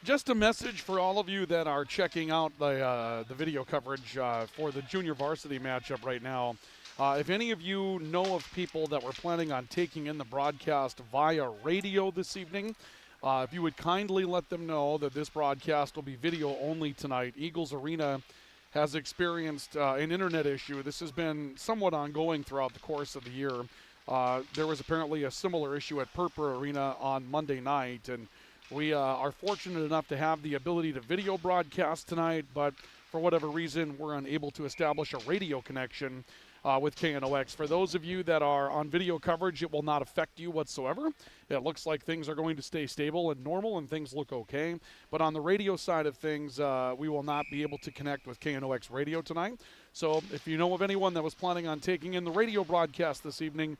Just a message for all of you that are checking out the video coverage for the junior varsity matchup right now. If any of you know of people that were planning on taking in the broadcast via radio this evening, if you would kindly let them know that this broadcast will be video only tonight. Eagles Arena has experienced an internet issue. This has been somewhat ongoing throughout the course of the year. There was apparently a similar issue at Purpur Arena on Monday night, and we are fortunate enough to have the ability to video broadcast tonight, but for whatever reason, we're unable to establish a radio connection with KNOX. For those of you that are on video coverage, it will not affect you whatsoever. It looks like things are going to stay stable and normal, and things look okay. But on the radio side of things, we will not be able to connect with KNOX radio tonight. So if you know of anyone that was planning on taking in the radio broadcast this evening,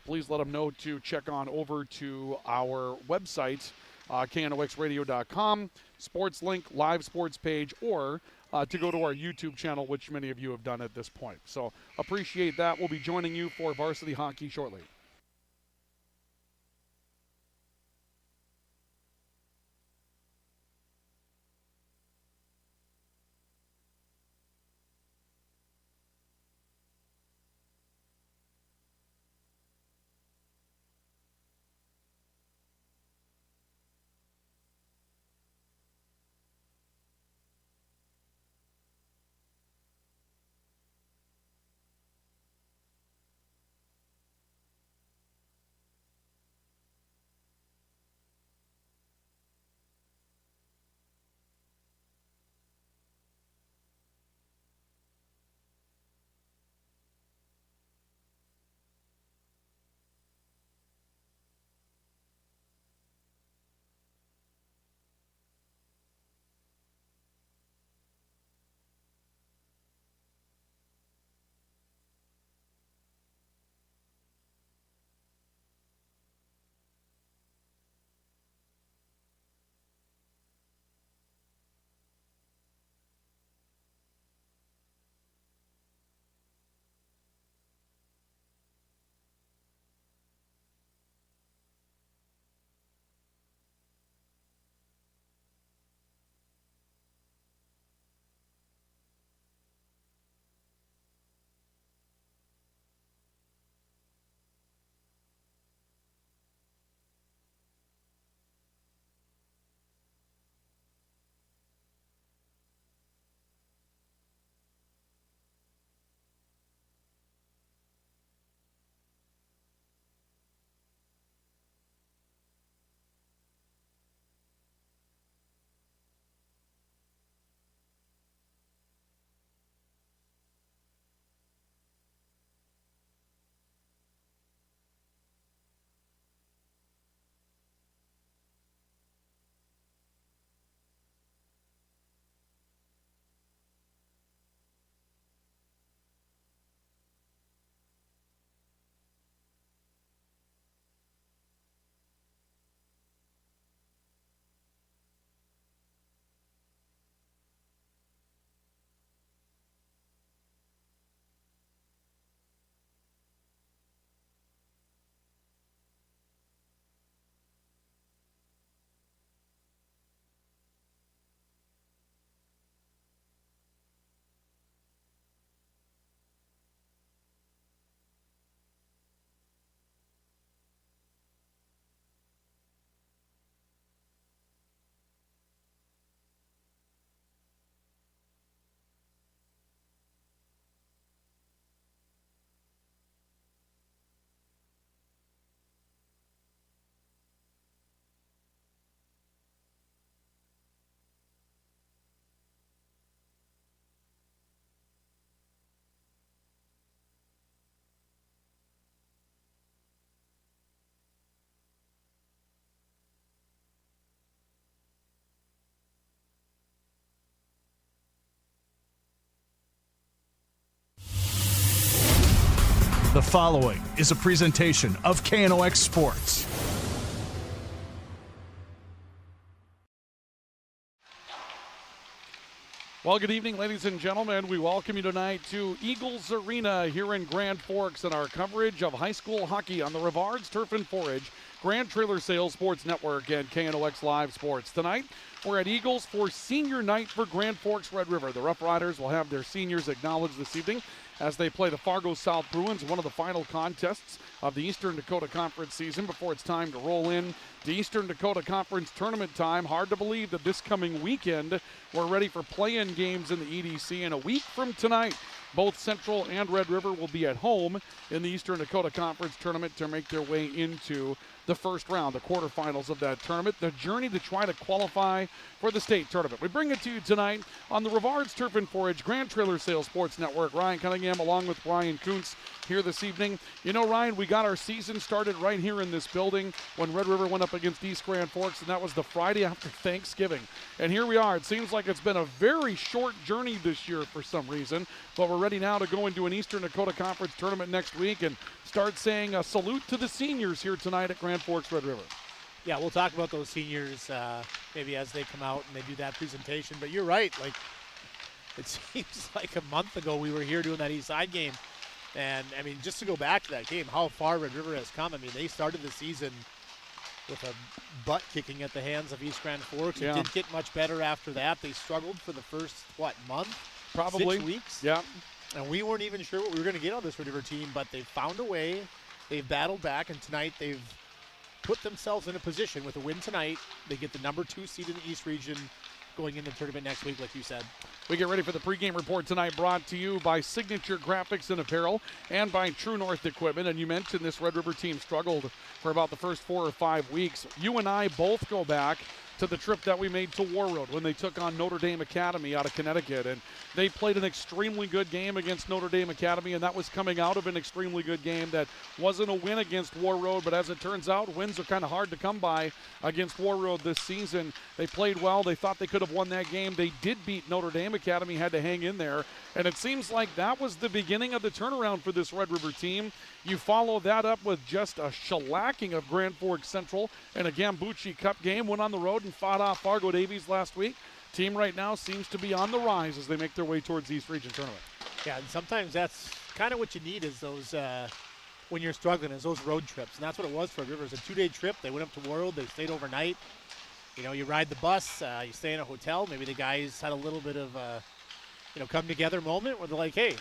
please let them know to check on over to our website, knoxradio.com, sports link, live sports page, or to go to our YouTube channel, which many of you have done at this point. So appreciate that. We'll be joining you for varsity hockey shortly. The following is a presentation of KNOX Sports. Well, good evening, ladies and gentlemen. We welcome you tonight to Eagles Arena here in Grand Forks in our coverage of high school hockey on the Rivards Turf and Forage Grand Trailer Sales Sports Network and KNOX Live Sports. Tonight, we're at Eagles for senior night for Grand Forks Red River. The Rough Riders will have their seniors acknowledged this evening as they play the Fargo South Bruins, one of the final contests of the Eastern Dakota Conference season before it's time to roll in to Eastern Dakota Conference tournament time. Hard to believe that this coming weekend we're ready for play-in games in the EDC, and a week from tonight, both Central and Red River will be at home in the Eastern Dakota Conference tournament to make their way into the first round, the quarterfinals of that tournament, the journey to try to qualify for the state tournament. We bring it to you tonight on the Rivards Turf and Forage Grand Trailer Sales Sports Network. Ryan Cunningham along with Ryan Kuntz here this evening. You know, Ryan, we got our season started right here in this building when Red River went up against East Grand Forks, and that was the Friday after Thanksgiving. And here we are. It seems like it's been a very short journey this year for some reason, but we're ready now to go into an Eastern Dakota Conference tournament next week and start saying a salute to the seniors here tonight at Grand Forks Red River. Yeah, we'll talk about those seniors maybe as they come out and they do that presentation. But you're right. Like, it seems like a month ago we were here doing that East Side game. And, I mean, just to go back to that game, how far Red River has come. I mean, they started the season with a butt kicking at the hands of East Grand Forks. Yeah. It didn't get much better after that. They struggled for the first, month? Probably. 6 weeks? Yeah. And we weren't even sure what we were going to get on this Red River team, but they found a way. They've battled back, and tonight they've put themselves in a position with a win tonight. They get the number 2 seed in the East region going into the tournament next week, like you said. We get ready for the pregame report tonight, brought to you by Signature Graphics and Apparel and by True North Equipment. And you mentioned this Red River team struggled for about the first 4 or 5 weeks. You and I both go back to the trip that we made to War Road when they took on Notre Dame Academy out of Connecticut. And they played an extremely good game against Notre Dame Academy, and that was coming out of an extremely good game that wasn't a win against War Road, but as it turns out, wins are kind of hard to come by against War Road this season. They played well. They thought they could have won that game. They did beat Notre Dame Academy, had to hang in there, and it seems like that was the beginning of the turnaround for this Red River team. You follow that up with just a shellacking of Grand Forks Central and a Gambucci Cup game, went on the road and fought off Fargo Davies last week. Team right now seems to be on the rise as they make their way towards the East Region Tournament. Yeah, and sometimes that's kind of what you need is those, when you're struggling, is those road trips. And that's what it was for Red River. It was a 2-day trip. They went up to World. They stayed overnight. You know, you ride the bus. You stay in a hotel. Maybe the guys had a little bit of, come together moment where they're like, hey,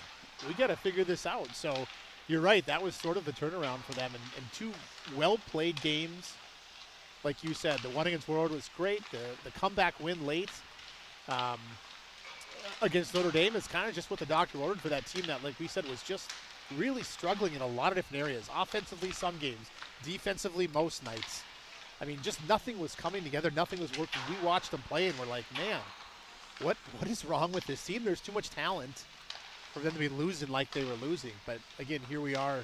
we got to figure this out. So you're right. That was sort of the turnaround for them. And 2 well-played games. Like you said, the one against World was great. The comeback win late against Notre Dame is kind of just what the doctor ordered for that team that, like we said, was just really struggling in a lot of different areas. Offensively, some games. Defensively, most nights. I mean, just nothing was coming together. Nothing was working. We watched them play, and we're like, man, what is wrong with this team? There's too much talent for them to be losing like they were losing. But, again, here we are,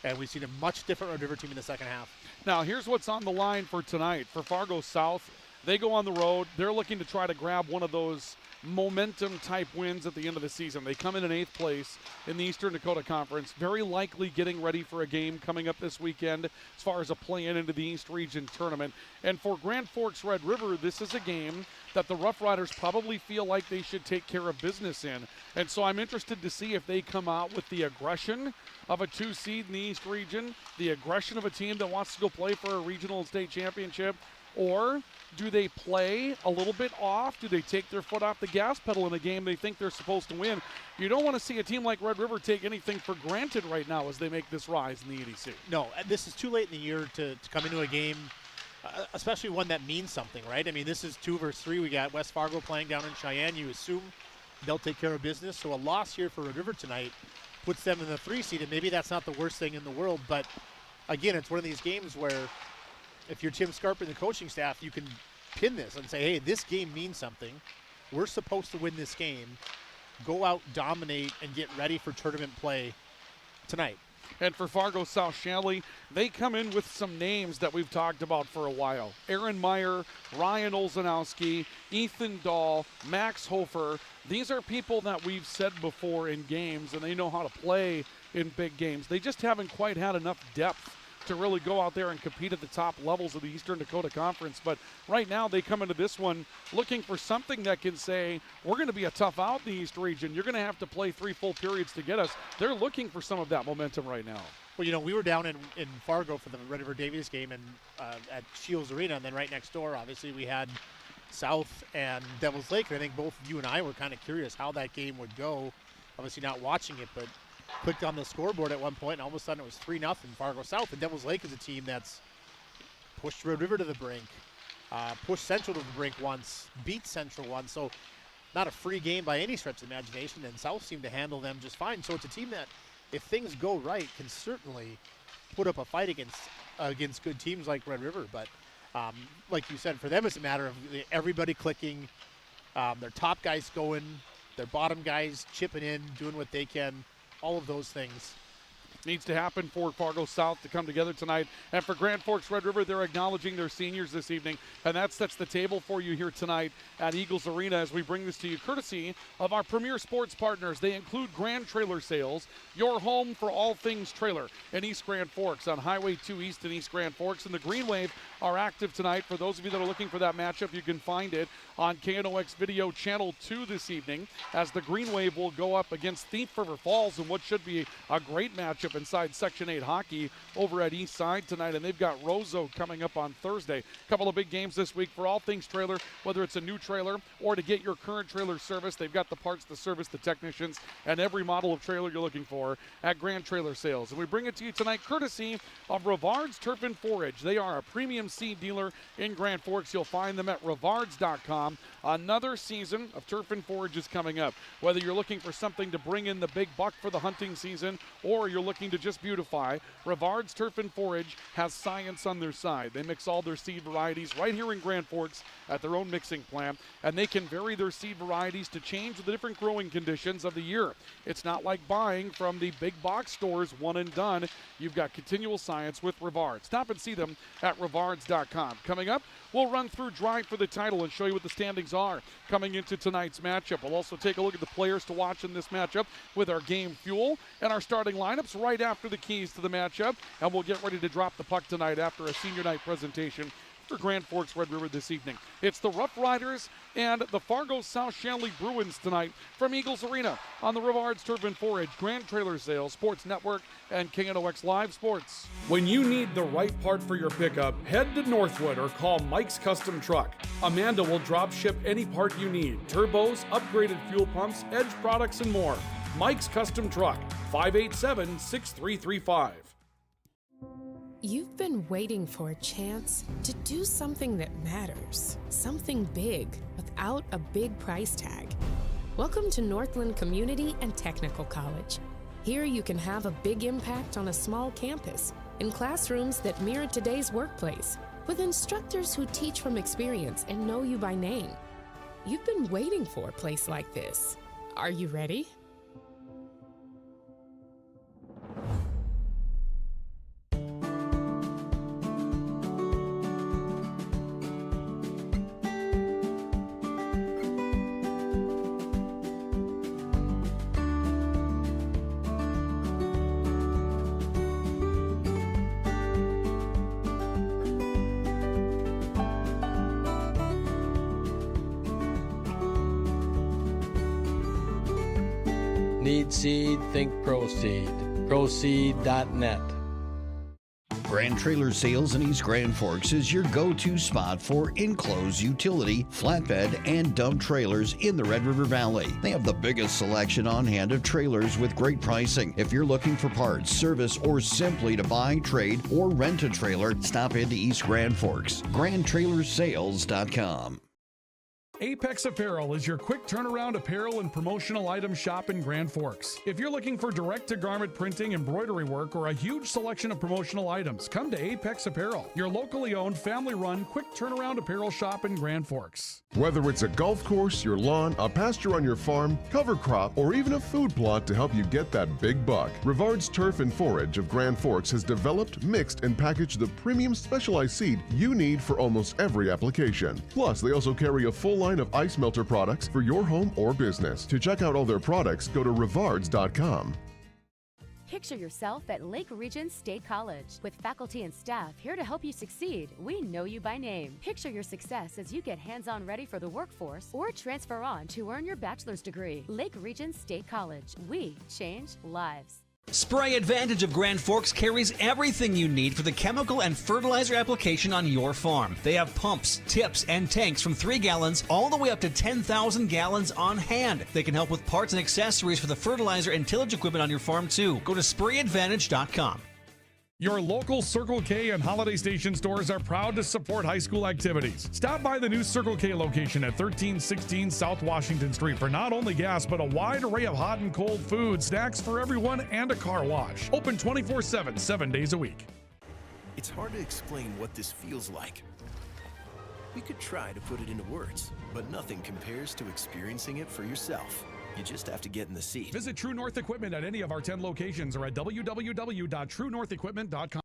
and we've seen a much different Red River team in the second half. Now, here's what's on the line for tonight. For Fargo South, they go on the road. They're looking to try to grab one of those momentum-type wins at the end of the season. They come in 8th place in the Eastern Dakota Conference, very likely getting ready for a game coming up this weekend as far as a play-in into the East Region Tournament. And for Grand Forks Red River, this is a game that the Rough Riders probably feel like they should take care of business in. And so I'm interested to see if they come out with the aggression of a 2 seed in the East Region, the aggression of a team that wants to go play for a regional and state championship, or do they play a little bit off? Do they take their foot off the gas pedal in a game they think they're supposed to win? You don't want to see a team like Red River take anything for granted right now as they make this rise in the EDC. No, this is too late in the year to come into a game, especially one that means something, right? I mean, this is 2 versus 3. We got West Fargo playing down in Cheyenne. You assume they'll take care of business. So a loss here for Red River tonight puts them in the 3 seed, and maybe that's not the worst thing in the world. But, again, it's one of these games where if you're Tim Scarp and the coaching staff, you can pin this and say, hey, this game means something. We're supposed to win this game. Go out, dominate, and get ready for tournament play tonight. And for Fargo South-Shanley, they come in with some names that we've talked about for a while. Aaron Meyer, Ryan Olzanowski, Ethan Dahl, Max Hofer. These are people that we've said before in games, and they know how to play in big games. They just haven't quite had enough depth to really go out there and compete at the top levels of the Eastern Dakota Conference. But right now they come into this one looking for something that can say, we're going to be a tough out in the East region. You're going to have to play 3 full periods to get us. They're looking for some of that momentum right now. Well, we were down in Fargo for the Red River Davies game and at Shields Arena, and then right next door, obviously, we had South and Devils Lake. And I think both you and I were kind of curious how that game would go. Obviously not watching it, but clicked on the scoreboard at one point, and all of a sudden it was 3-0 Fargo South. And Devils Lake is a team that's pushed Red River to the brink, pushed Central to the brink once, beat Central once. So not a free game by any stretch of the imagination, and South seemed to handle them just fine. So it's a team that, if things go right, can certainly put up a fight against good teams like Red River. But like you said, for them it's a matter of everybody clicking, their top guys going, their bottom guys chipping in, doing what they can, all of those things. Needs to happen for Fargo South to come together tonight. And for Grand Forks Red River, they're acknowledging their seniors this evening. And that sets the table for you here tonight at Eagles Arena as we bring this to you courtesy of our premier sports partners. They include Grand Trailer Sales, your home for all things trailer in East Grand Forks on Highway 2 East in East Grand Forks. And the Green Wave are active tonight. For those of you that are looking for that matchup, you can find it on KNOX Video Channel 2 this evening as the Green Wave will go up against Thief River Falls in what should be a great matchup inside Section 8 hockey over at East Side tonight. And they've got Roseau coming up on Thursday. A couple of big games this week for all things trailer, whether it's a new trailer or to get your current trailer service. They've got the parts, the service, the technicians, and every model of trailer you're looking for at Grand Trailer Sales. And we bring it to you tonight courtesy of Rivard's Turf and Forage. They are a premium seed dealer in Grand Forks. You'll find them at rivards.com. Another season of Turf and Forage is coming up. Whether you're looking for something to bring in the big buck for the hunting season or you're looking to just beautify, Rivard's Turf and Forage has science on their side. They mix all their seed varieties right here in Grand Forks at their own mixing plant, and they can vary their seed varieties to change with the different growing conditions of the year. It's not like buying from the big box stores, one and done. You've got continual science with Rivard. Stop and see them at rivards.com. Coming up, we'll run through Drive for the Title and show you what the standings are coming into tonight's matchup. We'll also take a look at the players to watch in this matchup with our game fuel and our starting lineups right after the keys to the matchup. And we'll get ready to drop the puck tonight after a senior night presentation for Grand Forks Red River this evening. It's the Rough Riders and the Fargo South-Shanley Bruins tonight from Eagles Arena on the Rivard's Turf and Forage, Grand Trailer Sales, Sports Network, and KNOX Live Sports. When you need the right part for your pickup, head to Northwood or call Mike's Custom Truck. Amanda will drop ship any part you need: turbos, upgraded fuel pumps, Edge products, and more. Mike's Custom Truck, 587-6335. You've been waiting for a chance to do something that matters, something big without a big price tag. Welcome to Northland Community and Technical College. Here you can have a big impact on a small campus, in classrooms that mirror today's workplace, with instructors who teach from experience and know you by name. You've been waiting for a place like this. Are you ready? Need seed, think Proseed. Proseed.net. Grand Trailer Sales in East Grand Forks is your go-to spot for enclosed utility, flatbed, and dump trailers in the Red River Valley. They have the biggest selection on hand of trailers with great pricing. If you're looking for parts, service, or simply to buy, trade, or rent a trailer, stop into East Grand Forks. GrandTrailersSales.com. Apex Apparel is your quick turnaround apparel and promotional item shop in Grand Forks. If you're looking for direct-to-garment printing, embroidery work, or a huge selection of promotional items, come to Apex Apparel, your locally owned, family-run, quick turnaround apparel shop in Grand Forks. Whether it's a golf course, your lawn, a pasture on your farm, cover crop, or even a food plot to help you get that big buck, Rivard's Turf and Forage of Grand Forks has developed, mixed, and packaged the premium specialized seed you need for almost every application. Plus, they also carry a full line of ice melter products for your home or business. To check out all their products, go to rivards.com. Picture yourself at Lake Region State College. With faculty and staff here to help you succeed, we know you by name. Picture your success as you get hands-on ready for the workforce or transfer on to earn your bachelor's degree. Lake Region State College. We change lives. Spray Advantage of Grand Forks carries everything you need for the chemical and fertilizer application on your farm. They have pumps, tips, and tanks from 3 gallons all the way up to 10,000 gallons on hand. They can help with parts and accessories for the fertilizer and tillage equipment on your farm too. Go to sprayadvantage.com. Your local Circle K and Holiday Station stores are proud to support high school activities. Stop by the new Circle K location at 1316 South Washington Street for not only gas, but a wide array of hot and cold food, snacks for everyone, and a car wash. Open 24/7, 7 days a week. It's hard to explain what this feels like. We could try to put it into words, but nothing compares to experiencing it for yourself. You just have to get in the seat. Visit True North Equipment at any of our 10 locations or at www.truenorthequipment.com.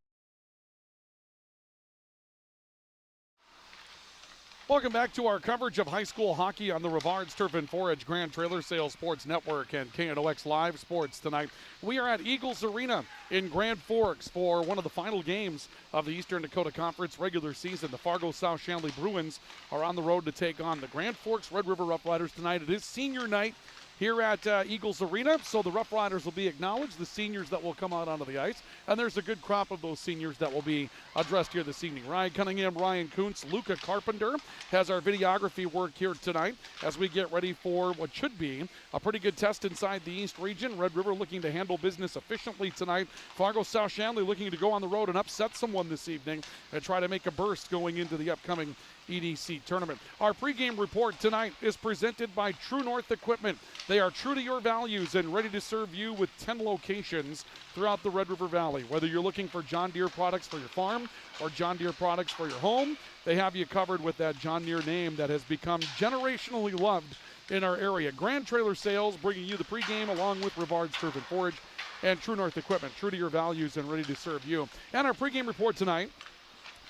Welcome back to our coverage of high school hockey on the Rivards Turf and Forage Grand Trailer Sales Sports Network and KNOX Live Sports tonight. We are at Eagles Arena in Grand Forks for one of the final games of the Eastern Dakota Conference regular season. The Fargo South-Shanley Bruins are on the road to take on the Grand Forks Red River Rough Riders tonight. It is senior night here at Eagles Arena, so the Rough Riders will be acknowledged, the seniors that will come out onto the ice, and there's a good crop of those seniors that will be addressed here this evening. Ryan Cunningham, Ryan Kuntz, Luca Carpenter has our videography work here tonight as we get ready for what should be a pretty good test inside the East region. Red River looking to handle business efficiently tonight. Fargo South-Shanley looking to go on the road and upset someone this evening and try to make a burst going into the upcoming EDC tournament. Our pregame report tonight is presented by True North Equipment. They are true to your values and ready to serve you with 10 locations throughout the Red River Valley. Whether you're looking for John Deere products for your farm or John Deere products for your home, they have you covered with that John Deere name that has become generationally loved in our area. Grand Trailer Sales bringing you the pregame along with Rivards Turf and Forage and True North Equipment, true to your values and ready to serve you. And our pregame report tonight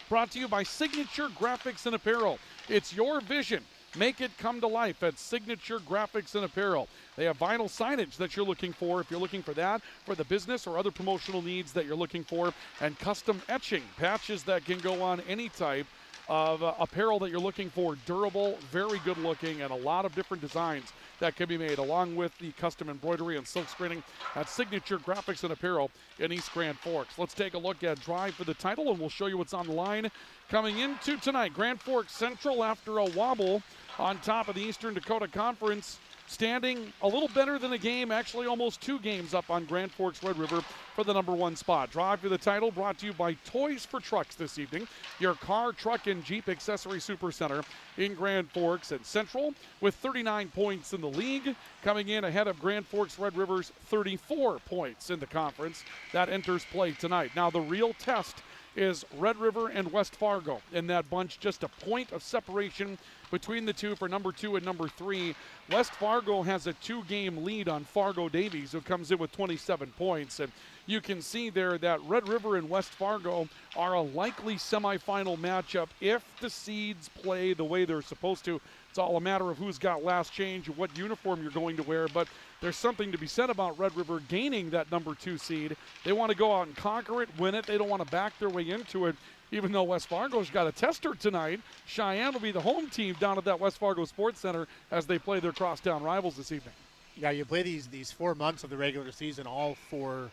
brought to you by Signature Graphics and Apparel. It's your vision. Make it come to life at Signature Graphics and Apparel. They have vinyl signage that you're looking for if you're looking for that, for the business or other promotional needs that you're looking for, and custom etching patches that can go on any type of apparel that you're looking for. Durable, very good looking, and a lot of different designs that can be made, along with the custom embroidery and silk screening at Signature Graphics and Apparel in East Grand Forks. Let's take a look at Drive for the Title, and we'll show you what's on the line coming into tonight. Grand Forks Central, after a wobble on top of the Eastern Dakota Conference, standing a little better than a game, actually almost 2 games up on Grand Forks Red River for the #1 spot. Drive for the Title brought to you by Toys for Trucks this evening, your car, truck, and Jeep accessory supercenter in Grand Forks. And Central with 39 points in the league, coming in ahead of Grand Forks Red River's 34 points in the conference. That enters play tonight. Now the real test is Red River and West Fargo in that bunch, just a point of separation between the two for #2 and #3. West Fargo has a 2-game lead on Fargo Davies, who comes in with 27 points. And you can see there that Red River and West Fargo are a likely semifinal matchup if the seeds play the way they're supposed to. It's all a matter of who's got last change and what uniform you're going to wear, but there's something to be said about Red River gaining that #2 seed. They want to go out and conquer it, win it. They don't want to back their way into it. Even though West Fargo's got a tester tonight, Cheyenne will be the home team down at that West Fargo Sports Center as they play their crosstown rivals this evening. Yeah, you play these 4 months of the regular season all for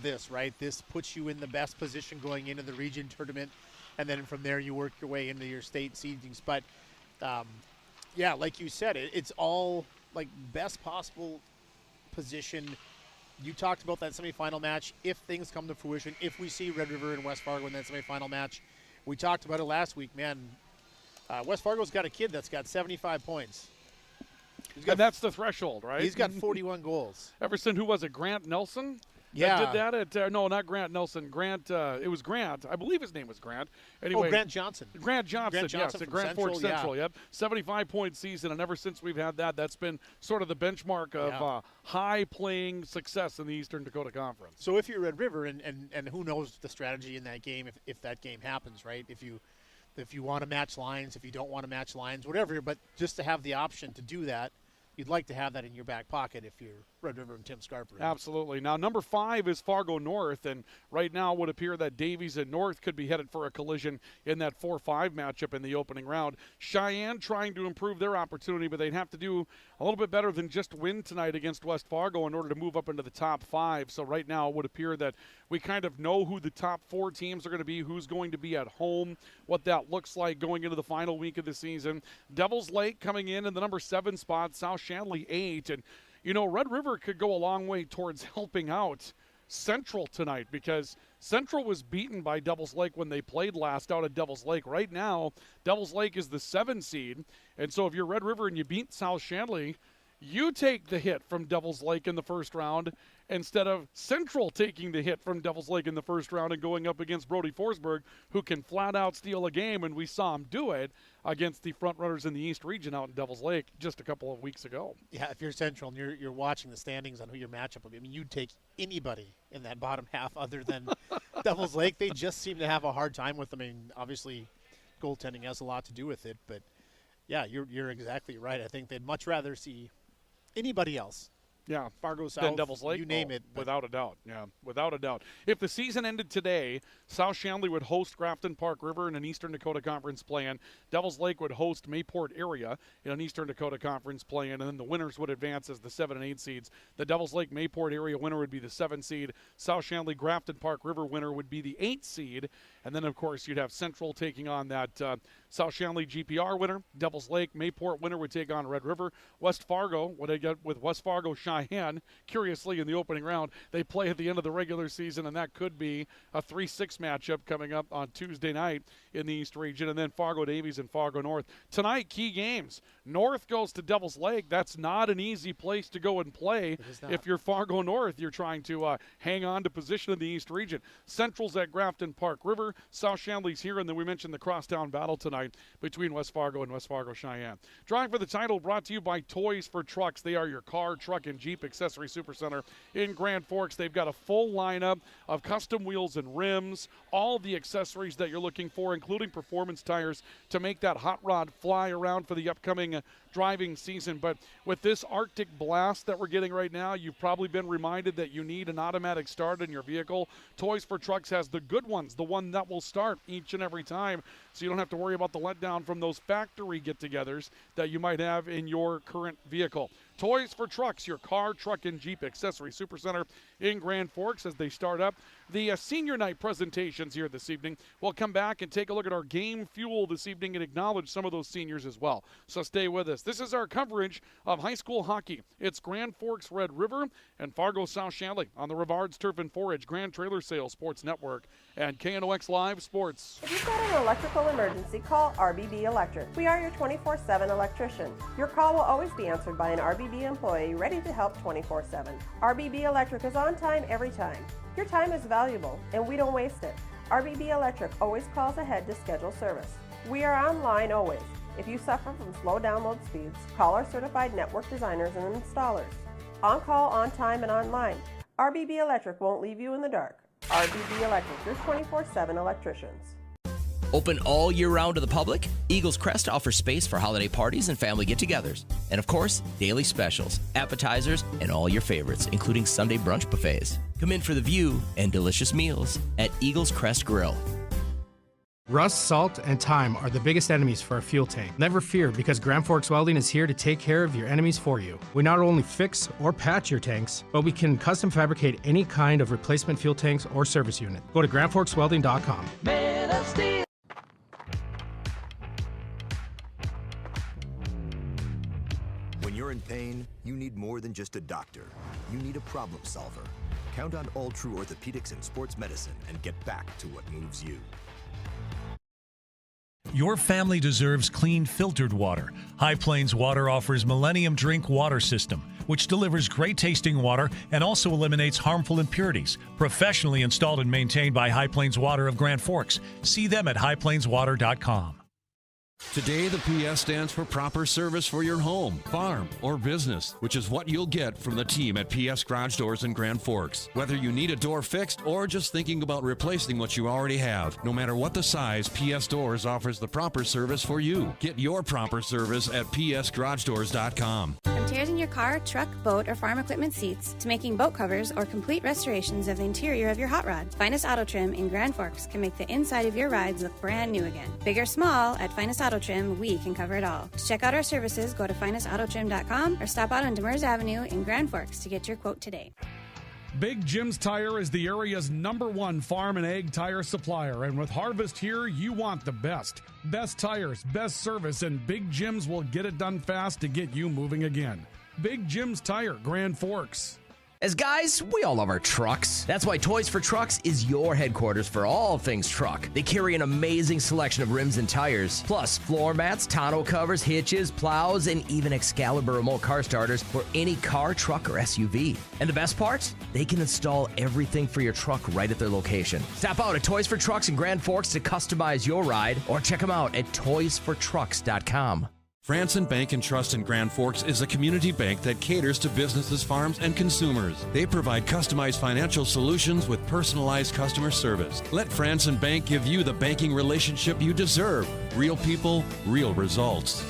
this, right? This puts you in the best position going into the region tournament, and then from there you work your way into your state seedings. But yeah, like you said, it's all like best possible position. You talked about that semifinal match. If things come to fruition, if we see Red River and West Fargo in that semifinal match, we talked about it last week, man. West Fargo's got a kid that's got 75 points. And that's the threshold, right? He's got 41 goals. Everson, who was it, Grant Nelson? Yeah. That did that at, no, not Grant Nelson. Grant, it was Grant. I believe his name was Grant. Anyway, Grant Johnson. Grant Johnson, yes, from at Grand Forks Central, yeah. yep. 75-point season, and ever since we've had that, that's been sort of the benchmark of high-playing success in the Eastern Dakota Conference. So if you're Red River, and who knows the strategy in that game if that game happens, right? If you want to match lines, if you don't want to match lines, whatever, but just to have the option to do that, you'd like to have that in your back pocket if you're Red River and Tim Scarper. Absolutely. Now, number 5 is Fargo North, and right now it would appear that Davies and North could be headed for a collision in that 4-5 matchup in the opening round. Cheyenne trying to improve their opportunity, but they'd have to do a little bit better than just win tonight against West Fargo in order to move up into the top 5. So right now it would appear that we kind of know who the top 4 teams are going to be, who's going to be at home, what that looks like going into the final week of the season. Devils Lake coming in the number 7 spot, South-Shanley 8, and you know, Red River could go a long way towards helping out Central tonight because Central was beaten by Devils Lake when they played last out at Devils Lake. Right now, Devils Lake is the 7 seed, and so if you're Red River and you beat South-Shanley, you take the hit from Devils Lake in the first round instead of Central taking the hit from Devils Lake in the first round and going up against Brody Forsberg, who can flat out steal a game, and we saw him do it against the front runners in the East region out in Devils Lake just a couple of weeks ago. Yeah, if you're Central and you're watching the standings on who your matchup will be, I mean, you'd take anybody in that bottom half other than Devils Lake. They just seem to have a hard time with them. I mean, obviously goaltending has a lot to do with it, but yeah, you're exactly right. I think they'd much rather see anybody else. Yeah, Fargo South, then Devils Lake, you name it. Without a doubt, yeah, without a doubt. If the season ended today, South-Shanley would host Grafton Park River in an Eastern Dakota Conference play-in. Devils Lake would host Mayport Area in an Eastern Dakota Conference play-in, and then the winners would advance as the 7 and 8 seeds. The Devils Lake Mayport Area winner would be the 7 seed. South-Shanley Grafton Park River winner would be the 8 seed, and then, of course, you'd have Central taking on that South-Shanley GPR winner. Devils Lake Mayport winner would take on Red River. West Fargo, what they get with West Fargo Cheyenne, curiously in the opening round, they play at the end of the regular season, and that could be a 3-6 matchup coming up on Tuesday night in the East region. And then Fargo Davies and Fargo North. Tonight, key games. North goes to Devils Lake. That's not an easy place to go and play. If you're Fargo North, you're trying to hang on to position in the East region. Central's at Grafton Park River. South-Shanley's here, and then we mentioned the crosstown battle tonight between West Fargo and West Fargo Cheyenne. Drawing for the title brought to you by Toys for Trucks. They are your car, truck, and Jeep accessory supercenter in Grand Forks. They've got a full lineup of custom wheels and rims, all the accessories that you're looking for, including performance tires to make that hot rod fly around for the upcoming driving season. But with this Arctic blast that we're getting right now, you've probably been reminded that you need an automatic start in your vehicle. Toys for Trucks has the good ones, the one that will start each and every time, so you don't have to worry about the letdown from those factory get-togethers that you might have in your current vehicle. Toys for Trucks, your car, truck, and Jeep accessory supercenter in Grand Forks as they start up the senior night presentations here this evening. We'll come back and take a look at our game fuel this evening and acknowledge some of those seniors as well. So stay with us. This is our coverage of high school hockey. It's Grand Forks Red River and Fargo South-Shanley on the Rivards Turf and Forage Grand Trailer Sales Sports Network and KNOX Live Sports. If you've got an electrical emergency, call RBB Electric. We are your 24/7 electrician. Your call will always be answered by an RBB employee ready to help 24/7. RBB Electric is on time every time. Your time is valuable, and we don't waste it. RBB Electric always calls ahead to schedule service. We are online always. If you suffer from slow download speeds, call our certified network designers and installers. On call, on time, and online. RBB Electric won't leave you in the dark. RBB Electric, your 24/7 electricians. Open all year round to the public, Eagles Crest offers space for holiday parties and family get-togethers. And of course, daily specials, appetizers, and all your favorites, including Sunday brunch buffets. Come in for the view and delicious meals at Eagles Crest Grill. Rust, salt, and time are the biggest enemies for a fuel tank. Never fear, because Grand Forks Welding is here to take care of your enemies for you. We not only fix or patch your tanks, but we can custom fabricate any kind of replacement fuel tanks or service unit. Go to grandforkswelding.com. Man of Steel. When you're in pain, you need more than just a doctor. You need a problem solver. Count on All True Orthopedics and Sports Medicine and get back to what moves you. Your family deserves clean, filtered water. High Plains Water offers Millennium Drink Water System, which delivers great-tasting water and also eliminates harmful impurities. Professionally installed and maintained by High Plains Water of Grand Forks. See them at highplainswater.com. Today, the PS stands for proper service for your home, farm, or business, which is what you'll get from the team at PS Garage Doors in Grand Forks. Whether you need a door fixed or just thinking about replacing what you already have, no matter what the size, PS Doors offers the proper service for you. Get your proper service at psgaragedoors.com. tears in your car, truck, boat, or farm equipment seats to making boat covers or complete restorations of the interior of your hot rod. Finest Auto Trim in Grand Forks can make the inside of your rides look brand new again. Big or small, at Finest Auto Trim, we can cover it all. To check out our services, go to finestautotrim.com or stop out on Demers Avenue in Grand Forks to get your quote today. Big Jim's Tire is the area's #1 farm and ag tire supplier, and with harvest here, you want the best. Best tires, best service, and Big Jim's will get it done fast to get you moving again. Big Jim's Tire, Grand Forks. As guys, we all love our trucks. That's why Toys for Trucks is your headquarters for all things truck. They carry an amazing selection of rims and tires, plus floor mats, tonneau covers, hitches, plows, and even Excalibur remote car starters for any car, truck, or SUV. And the best part? They can install everything for your truck right at their location. Stop out at Toys for Trucks in Grand Forks to customize your ride, or check them out at toysfortrucks.com. Franson Bank and Trust in Grand Forks is a community bank that caters to businesses, farms, and consumers. They provide customized financial solutions with personalized customer service. Let Franson Bank give you the banking relationship you deserve. Real people, real results.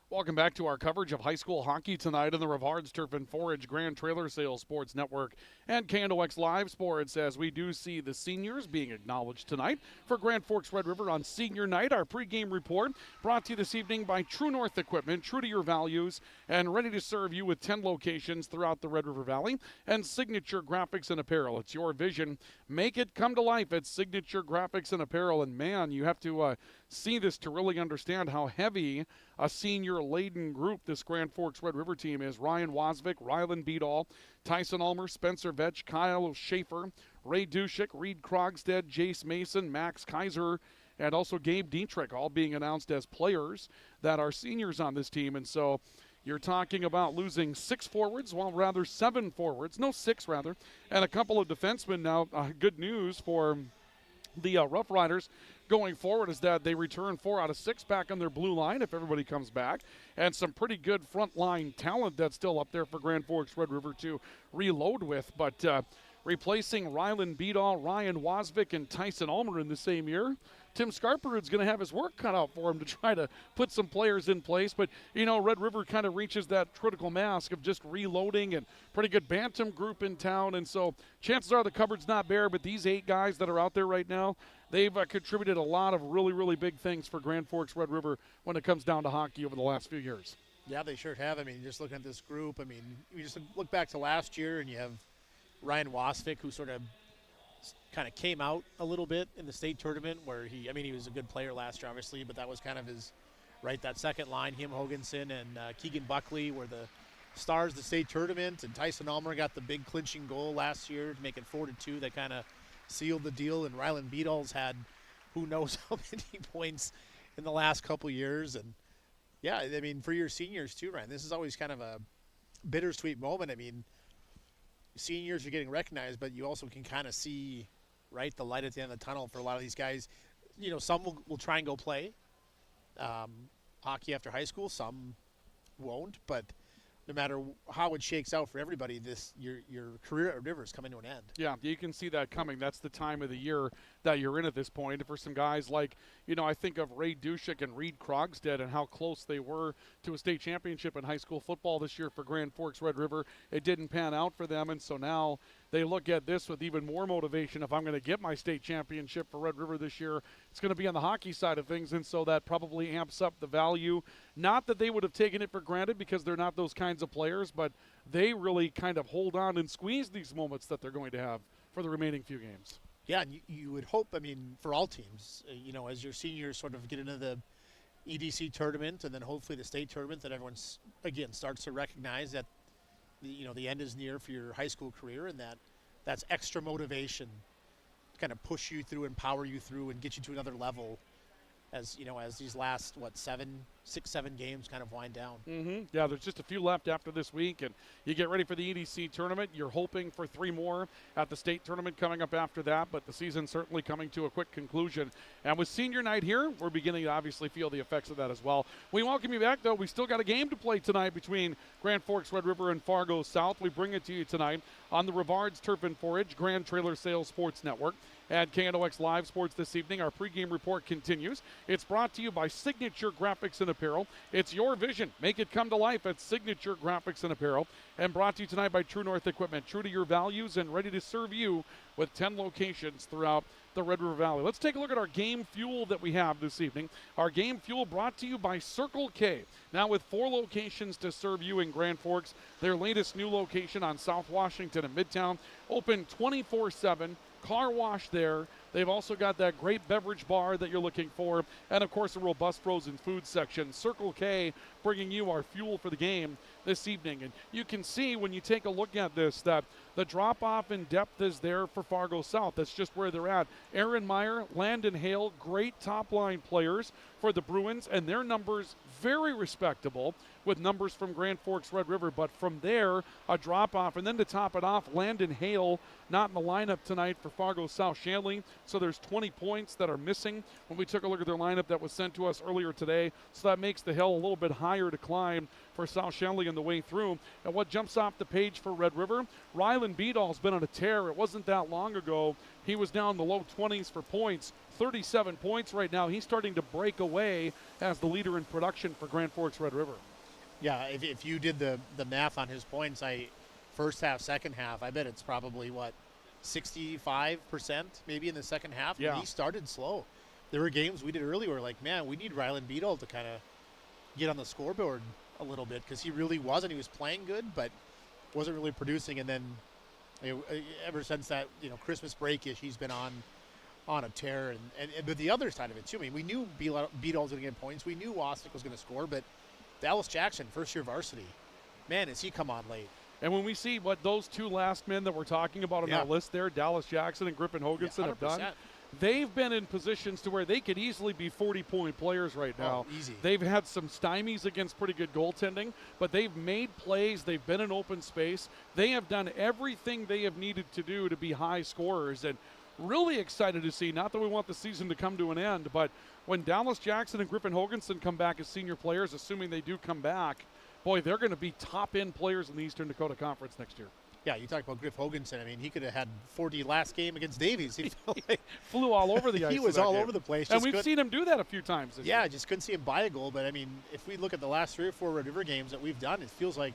Welcome back to our coverage of high school hockey tonight on the Rivards Turf and Forage Grand Trailer Sales Sports Network and KNOX Live Sports, as we do see the seniors being acknowledged tonight for Grand Forks Red River on senior night. Our pregame report brought to you this evening by True North Equipment, true to your values and ready to serve you with 10 locations throughout the Red River Valley, and Signature Graphics and Apparel. It's your vision. Make it come to life at Signature Graphics and Apparel. And man, you have to see this to really understand how heavy a senior-laden group this Grand Forks Red River team is. Ryan Wasvik, Rylan Beadall, Tyson Ulmer, Spencer Vetch, Kyle Schaefer, Ray Dushik, Reed Krogstad, Jace Mason, Max Kaiser, and also Gabe Dietrich, all being announced as players that are seniors on this team. And so you're talking about losing 6 forwards, well, rather 7 forwards, no 6 rather, and a couple of defensemen. Now, good news for the Rough Riders going forward is that they return 4 out of 6 back on their blue line if everybody comes back, and some pretty good front line talent that's still up there for Grand Forks Red River to reload with. But replacing Rylan Beadall, Ryan Wasvik, and Tyson Ulmer in the same year, Tim Scarperud's going to have his work cut out for him to try to put some players in place. But, you know, Red River kind of reaches that critical mass of just reloading, and pretty good bantam group in town. And so chances are the cupboard's not bare, but these 8 guys that are out there right now, they've contributed a lot of really, really big things for Grand Forks Red River when it comes down to hockey over the last few years. Yeah, they sure have. I mean, just looking at this group, I mean, you just look back to last year and you have Ryan Wasvik, who sort of kind of came out a little bit in the state tournament where he was a good player last year, obviously, but that was kind of his, right, that second line, him, Hoganson, and Keegan Buckley were the stars of the state tournament, and Tyson Ulmer got the big clinching goal last year to make it 4-2. That kind of sealed the deal, and Rylan Beadall's had who knows how many points in the last couple years. And, yeah, I mean, for your seniors too, Ryan, this is always kind of a bittersweet moment. I mean, seniors are getting recognized, but you also can kind of see, right, the light at the end of the tunnel for a lot of these guys. You know, some will try and go play hockey after high school, some won't, but no matter how it shakes out for everybody, your career at River is coming to an end. Yeah, you can see that coming. That's the time of the year that you're in at this point. For some guys like, you know, I think of Ray Dushik and Reed Krogstad and how close they were to a state championship in high school football this year for Grand Forks Red River. It didn't pan out for them, and so now they look at this with even more motivation. If I'm going to get my state championship for Red River this year, it's going to be on the hockey side of things, and so that probably amps up the value. Not that they would have taken it for granted because they're not those kinds of players, but they really kind of hold on and squeeze these moments that they're going to have for the remaining few games. Yeah, and you would hope, I mean, for all teams, you know, as your seniors sort of get into the EDC tournament and then hopefully the state tournament, that everyone's, again, starts to recognize that, the end is near for your high school career, and that's extra motivation to kind of push you through, empower you through, and get you to another level as these last 6-7 games kind of wind down. Yeah, there's just a few left after this week, and you get ready for the EDC tournament. You're hoping for 3 more at the state tournament coming up after that, but the season's certainly coming to a quick conclusion. And with senior night here, we're beginning to obviously feel the effects of that as well. We welcome you back, though. We still got a game to play tonight between Grand Forks Red River and Fargo South. We bring it to you tonight on the Rivards Turf and Forage Grand Trailer Sales Sports Network at KNOX Live Sports this evening. Our pregame report continues. It's brought to you by Signature Graphics and Apparel. It's your vision. Make it come to life at Signature Graphics and Apparel. And brought to you tonight by True North Equipment. True to your values and ready to serve you with 10 locations throughout the Red River Valley. Let's take a look at our game fuel that we have this evening. Our game fuel brought to you by Circle K. Now with 4 locations to serve you in Grand Forks. Their latest new location on South Washington and Midtown. Open 24/7. Car wash there. They've also got that great beverage bar that you're looking for. And, of course, a robust frozen food section. Circle K bringing you our fuel for the game this evening. And you can see when you take a look at this that the drop-off in depth is there for Fargo South. That's just where they're at. Aaron Meyer, Landon Hale, great top-line players for the Bruins. And their numbers very respectable with numbers from Grand Forks, Red River. But from there, a drop-off. And then to top it off, Landon Hale not in the lineup tonight for Fargo South-Shanley. So there's 20 points that are missing when we took a look at their lineup that was sent to us earlier today. So that makes the hill a little bit higher to climb for South-Shanley in the way through. And what jumps off the page for Red River, Rylan Beadall's been on a tear. It wasn't that long ago. He was down in the low 20s for points. 37 points right now. He's starting to break away as the leader in production for Grand Forks Red River. Yeah, if you did the math on his points, first half, second half, I bet it's probably, 65% maybe in the second half. Yeah. And he started slow. There were games we did earlier where, man, we need Rylan Beadle to kind of get on the scoreboard a little bit because he really wasn't. He was playing good, but wasn't really producing. And then ever since that, Christmas break-ish, he's been on a tear. But the other side of it, too, I mean, we knew Beadle was going to get points. We knew Wasnick was going to score, but Dallas Jackson, first-year varsity, man, has he come on late. And when we see what those two last men that we're talking about on our list there, Dallas Jackson and Griffin Hoganson have done, they've been in positions to where they could easily be 40-point players right now. Oh, easy. They've had some stymies against pretty good goaltending, but they've made plays. They've been in open space. They have done everything they have needed to do to be high scorers. And really excited to see, not that we want the season to come to an end, but when Dallas Jackson and Griffin Hoganson come back as senior players, assuming they do come back, boy, they're going to be top-end players in the Eastern Dakota Conference next year. Yeah, you talk about Griff Hoganson. I mean, he could have had 40 last game against Davies. He flew all over the ice. He was all over the place. And we've seen him do that a few times this year. Just couldn't see him buy a goal. But, I mean, if we look at the last 3 or 4 Red River games that we've done, it feels like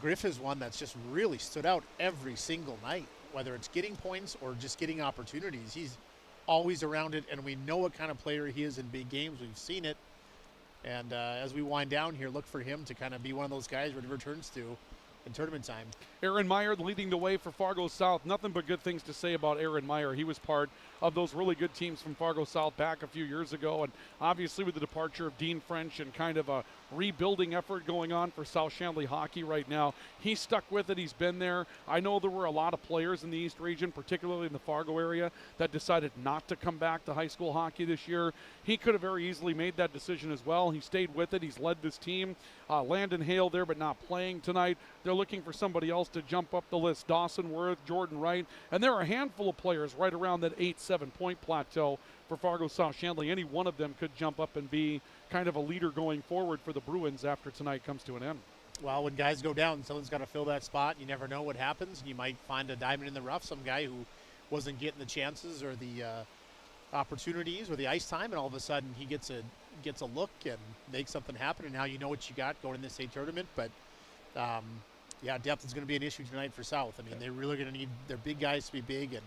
Griff is one that's just really stood out every single night, whether it's getting points or just getting opportunities. He's always around it, and we know what kind of player he is in big games. We've seen it. And as we wind down here, look for him to kind of be one of those guys Red River turns to in tournament time. Aaron Meyer leading the way for Fargo South. Nothing but good things to say about Aaron Meyer. He was part of those really good teams from Fargo South back a few years ago. And obviously with the departure of Dean French and kind of a rebuilding effort going on for South-Shanley hockey right now, he's stuck with it. He's been there. I know there were a lot of players in the East region, particularly in the Fargo area, that decided not to come back to high school hockey this year. He could have very easily made that decision as well. He stayed with it. He's led this team. Landon Hale there, but not playing tonight. They're looking for somebody else to jump up the list. Dawson Worth, Jordan Wright, and there are a handful of players right around that 8-7 point plateau for Fargo South-Shanley. Any one of them could jump up and be kind of a leader going forward for the Bruins after tonight comes to an end. Well, when guys go down, someone's got to fill that spot. You never know what happens. You might find a diamond in the rough, some guy who wasn't getting the chances or the opportunities or the ice time, and all of a sudden he gets a look and makes something happen, and now you know what you got going in this state tournament. But depth is going to be an issue tonight for South. I mean, they're really going to need their big guys to be big, and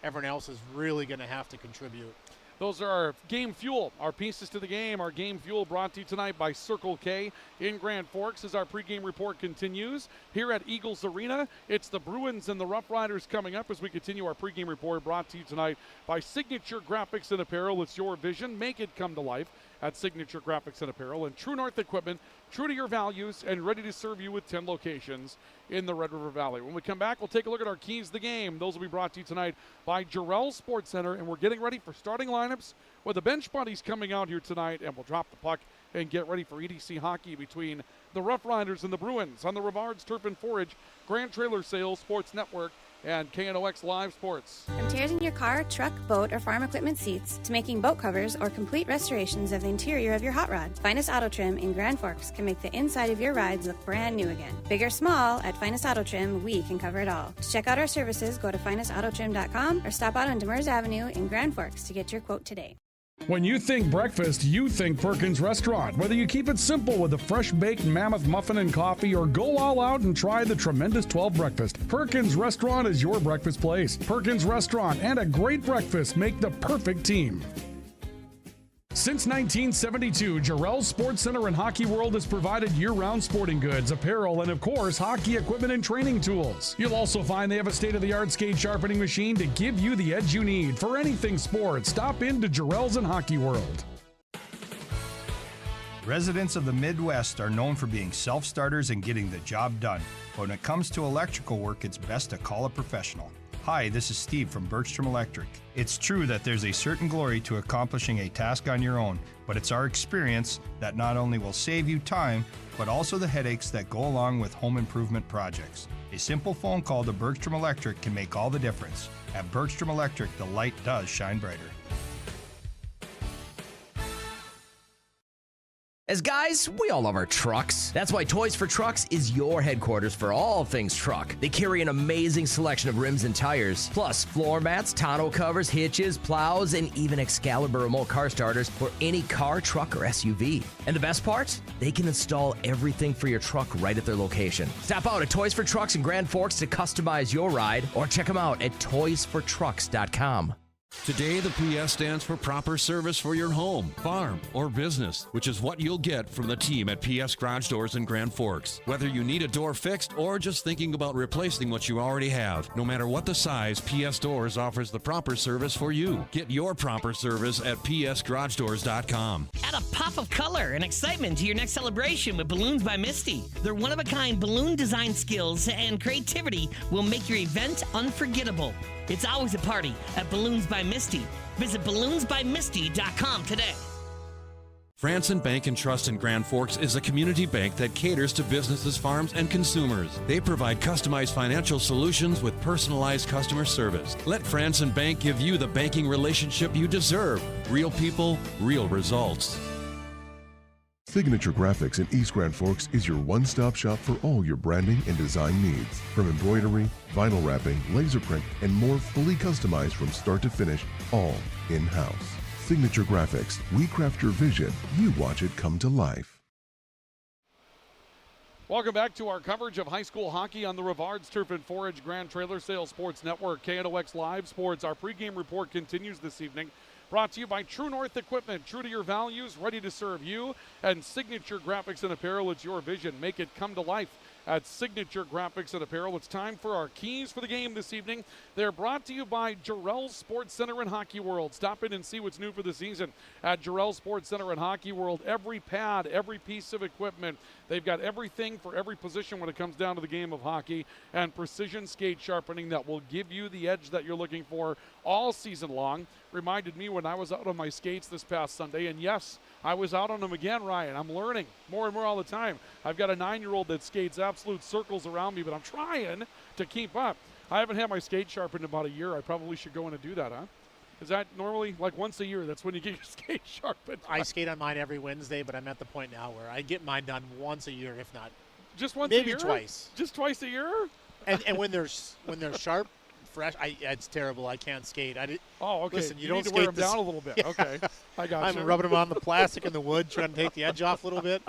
everyone else is really going to have to contribute. Those are our game fuel, our pieces to the game. Our game fuel brought to you tonight by Circle K in Grand Forks as our pregame report continues. Here at Eagles Arena, it's the Bruins and the Rough Riders coming up as we continue our pregame report brought to you tonight by Signature Graphics and Apparel. It's your vision. Make it come to life at Signature Graphics and Apparel. And True North Equipment, true to your values and ready to serve you with 10 locations in the Red River Valley. When we come back, we'll take a look at our keys to the game. Those will be brought to you tonight by Jarrell Sports Center, and we're getting ready for starting lineups with the bench buddies coming out here tonight, and we'll drop the puck and get ready for EDC hockey between the Rough Riders and the Bruins on the Rivards Turf and Forage Grand Trailer Sales Sports Network and KNOX Live Sports. From tears in your car, truck, boat, or farm equipment seats to making boat covers or complete restorations of the interior of your hot rod, Finest Auto Trim in Grand Forks can make the inside of your rides look brand new again. Big or small, at Finest Auto Trim, we can cover it all. To check out our services, go to finestautotrim.com or stop out on Demers Avenue in Grand Forks to get your quote today. When you think breakfast, you think Perkins Restaurant. Whether you keep it simple with a fresh-baked mammoth muffin and coffee or go all out and try the tremendous 12 breakfast, Perkins Restaurant is your breakfast place. Perkins Restaurant and a great breakfast make the perfect team. Since 1972, Jarrell's Sports Center and Hockey World has provided year-round sporting goods, apparel, and of course, hockey equipment and training tools. You'll also find they have a state-of-the-art skate sharpening machine to give you the edge you need for anything sports. Stop into Jarrell's and Hockey World. Residents of the Midwest are known for being self-starters and getting the job done. But when it comes to electrical work, it's best to call a professional. Hi, this is Steve from Bergstrom Electric. It's true that there's a certain glory to accomplishing a task on your own, but it's our experience that not only will save you time, but also the headaches that go along with home improvement projects. A simple phone call to Bergstrom Electric can make all the difference. At Bergstrom Electric, the light does shine brighter. As guys, we all love our trucks. That's why Toys for Trucks is your headquarters for all things truck. They carry an amazing selection of rims and tires, plus floor mats, tonneau covers, hitches, plows, and even Excalibur remote car starters for any car, truck, or SUV. And the best part? They can install everything for your truck right at their location. Stop out at Toys for Trucks in Grand Forks to customize your ride, or check them out at toysfortrucks.com. Today, the PS stands for proper service for your home, farm, or business, which is what you'll get from the team at PS Garage Doors in Grand Forks. Whether you need a door fixed or just thinking about replacing what you already have, no matter what the size, PS Doors offers the proper service for you. Get your proper service at psgaragedoors.com. Add a pop of color and excitement to your next celebration with Balloons by Misty. Their one-of-a-kind balloon design skills and creativity will make your event unforgettable. It's always a party at Balloons by Misty. Visit balloonsbymisty.com today. Franson Bank and Trust in Grand Forks is a community bank that caters to businesses, farms, and consumers. They provide customized financial solutions with personalized customer service. Let Franson Bank give you the banking relationship you deserve. Real people, real results. Signature Graphics in East Grand Forks is your one-stop shop for all your branding and design needs. From embroidery, vinyl wrapping, laser print, and more, fully customized from start to finish, all in-house. Signature Graphics. We craft your vision. You watch it come to life. Welcome back to our coverage of high school hockey on the Rivards Turf and Forage Grand Trailer Sales Sports Network, KNOX Live Sports. Our pregame report continues this evening. Brought to you by True North Equipment. True to your values, ready to serve you. And Signature Graphics and Apparel. It's your vision. Make it come to life at Signature Graphics and Apparel. It's time for our keys for the game this evening. They're brought to you by Jarrell's Sports Center and Hockey World. Stop in and see what's new for the season at Jarrell's Sports Center and Hockey World. Every pad, every piece of equipment, they've got everything for every position when it comes down to the game of hockey, and precision skate sharpening that will give you the edge that you're looking for all season long. Reminded me when I was out on my skates this past Sunday, and yes, I was out on them again, Ryan. I'm learning more and more all the time. I've got a 9-year-old that skates absolute circles around me, but I'm trying to keep up. I haven't had my skate sharpened in about a year. I probably should go in and do that, huh? Is that normally like once a year? That's when you get your skate sharpened. I skate on mine every Wednesday, but I'm at the point now where I get mine done once a year, if not just once maybe a year? Twice. Just twice a year? And when they're sharp, fresh, it's terrible. I can't skate. Okay. Listen, you don't need to skate wear them this. down a little bit. Okay, I got you. I'm rubbing them on the plastic and the wood, trying to take the edge off a little bit.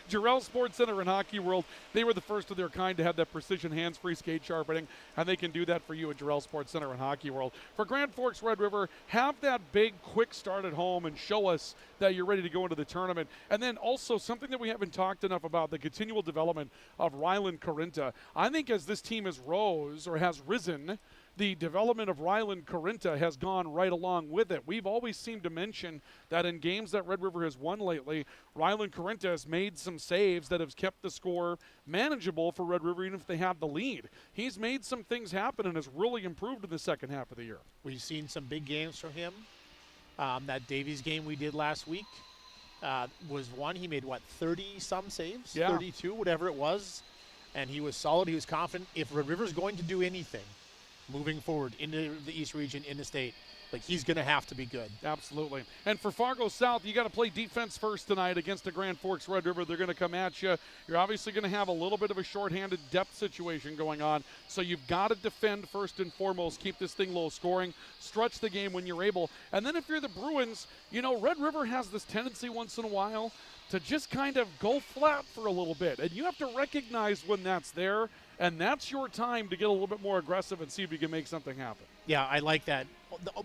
Jarrell Sports Center and Hockey World, they were the first of their kind to have that precision hands-free skate sharpening, and they can do that for you at Jarrell Sports Center and Hockey World. For Grand Forks Red River, have that big, quick start at home and show us that you're ready to go into the tournament. And then also something that we haven't talked enough about, the continual development of Ryland Corinta. I think as this team has risen, the development of Ryland Corinta has gone right along with it. We've always seemed to mention that in games that Red River has won lately, Ryland Corinta has made some saves that have kept the score manageable for Red River even if they have the lead. He's made some things happen and has really improved in the second half of the year. We've seen some big games from him. That Davies game we did last week was one. He made, 30-some saves? Yeah. 32, whatever it was. and he was solid. He was confident. If Red River's going to do anything moving forward into the East region, in the state, like, he's going to have to be good. Absolutely. And for Fargo South, you got to play defense first tonight against the Grand Forks Red River. They're going to come at you. You're obviously going to have a little bit of a shorthanded depth situation going on, so you've got to defend first and foremost, keep this thing low scoring, stretch the game when you're able. And then if you're the Bruins, you know, Red River has this tendency once in a while to just kind of go flat for a little bit, and you have to recognize when that's there, and that's your time to get a little bit more aggressive and see if you can make something happen. Yeah, I like that.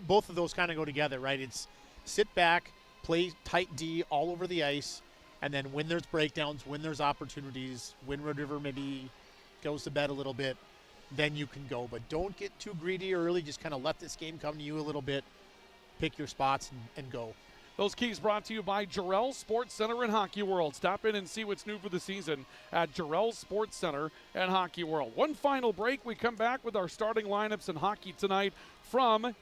Both of those kind of go together, right? It's sit back, play tight D all over the ice, and then when there's breakdowns, when there's opportunities, when Red River maybe goes to bed a little bit, then you can go. But don't get too greedy early. Just kind of let this game come to you a little bit, pick your spots, and go. Those keys brought to you by Jarrell Sports Center and Hockey World. Stop in and see what's new for the season at Jarrell Sports Center and Hockey World. One final break. We come back with our starting lineups in hockey tonight from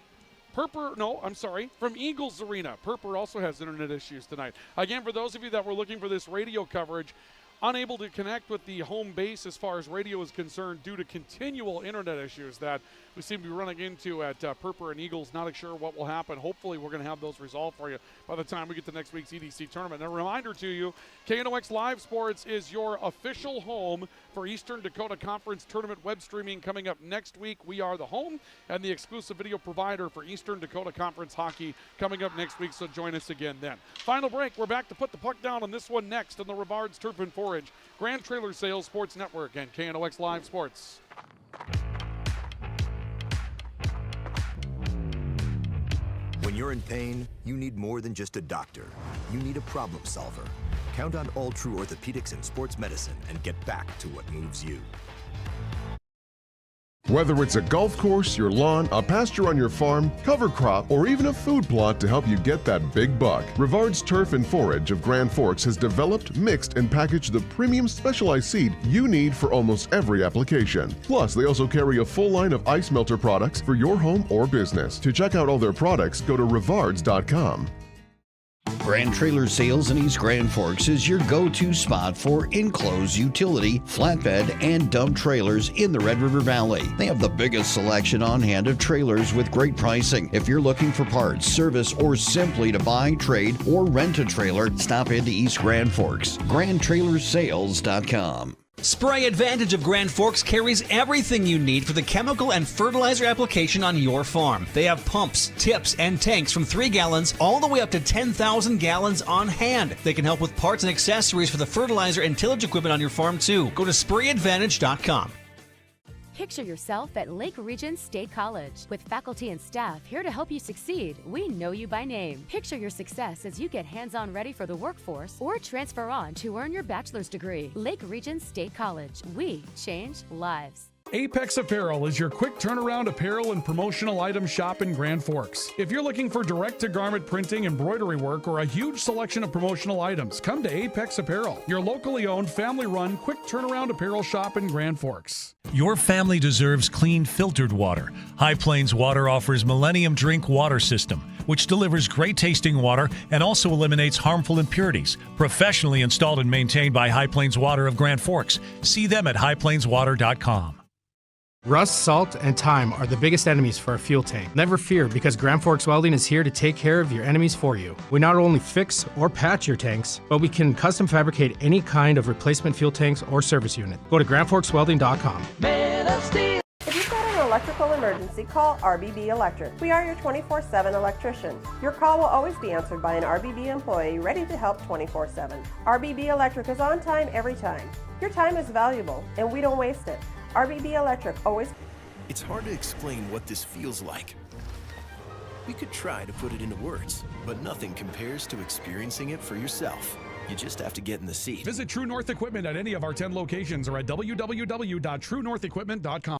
from Eagles Arena. Perper also has internet issues tonight. Again, for those of you that were looking for this radio coverage, unable to connect with the home base as far as radio is concerned due to continual internet issues that we seem to be running into at Perper and Eagles. Not sure what will happen. Hopefully we're going to have those resolved for you by the time we get to next week's EDC tournament. And a reminder to you, KNOX Live Sports is your official home for Eastern Dakota Conference Tournament web streaming coming up next week. We are the home and the exclusive video provider for Eastern Dakota Conference hockey coming up next week, so join us again then. Final break. We're back to put the puck down on this one next on the Rivards Turf and Forage, Grand Trailer Sales Sports Network, and KNOX Live Sports. When you're in pain, you need more than just a doctor. You need a problem solver. Count on All True Orthopedics and Sports Medicine and get back to what moves you. Whether it's a golf course, your lawn, a pasture on your farm, cover crop, or even a food plot to help you get that big buck, Rivards Turf and Forage of Grand Forks has developed, mixed, and packaged the premium specialized seed you need for almost every application. Plus, they also carry a full line of ice melter products for your home or business. To check out all their products, go to rivards.com. Grand Trailer Sales in East Grand Forks is your go-to spot for enclosed utility, flatbed, and dump trailers in the Red River Valley. They have the biggest selection on hand of trailers with great pricing. If you're looking for parts, service, or simply to buy, trade, or rent a trailer, stop into East Grand Forks. GrandTrailersales.com. Spray Advantage of Grand Forks carries everything you need for the chemical and fertilizer application on your farm. They have pumps, tips, and tanks from 3 gallons all the way up to 10,000 gallons on hand. They can help with parts and accessories for the fertilizer and tillage equipment on your farm too. Go to sprayadvantage.com. Picture yourself at Lake Region State College. With faculty and staff here to help you succeed, we know you by name. Picture your success as you get hands-on ready for the workforce or transfer on to earn your bachelor's degree. Lake Region State College. We change lives. Apex Apparel is your quick turnaround apparel and promotional item shop in Grand Forks. If you're looking for direct-to-garment printing, embroidery work, or a huge selection of promotional items, come to Apex Apparel, your locally owned, family-run, quick turnaround apparel shop in Grand Forks. Your family deserves clean, filtered water. High Plains Water offers Millennium Drink Water System, which delivers great tasting water and also eliminates harmful impurities. Professionally installed and maintained by High Plains Water of Grand Forks. See them at highplainswater.com. Rust, salt, and time are the biggest enemies for a fuel tank. Never fear, because Grand Forks Welding is here to take care of your enemies for you. We not only fix or patch your tanks, but we can custom fabricate any kind of replacement fuel tanks or service unit. Go to grandforkswelding.com. If you've got an electrical emergency, call RBB Electric. We are your 24/7 electrician. Your call will always be answered by an RBB employee ready to help 24/7. RBB Electric is on time every time. Your time is valuable, and we don't waste it. RBB Electric always... It's hard to explain what this feels like. We could try to put it into words, but nothing compares to experiencing it for yourself. You just have to get in the seat. Visit True North Equipment at any of our 10 locations or at www.truenorthequipment.com.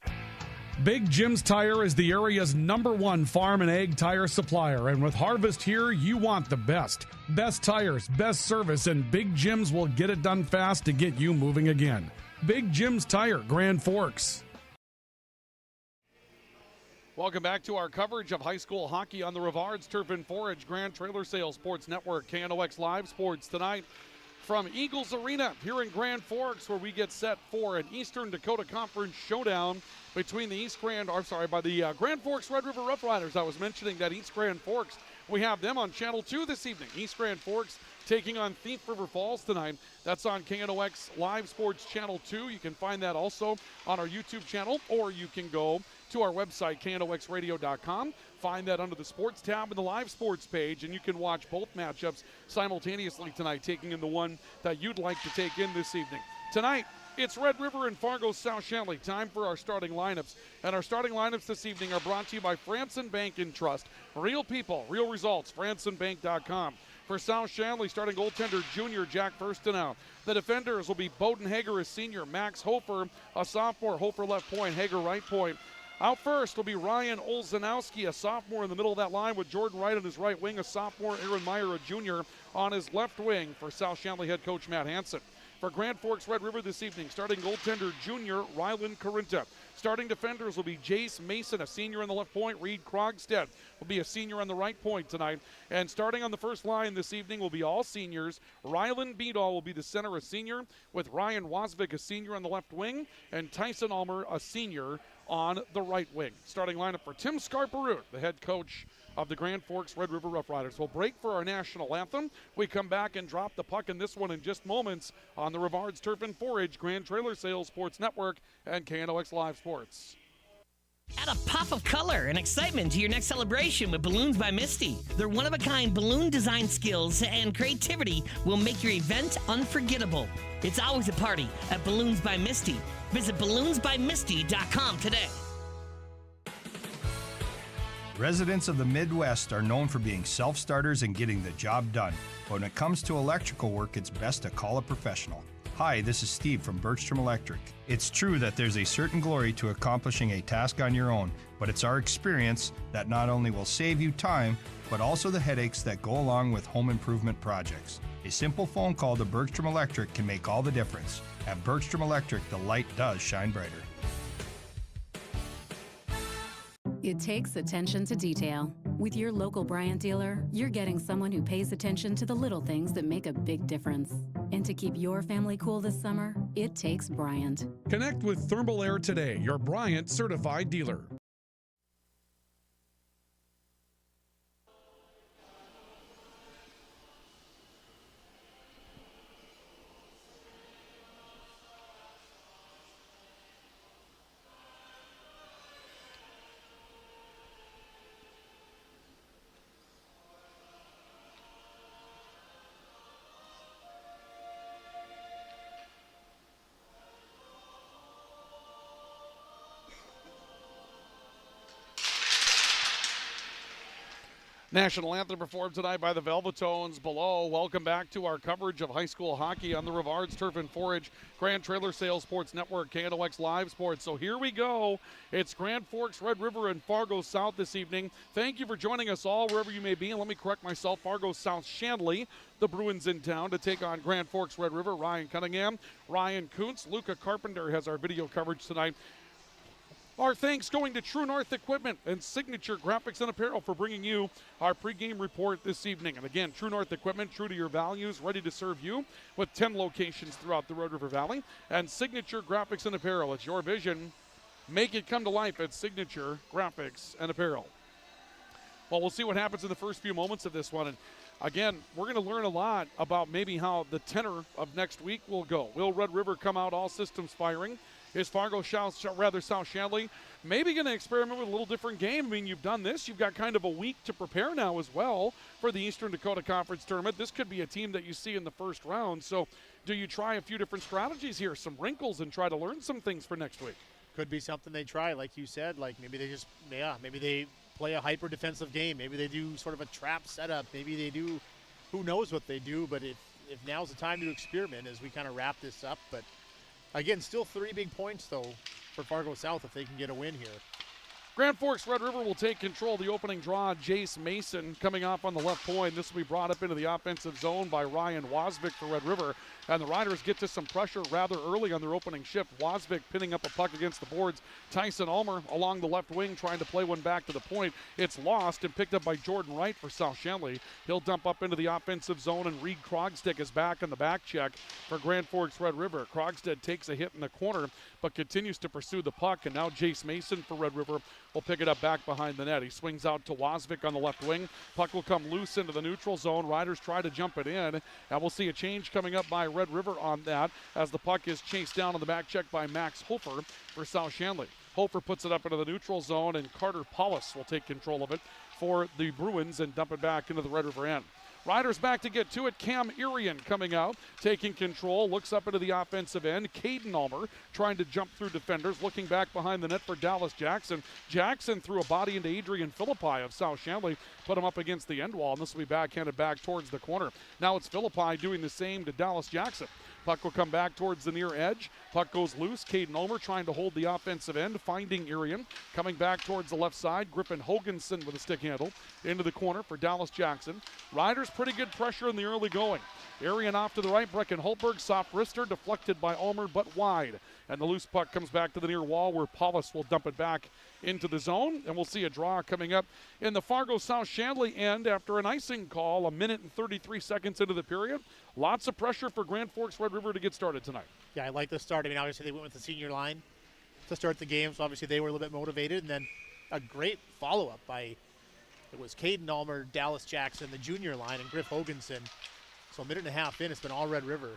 Big Jim's Tire is the area's #1 farm and ag tire supplier, and with harvest here, you want the best. Best tires, best service, and Big Jim's will get it done fast to get you moving again. Big Jim's Tire, Grand Forks. Welcome back to our coverage of high school hockey on the Rivards Turf and Forage, Grand Trailer Sales Sports Network, KNOX Live Sports tonight. from Eagles Arena here in Grand Forks, where we get set for an Eastern Dakota Conference showdown between the Grand Forks Red River Rough Riders. I was mentioning that East Grand Forks, we have them on Channel 2 this evening. East Grand Forks taking on Thief River Falls tonight. That's on KNOX Live Sports Channel 2. You can find that also on our YouTube channel, or you can go to our website, knoxradio.com. Find that under the sports tab in the live sports page, and you can watch both matchups simultaneously tonight, taking in the one that you'd like to take in this evening. Tonight, it's Red River and Fargo South-Shanley. Time for our starting lineups. And our starting lineups this evening are brought to you by Franson Bank and Trust. Real people, real results, fransonbank.com. For South-Shanley, starting goaltender junior Jack Furstenau. The defenders will be Bowden Hager, a senior, Max Hofer, a sophomore, Hofer left point, Hager right point. Out first will be Ryan Olzanowski, a sophomore in the middle of that line, with Jordan Wright on his right wing, a sophomore, Aaron Meyer, a junior, on his left wing for South-Shanley head coach Matt Hansen. For Grand Forks Red River this evening, starting goaltender junior Rylan Carinta. Starting defenders will be Jace Mason, a senior on the left point. Reed Krogstad will be a senior on the right point tonight. And starting on the first line this evening will be all seniors. Rylan Beadall will be the center, a senior, with Ryan Wasvik, a senior on the left wing, and Tyson Ulmer, a senior, on the right wing. Starting lineup for Tim Scarparute, the head coach of the Grand Forks Red River Rough Riders. We'll break for our national anthem. We come back and drop the puck in this one in just moments on the Rivards Turf and Forage, Grand Trailer Sales Sports Network, and KNOX Live Sports. Add a pop of color and excitement to your next celebration with Balloons by Misty. Their one-of-a-kind balloon design skills and creativity will make your event unforgettable. It's always a party at Balloons by Misty. Visit balloonsbymisty.com today. Residents of the Midwest are known for being self-starters and getting the job done. But when it comes to electrical work, it's best to call a professional. Hi, this is Steve from Bergstrom Electric. It's true that there's a certain glory to accomplishing a task on your own, but it's our experience that not only will save you time, but also the headaches that go along with home improvement projects. A simple phone call to Bergstrom Electric can make all the difference. At Bergstrom Electric, the light does shine brighter. It takes attention to detail. With your local Bryant dealer, you're getting someone who pays attention to the little things that make a big difference. And to keep your family cool this summer, it takes Bryant. Connect with Thermal Air today, your Bryant certified dealer. National anthem performed tonight by the Velvetones below. Welcome back to our coverage of high school hockey on the Rivards Turf and Forage, Grand Trailer Sales Sports Network, KNOX Live Sports. So here we go. It's Grand Forks, Red River, and Fargo South this evening. Thank you for joining us all wherever you may be. And let me correct myself, Fargo South-Shanley, the Bruins in town to take on Grand Forks, Red River. Ryan Cunningham, Ryan Kuntz, Luca Carpenter has our video coverage tonight. Our thanks going to True North Equipment and Signature Graphics and Apparel for bringing you our pregame report this evening. And again, True North Equipment, true to your values, ready to serve you with 10 locations throughout the Red River Valley. And Signature Graphics and Apparel, it's your vision. Make it come to life at Signature Graphics and Apparel. Well, we'll see what happens in the first few moments of this one. And again, we're going to learn a lot about maybe how the tenor of next week will go. Will Red River come out all systems firing? Is Fargo South-Shanley maybe going to experiment with a little different game? I mean, you've done this. You've got kind of a week to prepare now as well for the Eastern Dakota Conference Tournament. This could be a team that you see in the first round. So do you try a few different strategies here, some wrinkles, and try to learn some things for next week? Could be something they try, like you said. Like maybe they just, maybe they play a hyper-defensive game. Maybe they do sort of a trap setup. Maybe they do, who knows what they do. But if now's the time to experiment as we kind of wrap this up. But again, still 3 big points, though, for Fargo South if they can get a win here. Grand Forks Red River will take control of the opening draw. Jace Mason coming off on the left point. This will be brought up into the offensive zone by Ryan Wasvik for Red River. And the Riders get to some pressure rather early on their opening shift. Wasvik pinning up a puck against the boards. Tyson Ulmer along the left wing trying to play one back to the point. It's lost and picked up by Jordan Wright for South-Shanley. He'll dump up into the offensive zone, and Reed Krogstad is back on the back check for Grand Forks Red River. Krogstad takes a hit in the corner but continues to pursue the puck, and now Jace Mason for Red River will pick it up back behind the net. He swings out to Wasvik on the left wing. Puck will come loose into the neutral zone. Riders try to jump it in, and we'll see a change coming up by Red River on that as the puck is chased down on the back check by Max Hofer for South-Shanley. Hofer puts it up into the neutral zone, and Carter Paulus will take control of it for the Bruins and dump it back into the Red River end. Riders back to get to it. Cam Irian coming out, taking control, looks up into the offensive end. Caden Ulmer trying to jump through defenders, looking back behind the net for Dallas Jackson. Jackson threw a body into Adrian Philippi of South-Shanley, put him up against the end wall, and this will be backhanded back towards the corner. Now it's Philippi doing the same to Dallas Jackson. Puck will come back towards the near edge. Puck goes loose. Caden Ulmer trying to hold the offensive end, finding Irian. Coming back towards the left side. Griffin Hoganson with a stick handle into the corner for Dallas Jackson. Riders pretty good pressure in the early going. Irian off to the right. Brecken Holtberg, soft wrister, deflected by Ulmer, but wide. And the loose puck comes back to the near wall where Paulus will dump it back into the zone. And we'll see a draw coming up in the Fargo South-Shanley end after an icing call, 1 minute and 33 seconds into the period. Lots of pressure for Grand Forks Red River to get started tonight. Yeah, I like the start. I mean, obviously they went with the senior line to start the game, so obviously they were a little bit motivated. And then a great follow-up by, it was Caden Ulmer, Dallas Jackson, the junior line, and Griff Hoganson. So a minute and a half in, it's been all Red River.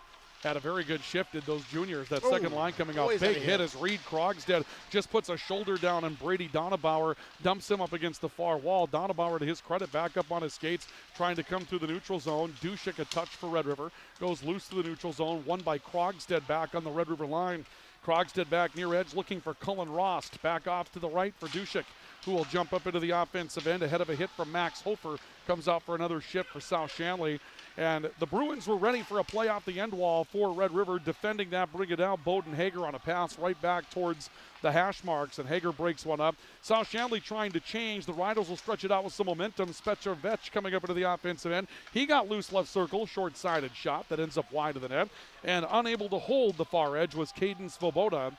Had a very good shift in those juniors. That second line coming out. Big hit as Reed Krogstad just puts a shoulder down, and Brady Donabauer dumps him up against the far wall. Donabauer, to his credit, back up on his skates, trying to come through the neutral zone. Dushik a touch for Red River. Goes loose to the neutral zone. Won by Krogstad back on the Red River line. Krogstad back near edge looking for Cullen Rost. Back off to the right for Dushik, who will jump up into the offensive end ahead of a hit from Max Hofer. Comes out for another shift for South-Shanley. And the Bruins were ready for a play off the end wall for Red River. Defending that, bring it out. Bowden Hager on a pass right back towards the hash marks, and Hager breaks one up. South-Shanley trying to change. The Riders will stretch it out with some momentum. Spetrovich coming up into the offensive end. He got loose left circle, short-sided shot that ends up wide of the net. And unable to hold the far edge was Caden Svoboda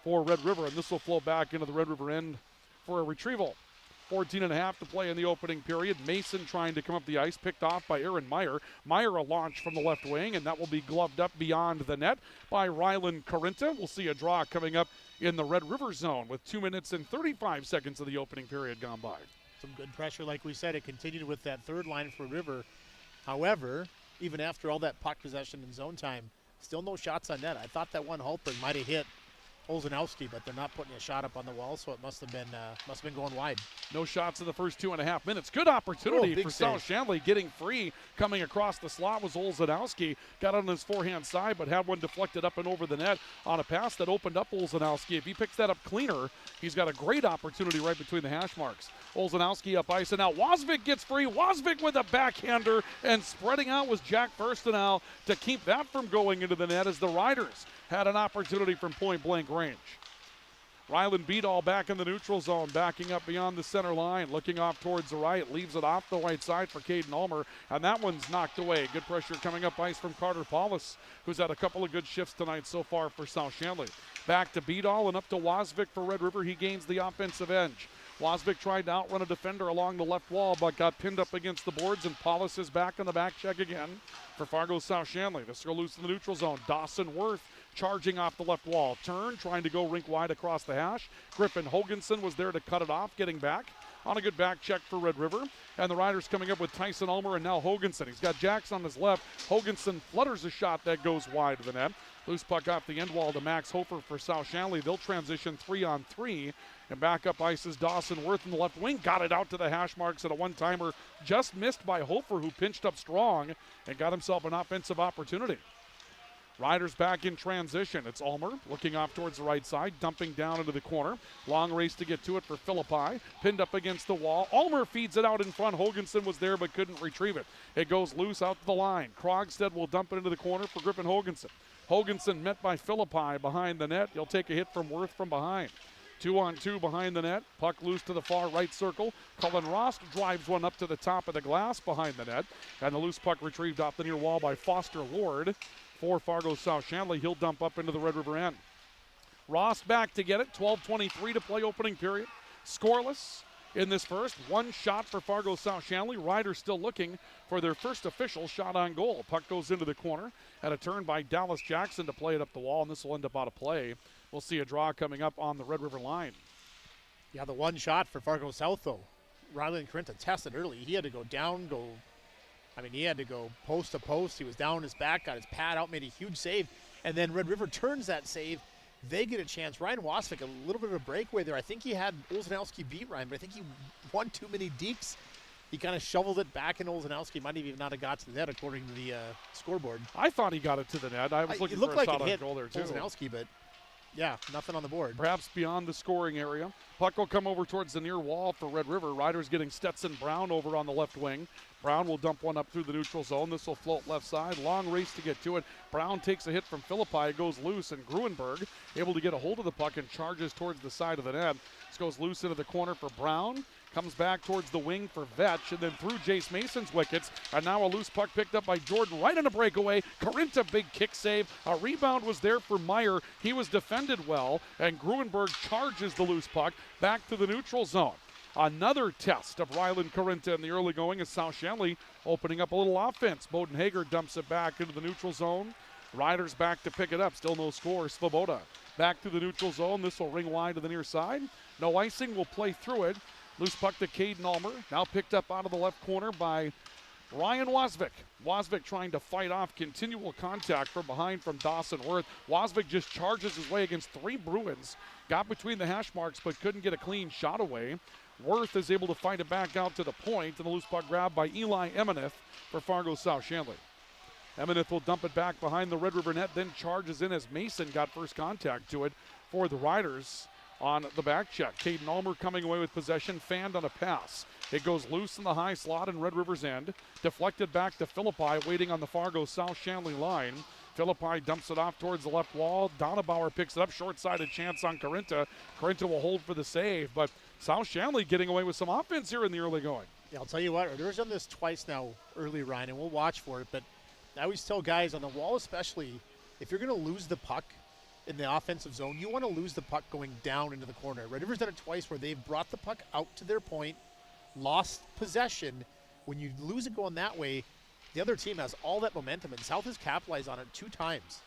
for Red River, and this will flow back into the Red River end for a retrieval. 14.5 to play in the opening period. Mason trying to come up the ice, picked off by Aaron Meyer. Meyer a launch from the left wing, and that will be gloved up beyond the net by Rylan Carinta. We'll see a draw coming up in the Red River zone with 2 minutes and 35 seconds of the opening period gone by. Some good pressure, like we said. It continued with that third line for River. However, even after all that puck possession and zone time, still no shots on net. I thought that one Holtberg might have hit Olszanowski, but they're not putting a shot up on the wall, so it must have been going wide. No shots in the first 2.5 minutes. Good opportunity for South-Shanley. Getting free, coming across the slot was Olszanowski. Got on his forehand side, but had one deflected up and over the net on a pass that opened up Olszanowski. If he picks that up cleaner, he's got a great opportunity right between the hash marks. Olszanowski up ice, and now Wasvik gets free. Wasvik with a backhander, and spreading out was Jack Furstenau to keep that from going into the net as the Riders had an opportunity from point-blank range. Rylan Beadall back in the neutral zone, backing up beyond the center line, looking off towards the right, leaves it off the right side for Caden Ulmer, and that one's knocked away. Good pressure coming up ice from Carter Paulus, who's had a couple of good shifts tonight so far for South-Shanley. Back to Beadall and up to Wasvik for Red River. He gains the offensive edge. Wasvik tried to outrun a defender along the left wall, but got pinned up against the boards, and Paulus is back on the back check again for Fargo South-Shanley. This will loose in the neutral zone. Dawson Worth charging off the left wall. Turn, trying to go rink wide across the hash. Griffin Hoganson was there to cut it off, getting back on a good back check for Red River. And the Riders coming up with Tyson Ulmer and now Hoganson. He's got Jackson on his left. Hoganson flutters a shot that goes wide of the net. Loose puck off the end wall to Max Hofer for South-Shanley. They'll transition 3-on-3. And back up ice is Dawson Worth in the left wing. Got it out to the hash marks at a one-timer. Just missed by Hofer, who pinched up strong and got himself an offensive opportunity. Riders back in transition. It's Ulmer looking off towards the right side, dumping down into the corner. Long race to get to it for Philippi. Pinned up against the wall. Ulmer feeds it out in front. Hoganson was there but couldn't retrieve it. It goes loose out to the line. Krogstad will dump it into the corner for Griffin Hoganson. Hoganson met by Philippi behind the net. He'll take a hit from Worth from behind. 2-on-2 behind the net. Puck loose to the far right circle. Cullen Ross drives one up to the top of the glass behind the net. And the loose puck retrieved off the near wall by Foster Lord for Fargo South-Shanley. He'll dump up into the Red River end. Ross back to get it. 12:23 to play opening period. Scoreless in this first. One shot for Fargo South-Shanley. Riders still looking for their first official shot on goal. Puck goes into the corner. And a turn by Dallas Jackson to play it up the wall. And this will end up out of play. We'll see a draw coming up on the Red River line. Yeah, the one shot for Fargo South, though. Ryland Corinta tested early. He had to go down, he had to go post to post. He was down on his back, got his pad out, made a huge save. And then Red River turns that save. They get a chance. Ryan Wasvik, a little bit of a breakaway there. I think he had Olszanowski beat Ryan, but I think he won too many dekes. He kind of shoveled it back, and Olszanowski might even not have got to the net according to the scoreboard. I thought he got it to the net. I was looking for a shot on goal there, too. Olszanowski, but yeah, nothing on the board. Perhaps beyond the scoring area. Puck will come over towards the near wall for Red River. Riders getting Stetson Brown over on the left wing. Brown will dump one up through the neutral zone. This will float left side. Long race to get to it. Brown takes a hit from Philippi. It goes loose, and Gruenberg able to get a hold of the puck and charges towards the side of the net. This goes loose into the corner for Brown. Comes back towards the wing for Vetch, and then through Jace Mason's wickets. And now a loose puck picked up by Jordan right on a breakaway. Corinta, big kick save. A rebound was there for Meyer. He was defended well, and Gruenberg charges the loose puck back to the neutral zone. Another test of Ryland Corinta in the early going is South-Shanley opening up a little offense. Bowden Hager dumps it back into the neutral zone. Riders back to pick it up. Still no score. Svoboda back to the neutral zone. This will ring wide to the near side. No icing. Will play through it. Loose puck to Caden Ulmer. Now picked up out of the left corner by Ryan Wasvik. Wasvik trying to fight off continual contact from behind from Dawson Worth. Wasvik just charges his way against three Bruins. Got between the hash marks but couldn't get a clean shot away. Worth is able to fight it back out to the point, and the loose puck grabbed by Eli Emeneth for Fargo South-Shanley. Emeneth will dump it back behind the Red River net, then charges in as Mason got first contact to it for the Riders on the back check. Caden Ulmer coming away with possession, fanned on a pass. It goes loose in the high slot in Red River's end. Deflected back to Philippi, waiting on the Fargo South-Shanley line. Philippi dumps it off towards the left wall. Donabauer picks it up, short-sided chance on Corinta. Corinta will hold for the save, but South-Shanley getting away with some offense here in the early going. Yeah, I'll tell you what, Red River's done this twice now early, Ryan, and we'll watch for it, but I always tell guys on the wall especially, if you're going to lose the puck in the offensive zone, you want to lose the puck going down into the corner. Red River's done it twice where they've brought the puck out to their point, lost possession. When you lose it going that way, the other team has all that momentum, and South has capitalized on it 2 times.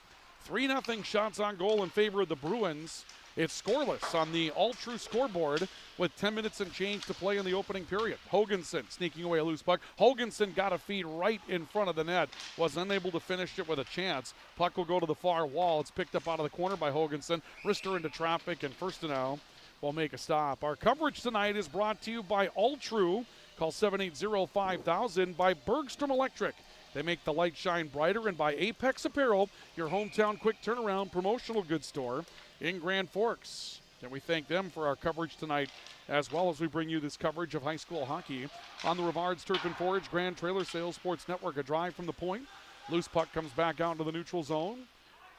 3-0 shots on goal in favor of the Bruins. It's scoreless on the all-true scoreboard with 10 minutes and change to play in the opening period. Hoganson sneaking away a loose puck. Hoganson got a feed right in front of the net. Was unable to finish it with a chance. Puck will go to the far wall. It's picked up out of the corner by Hoganson. Rister into traffic, and Firstenow will make a stop. Our coverage tonight is brought to you by All-True. Call 780-5000 by Bergstrom Electric. They make the light shine brighter, and by Apex Apparel, your hometown quick turnaround promotional goods store in Grand Forks. And we thank them for our coverage tonight, as well as we bring you this coverage of high school hockey on the Rivards Turf and Forage Grand Trailer Sales Sports Network. A drive from the point. Loose puck comes back out into the neutral zone.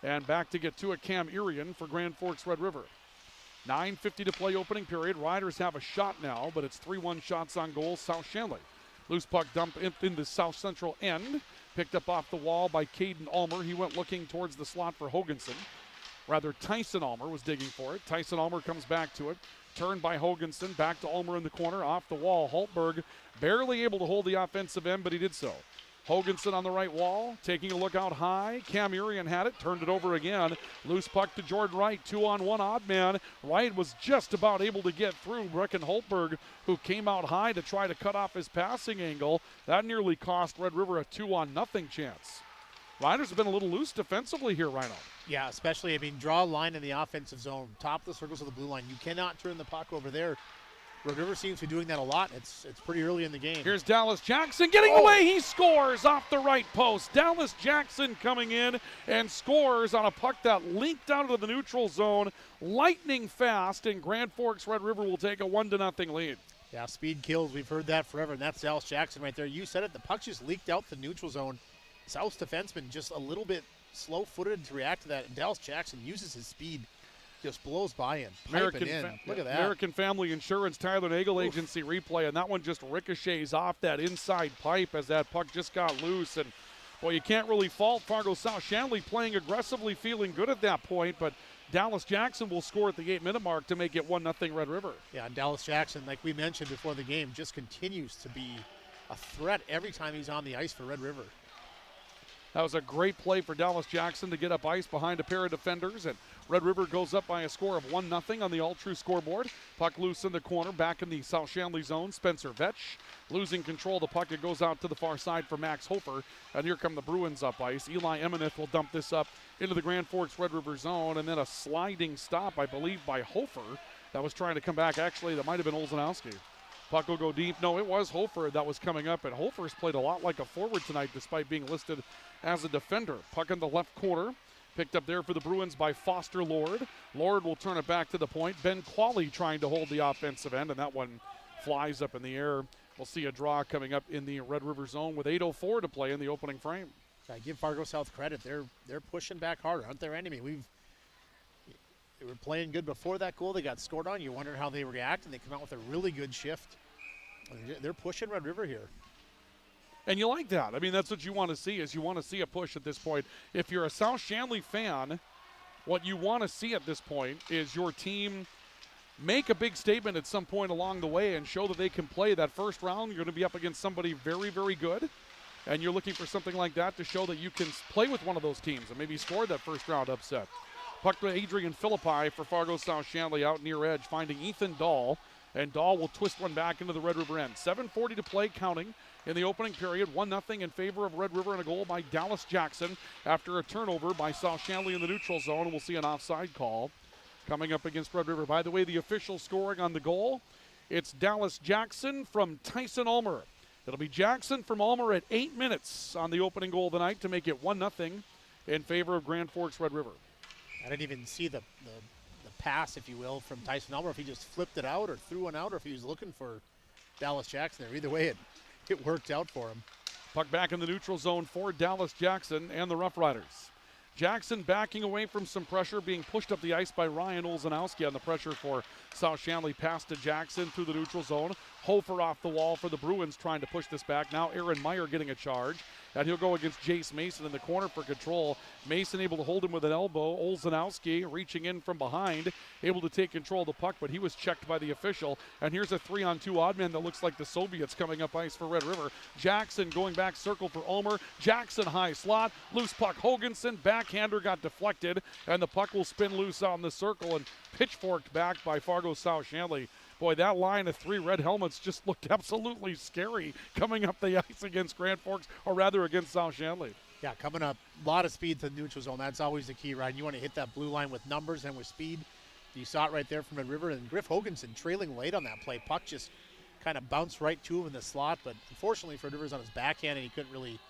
And back to get to it, Cam Irian for Grand Forks Red River. 9:50 to play opening period. Riders have a shot now, but it's 3-1 shots on goal, South-Shanley. Loose puck dump in the south central end. Picked up off the wall by Caden Ulmer. He went looking towards the slot for Hoganson. Rather, Tyson Ulmer was digging for it. Tyson Ulmer comes back to it. Turned by Hoganson. Back to Ulmer in the corner. Off the wall. Holtberg barely able to hold the offensive end, but he did so. Hoganson on the right wall, taking a look out high. Cam Urian had it, turned it over again. Loose puck to Jordan Wright, 2-on-1 odd man. Wright was just about able to get through Brecken Holtberg, who came out high to try to cut off his passing angle. That nearly cost Red River a 2-0 chance. Riders have been a little loose defensively here, Rhino. Yeah, especially, draw a line in the offensive zone, top of the circles of the blue line. You cannot turn the puck over there. Red River seems to be doing that a lot. It's pretty early in the game. Here's Dallas Jackson getting away. He scores off the right post. Dallas Jackson coming in and scores on a puck that leaked out of the neutral zone. Lightning fast, and Grand Forks Red River will take a 1-0 lead. Yeah, speed kills. We've heard that forever, and that's Dallas Jackson right there. You said it. The puck just leaked out the neutral zone. South's defenseman just a little bit slow-footed to react to that, and Dallas Jackson uses his speed just blows by and piping in. Look at that. American Family Insurance, Tyler Nagel Agency replay, and that one just ricochets off that inside pipe as that puck just got loose. And, well, you can't really fault Fargo South-Shanley playing aggressively, feeling good at that point, but Dallas Jackson will score at the 8-minute mark to make it 1-0 Red River. Yeah, and Dallas Jackson, like we mentioned before the game, just continues to be a threat every time he's on the ice for Red River. That was a great play for Dallas Jackson to get up ice behind a pair of defenders, and Red River goes up by a score of 1-0 on the all-true scoreboard. Puck loose in the corner, back in the South-Shanley zone. Spencer Vetch losing control of the puck. It goes out to the far side for Max Hofer, and here come the Bruins up ice. Eli Emineth will dump this up into the Grand Forks Red River zone, and then a sliding stop, I believe, by Hofer that was trying to come back. Actually, that might have been Olszanowski. Puck will go deep. No, it was Hofer that was coming up, and Hofer's played a lot like a forward tonight despite being listed as a defender. Puck in the left corner. Picked up there for the Bruins by Foster Lord. Lord will turn it back to the point. Ben Qualley trying to hold the offensive end, and that one flies up in the air. We'll see a draw coming up in the Red River zone with 8:04 to play in the opening frame. I give Fargo South credit. They're pushing back harder, aren't their enemy? They were playing good before that goal. They got scored on. You wonder how they react, and they come out with a really good shift. They're pushing Red River here. And you like that. I mean, that's what you want to see, is you want to see a push at this point. If you're a South-Shanley fan, what you want to see at this point is your team make a big statement at some point along the way and show that they can play that first round. You're going to be up against somebody very, very good, and you're looking for something like that to show that you can play with one of those teams and maybe score that first round upset. Puck to Adrian Philippi for Fargo South-Shanley out near edge, finding Ethan Dahl, and Dahl will twist one back into the Red River end. 7:40 to play, counting in the opening period. 1-0 in favor of Red River, and a goal by Dallas Jackson after a turnover by South-Shanley in the neutral zone, and we'll see an offside call coming up against Red River. By the way, the official scoring on the goal, it's Dallas Jackson from Tyson Ulmer. It'll be Jackson from Ulmer at 8 minutes on the opening goal of the night to make it 1-0 in favor of Grand Forks Red River. I didn't even see the pass, if you will, from Tyson Ulmer, if he just flipped it out or threw one out, or if he was looking for Dallas Jackson there. Either way, it worked out for him. Puck back in the neutral zone for Dallas Jackson and the Rough Riders. Jackson backing away from some pressure, being pushed up the ice by Ryan Olszanowski on the pressure for South-Shanley. Pass to Jackson through the neutral zone. Hofer off the wall for the Bruins trying to push this back. Now Aaron Meyer getting a charge, and he'll go against Jace Mason in the corner for control. Mason able to hold him with an elbow. Olszanowski reaching in from behind, able to take control of the puck, but he was checked by the official. And here's a 3-on-2 odd man that looks like the Soviets coming up ice for Red River. Jackson going back circle for Ulmer. Jackson high slot, loose puck Hoganson, backhander got deflected, and the puck will spin loose on the circle and pitchforked back by Fargo South-Shanley. Boy, that line of 3 red helmets just looked absolutely scary coming up the ice against Grand Forks, or rather against South-Shanley. Yeah, coming up, a lot of speed to the neutral zone. That's always the key, right? You want to hit that blue line with numbers and with speed. You saw it right there from Red River, and Griff Hoganson trailing late on that play. Puck just kind of bounced right to him in the slot, but unfortunately for Red River's on his backhand, and he couldn't really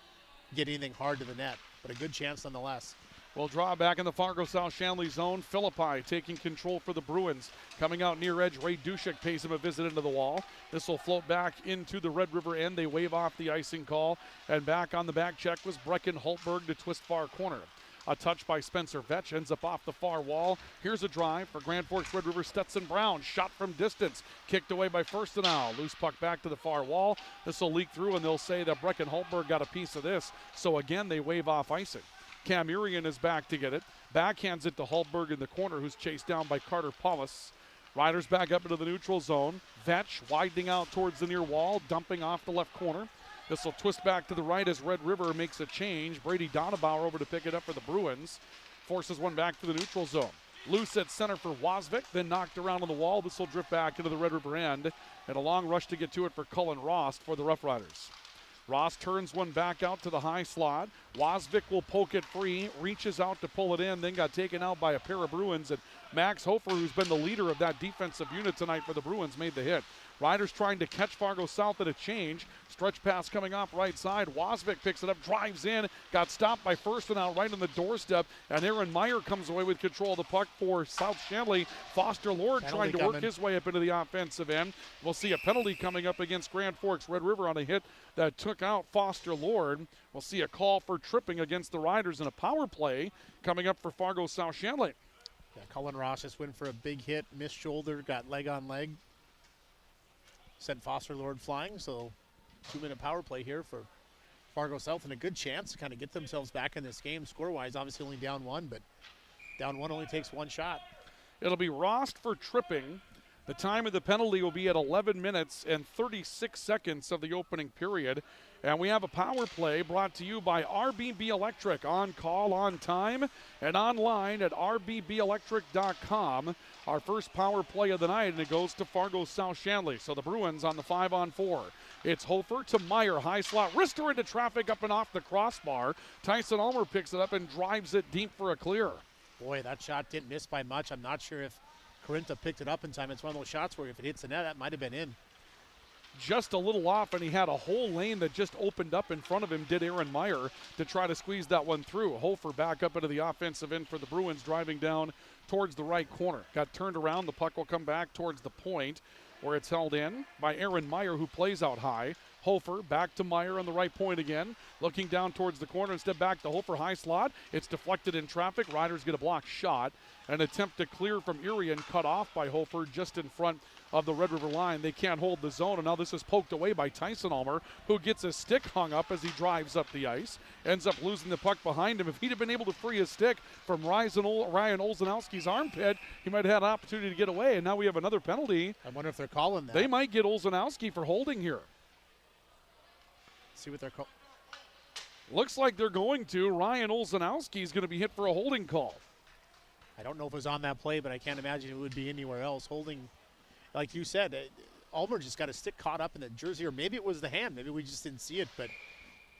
get anything hard to the net. But a good chance nonetheless. We'll draw back in the Fargo South-Shanley zone. Philippi taking control for the Bruins. Coming out near edge, Ray Dushek pays him a visit into the wall. This will float back into the Red River end. They wave off the icing call. And back on the back check was Brecken Hultberg to twist far corner. A touch by Spencer Vetch ends up off the far wall. Here's a drive for Grand Forks Red River. Stetson Brown shot from distance. Kicked away by Firstenau. Loose puck back to the far wall. This will leak through, and they'll say that Brecken Hultberg got a piece of this. So again, they wave off icing. Cam Urian is back to get it. Backhands it to Hultberg in the corner, who's chased down by Carter Paulus. Riders back up into the neutral zone. Vetch widening out towards the near wall, dumping off the left corner. This will twist back to the right as Red River makes a change. Brady Donabauer over to pick it up for the Bruins. Forces one back to the neutral zone. Loose at center for Wasvik, then knocked around on the wall. This will drip back into the Red River end. And a long rush to get to it for Cullen Rost for the Rough Riders. Ross turns one back out to the high slot. Wasvik will poke it free, reaches out to pull it in, then got taken out by a pair of Bruins. And Max Hofer, who's been the leader of that defensive unit tonight for the Bruins, made the hit. Riders trying to catch Fargo South at a change. Stretch pass coming off right side. Wasvik picks it up, drives in, got stopped by Firstenau right on the doorstep, and Aaron Meyer comes away with control of the puck for South-Shanley. Foster Lord trying to work his way up into the offensive end. We'll see a penalty coming up against Grand Forks Red River on a hit that took out Foster Lord. We'll see a call for tripping against the Riders and a power play coming up for Fargo South-Shanley. Yeah, Cullen Ross just went for a big hit, missed shoulder, got leg on leg. Sent Foster Lord flying, so 2-minute power play here for Fargo South, and a good chance to kind of get themselves back in this game score-wise. Obviously only down 1, but down 1 only takes 1 shot. It'll be Rost for tripping. The time of the penalty will be at 11 minutes and 36 seconds of the opening period. And we have a power play brought to you by RBB Electric, on call, on time, and online at rbbelectric.com. Our first power play of the night, and it goes to Fargo South-Shanley. So the Bruins on the 5-on-4. It's Hofer to Meyer, high slot, wrister into traffic up and off the crossbar. Tyson Ulmer picks it up and drives it deep for a clear. Boy, that shot didn't miss by much. I'm not sure if Corinta picked it up in time. It's one of those shots where if it hits the net, that might have been in. Just a little off, and he had a whole lane that just opened up in front of him, did Aaron Meyer, to try to squeeze that one through. Hofer back up into the offensive end for the Bruins, driving down towards the right corner. Got turned around. The puck will come back towards the point, where it's held in by Aaron Meyer, who plays out high. Hofer back to Meyer on the right point again, looking down towards the corner. Instead back to Hofer, high slot. It's deflected in traffic. Riders get a block shot. An attempt to clear from Erie and cut off by Hofer just in front of the Red River line. They can't hold the zone, and now this is poked away by Tyson Ulmer, who gets his stick hung up as he drives up the ice. Ends up losing the puck behind him. If he'd have been able to free his stick from Ryan Olszanowski's armpit, he might have had an opportunity to get away, and now we have another penalty. I wonder if they're calling that. They might get Olszanowski for holding here. See what they're calling. Looks like they're going to. Ryan Olszanowski is going to be hit for a holding call. I don't know if it was on that play, but I can't imagine it would be anywhere else. Holding, like you said, Ulmer just got a stick caught up in the jersey, or maybe it was the hand. Maybe we just didn't see it, but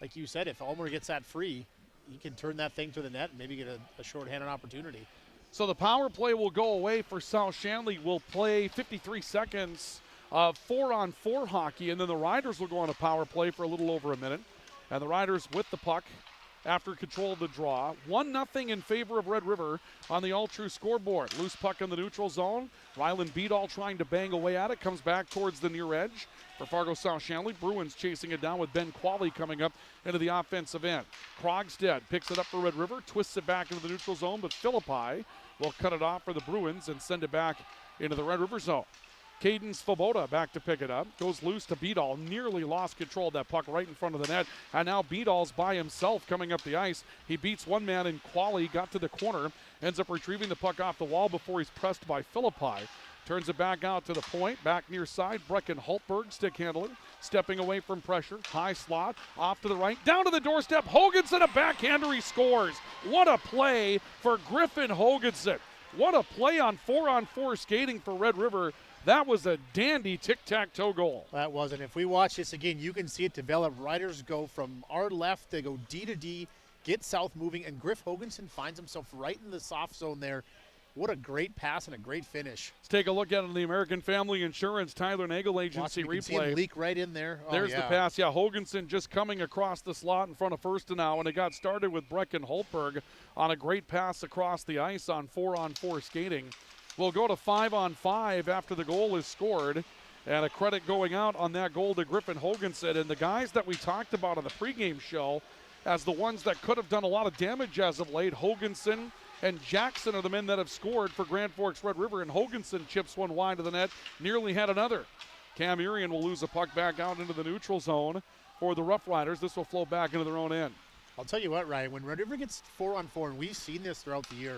like you said, if Ulmer gets that free, he can turn that thing to the net and maybe get a shorthanded opportunity. So the power play will go away for South-Shanley. We'll play 53 seconds of 4-on-4 hockey, and then the Riders will go on a power play for a little over a minute. And the Riders with the puck after control of the draw. 1-0 in favor of Red River on the all-true scoreboard. Loose puck in the neutral zone. Rylan Beadall trying to bang away at it. Comes back towards the near edge for Fargo South-Shanley. Bruins chasing it down with Ben Qualley coming up into the offensive end. Krogstad picks it up for Red River. Twists it back into the neutral zone, but Philippi will cut it off for the Bruins and send it back into the Red River zone. Caden Svoboda back to pick it up. Goes loose to Beadall. Nearly lost control of that puck right in front of the net. And now Beadall's by himself coming up the ice. He beats one man in Qualley. Got to the corner. Ends up retrieving the puck off the wall before he's pressed by Philippi. Turns it back out to the point. Back near side. Brecken Hultberg stick handling. Stepping away from pressure. High slot. Off to the right. Down to the doorstep. Hoganson, a backhander. He scores. What a play for Griffin Hoganson. What a play on 4-on-4 skating for Red River. That was a dandy tic-tac-toe goal. That was, and if we watch this again, you can see it develop. Riders go from our left, they go D to D, get south moving, and Griff Hoganson finds himself right in the soft zone there. What a great pass and a great finish. Let's take a look at it on the American Family Insurance Tyler Nagel Agency replay. See him leak right in there. There's the pass. Yeah, Hoganson just coming across the slot in front of first and now, and it got started with Brecken Hultberg on a great pass across the ice on 4-on-4 skating. We'll go to 5-on-5 after the goal is scored. And a credit going out on that goal to Griffin Hoganson. And the guys that we talked about on the pregame show as the ones that could have done a lot of damage as of late, Hoganson and Jackson are the men that have scored for Grand Forks Red River. And Hoganson chips one wide of the net, nearly had another. Cam Urian will lose a puck back out into the neutral zone for the Rough Riders. This will flow back into their own end. I'll tell you what, Ryan, when Red River gets 4-on-4, and we've seen this throughout the year,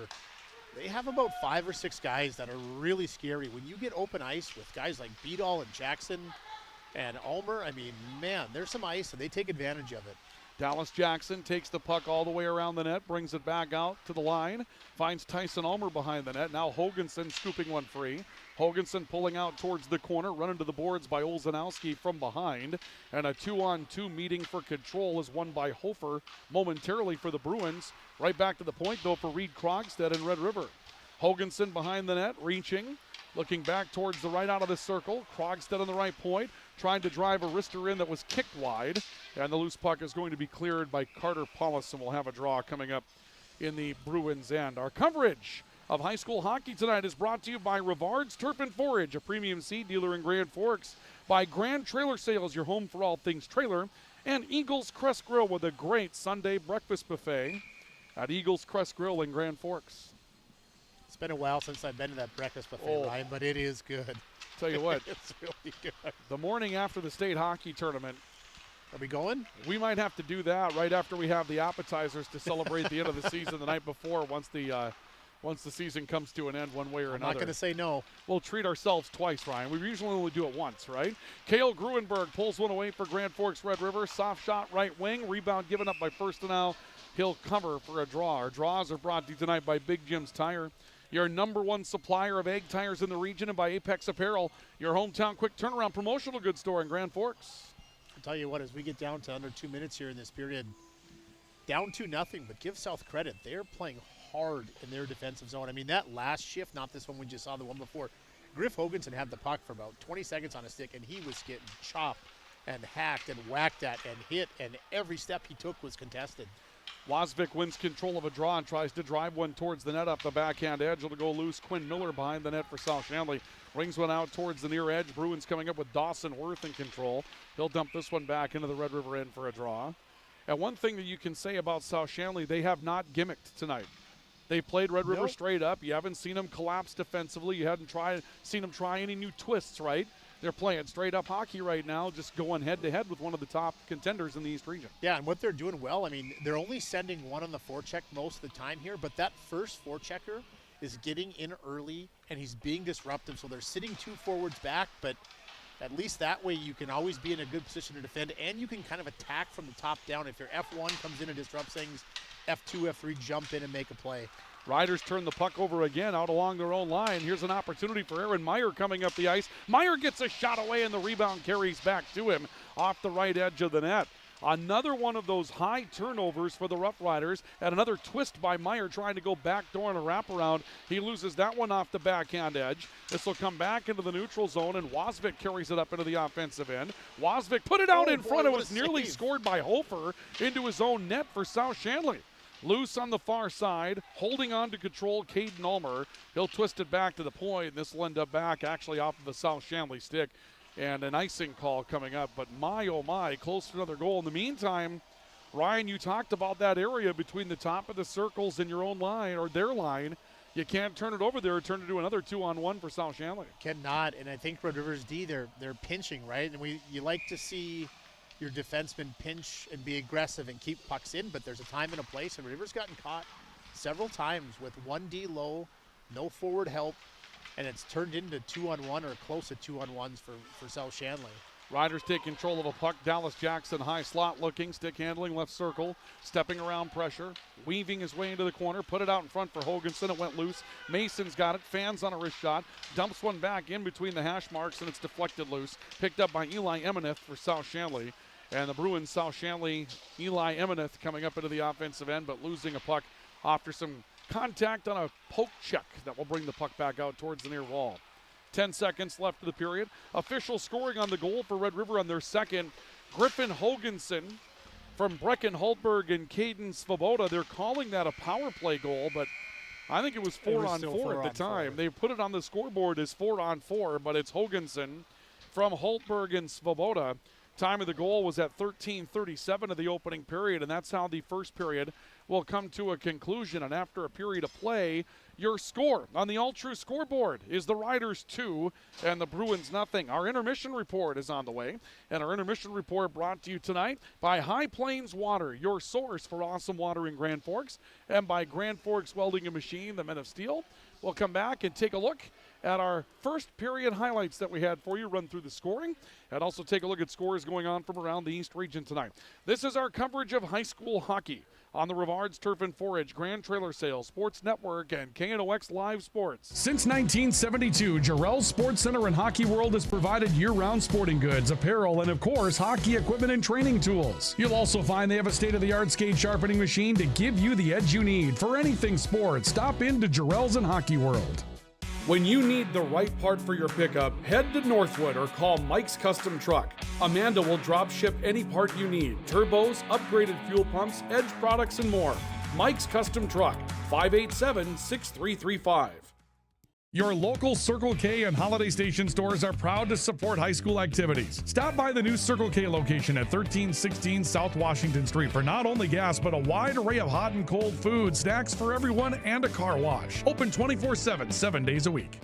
they have about 5 or 6 guys that are really scary. When you get open ice with guys like Beadall and Jackson and Ulmer, I mean, man, there's some ice, and they take advantage of it. Dallas Jackson takes the puck all the way around the net, brings it back out to the line, finds Tyson Ulmer behind the net. Now Hoganson scooping one free. Hoganson pulling out towards the corner, running to the boards by Olszanowski from behind. And a 2-on-2 meeting for control is won by Hofer momentarily for the Bruins. Right back to the point, though, for Reed Krogstad and Red River. Hoganson behind the net, reaching, looking back towards the right out of the circle. Krogstad on the right point, trying to drive a wrister in that was kicked wide. And the loose puck is going to be cleared by Carter Paulus, and we'll have a draw coming up in the Bruins' end. Our coverage of high school hockey tonight is brought to you by Rivard's Turf and Forage, a premium seed dealer in Grand Forks, by Grand Trailer Sales, your home for all things trailer, and Eagles Crest Grill with a great Sunday breakfast buffet at Eagles Crest Grill in Grand Forks. It's been a while since I've been to that breakfast buffet, Ryan, but it is good. Tell you what, it's really good. The morning after the state hockey tournament, are we going? We might have to do that right after we have the appetizers to celebrate the end of the season the night before once the season comes to an end one way or another. I'm not going to say no. We'll treat ourselves twice, Ryan. We usually only do it once, right? Cale Gruenberg pulls one away for Grand Forks Red River. Soft shot right wing. Rebound given up by Firstenau. He'll cover for a draw. Our draws are brought to you tonight by Big Jim's Tire, your number one supplier of egg tires in the region, and by Apex Apparel, your hometown quick turnaround promotional goods store in Grand Forks. I'll tell you what, as we get down to under 2 minutes here in this period, down 2-0, but give South credit. They're playing hard in their defensive zone. I mean, that last shift, not this one we just saw, the one before, Griff Hoganson had the puck for about 20 seconds on a stick, and he was getting chopped and hacked and whacked at and hit, and every step he took was contested. Wasvik wins control of a draw and tries to drive one towards the net up the backhand edge. It'll go loose. Quinn Miller behind the net for South-Shanley. Rings one out towards the near edge. Bruins coming up with Dawson Worth in control. He'll dump this one back into the Red River end for a draw. And one thing that you can say about South-Shanley, they have not gimmicked tonight. They played Red River straight up. You haven't seen them collapse defensively. You haven't seen them try any new twists, right? They're playing straight up hockey right now, just going head to head with one of the top contenders in the East region. Yeah, and what they're doing well, I mean, they're only sending one on the forecheck most of the time here, but that first forechecker is getting in early and he's being disruptive. So they're sitting 2 forwards back, but at least that way you can always be in a good position to defend, and you can kind of attack from the top down. If your F1 comes in and disrupts things, F2, F3 jump in and make a play. Riders turn the puck over again out along their own line. Here's an opportunity for Aaron Meyer coming up the ice. Meyer gets a shot away, and the rebound carries back to him off the right edge of the net. Another one of those high turnovers for the Rough Riders, and another twist by Meyer trying to go backdoor in a wraparound. He loses that one off the backhand edge. This will come back into the neutral zone, and Wasvik carries it up into the offensive end. Wasvik put it out in front. It was nearly scored by Hofer into his own net for South-Shanley. Loose on the far side, holding on to control, Caden Ulmer. He'll twist it back to the point, and this will end up back actually off of the South-Shanley stick. And an icing call coming up, but my, oh my, close to another goal. In the meantime, Ryan, you talked about that area between the top of the circles and your own line, or their line. You can't turn it over there or turn it to another 2-on-1 for South-Shanley. Cannot, and I think Red River's D, they're pinching, right? And you like to see your defenseman pinch and be aggressive and keep pucks in, but there's a time and a place, and River's gotten caught several times with 1D low, no forward help, and it's turned into 2-on-1 or close to 2-on-1s for South-Shanley. Riders take control of a puck. Dallas Jackson high slot looking, stick handling, left circle, stepping around pressure, weaving his way into the corner, put it out in front for Hoganson. It went loose. Mason's got it, fans on a wrist shot, dumps one back in between the hash marks, and it's deflected loose. Picked up by Eli Emineth for South-Shanley. And the Bruins, South-Shanley, Eli Emineth coming up into the offensive end, but losing a puck after some contact on a poke check that will bring the puck back out towards the near wall. 10 seconds left of the period. Official scoring on the goal for Red River on their second. Griffin Hoganson from Brecken Hultberg and Caden Svoboda. They're calling that a power play goal, but I think it was 4-on-4 at the time. They put it on the scoreboard as 4-on-4, but it's Hoganson from Hultberg and Svoboda. Time of the goal was at 13:37 of the opening period, and that's how the first period will come to a conclusion. And after a period of play, your score on the All True scoreboard is the Riders 2 and the Bruins nothing. Our intermission report is on the way, and our intermission report brought to you tonight by High Plains Water, your source for awesome water in Grand Forks, and by Grand Forks Welding and Machine, the Men of Steel. We'll come back and take a look at our first period highlights that we had for you, run through the scoring, and also take a look at scores going on from around the East region tonight. This is our coverage of high school hockey on the Rivards Turf and Forage, Grand Trailer Sales, Sports Network, and KNOX Live Sports. Since 1972, Jarrell's Sports Center and Hockey World has provided year-round sporting goods, apparel, and of course, hockey equipment and training tools. You'll also find they have a state-of-the-art skate sharpening machine to give you the edge you need. For anything sports, stop into Jarrell's and Hockey World. When you need the right part for your pickup, head to Northwood or call Mike's Custom Truck. Amanda will drop ship any part you need. Turbos, upgraded fuel pumps, Edge products, and more. Mike's Custom Truck, 587-6335. Your local Circle K and Holiday Station stores are proud to support high school activities. Stop by the new Circle K location at 1316 South Washington Street for not only gas, but a wide array of hot and cold food, snacks for everyone, and a car wash. Open 24/7, 7 days a week.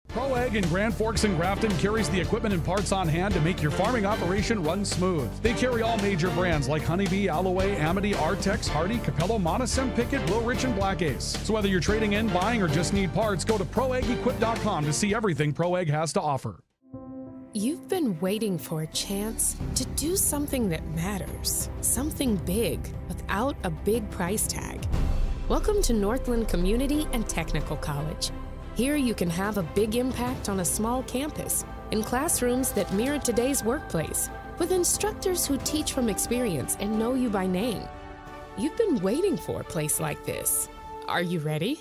Pro Ag in Grand Forks and Grafton carries the equipment and parts on hand to make your farming operation run smooth. They carry all major brands like Honeybee, Alloway, Amity, Artex, Hardy, Capello, Monosem, Pickett, Wilrich, and Black Ace. So whether you're trading in, buying, or just need parts, go to ProAgEquip.com to see everything Pro Ag has to offer. You've been waiting for a chance to do something that matters, something big without a big price tag. Welcome to Northland Community and Technical College. Here you can have a big impact on a small campus, in classrooms that mirror today's workplace, with instructors who teach from experience and know you by name. You've been waiting for a place like this. Are you ready?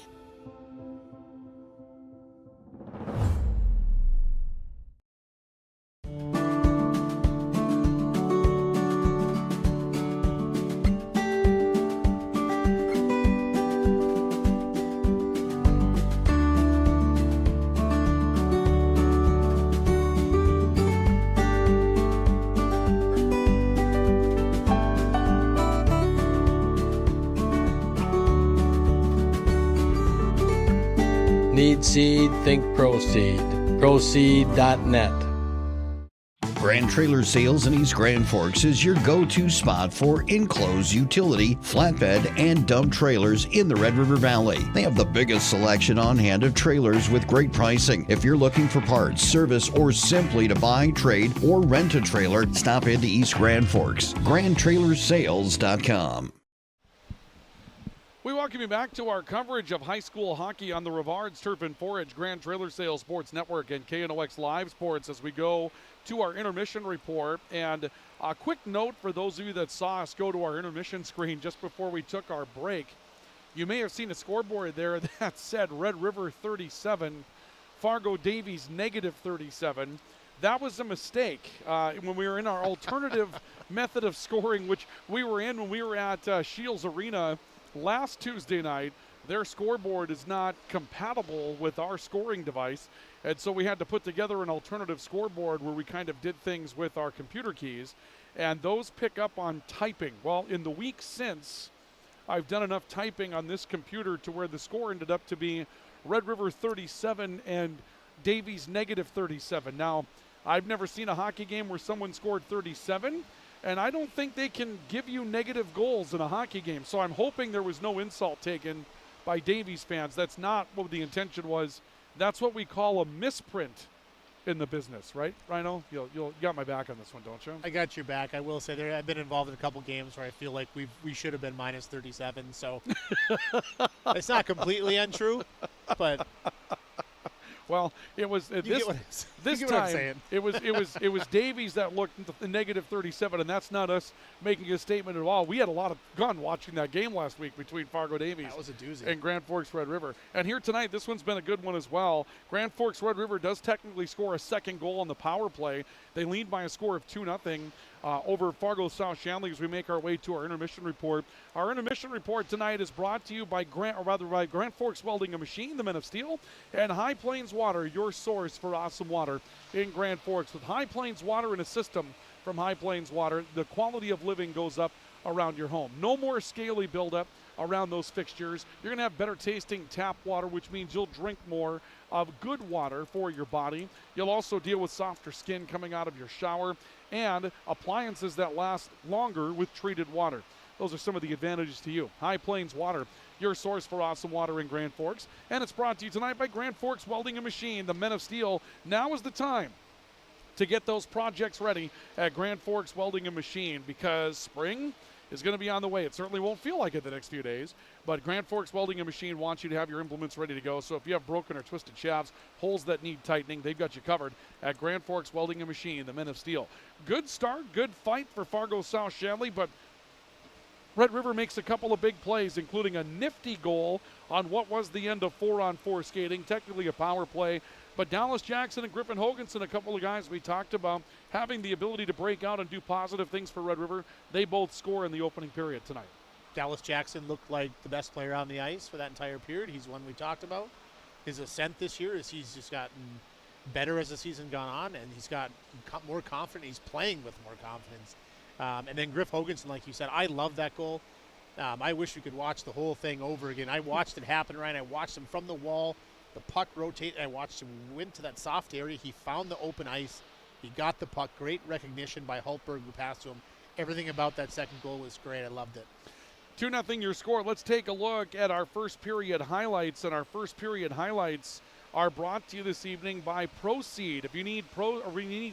Need seed? Think Proseed. Proseed.net. Grand Trailer Sales in East Grand Forks is your go-to spot for enclosed utility, flatbed, and dump trailers in the Red River Valley. They have the biggest selection on hand of trailers with great pricing. If you're looking for parts, service, or simply to buy, trade, or rent a trailer, stop into East Grand Forks. GrandTrailersales.com. We welcome you back to our coverage of high school hockey on the Rivards Turf and Forage Grand Trailer Sales Sports Network and KNOX Live Sports as we go to our intermission report. And a quick note for those of you that saw us go to our intermission screen just before we took our break. You may have seen a scoreboard there that said Red River 37, Fargo Davies negative 37. That was a mistake when we were in our alternative method of scoring, which we were in when we were at Shields Arena last Tuesday night. Their scoreboard is not compatible with our scoring device, and so we had to put together an alternative scoreboard where we kind of did things with our computer keys, and those pick up on typing. Well, in the week since, I've done enough typing on this computer to where the score ended up to be Red River 37 and Davies negative 37. Now, I've never seen a hockey game where someone scored 37, and I don't think they can give you negative goals in a hockey game. So I'm hoping there was no insult taken by Davies fans. That's not what the intention was. That's what we call a misprint in the business, right, Rhino? You got my back on this one, don't you? I got your back. I will say I've been involved in a couple games where I feel like we should have been minus 37. So it's not completely untrue, but. Well, it was this time. It was Davies that looked the negative 37, and that's not us making a statement at all. We had a lot of fun watching that game last week between Fargo Davies. That was a doozy. And Grand Forks Red River. And here tonight, this one's been a good one as well. Grand Forks Red River does technically score a second goal on the power play. They lead by a score of 2-0. Over Fargo South-Shanley as we make our way to our intermission report. Our intermission report tonight is brought to you by Grand Forks Welding and Machine, the Men of Steel, and High Plains Water, your source for awesome water in Grand Forks. With High Plains Water and a system from High Plains Water, the quality of living goes up around your home. No more scaly buildup around those fixtures. You're going to have better tasting tap water, which means you'll drink more of good water for your body. You'll also deal with softer skin coming out of your shower and appliances that last longer with treated water. Those are some of the advantages to you. High Plains Water, your source for awesome water in Grand Forks. And it's brought to you tonight by Grand Forks Welding and Machine, the Men of Steel. Now is the time to get those projects ready at Grand Forks Welding and Machine because spring is going to be on the way. It certainly won't feel like it the next few days, but Grand Forks Welding and Machine wants you to have your implements ready to go. So if you have broken or twisted shafts, holes that need tightening, they've got you covered at Grand Forks Welding and Machine, the Men of Steel. Good start, good fight for Fargo South-Shanley, but Red River makes a couple of big plays, including a nifty goal on what was the end of 4-on-4 skating, technically a power play. But Dallas Jackson and Griffin Hoganson, a couple of guys we talked about, having the ability to break out and do positive things for Red River, they both score in the opening period tonight. Dallas Jackson looked like the best player on the ice for that entire period. He's one we talked about. his ascent this year is he's just gotten better as the season gone on, and he's got more confident. He's playing with more confidence. And then Griff Hoganson, like you said, I love that goal. I wish we could watch the whole thing over again. I watched it happen, right? I watched him from the wall, the puck rotate. I watched him went to that soft area. He found the open ice. He got the puck. Great recognition by Hultberg, who passed to him. Everything about that second goal was great. I loved it. 2-0 your score. Let's take a look at our first period highlights, and our first period highlights are brought to you this evening by Proceed. If you need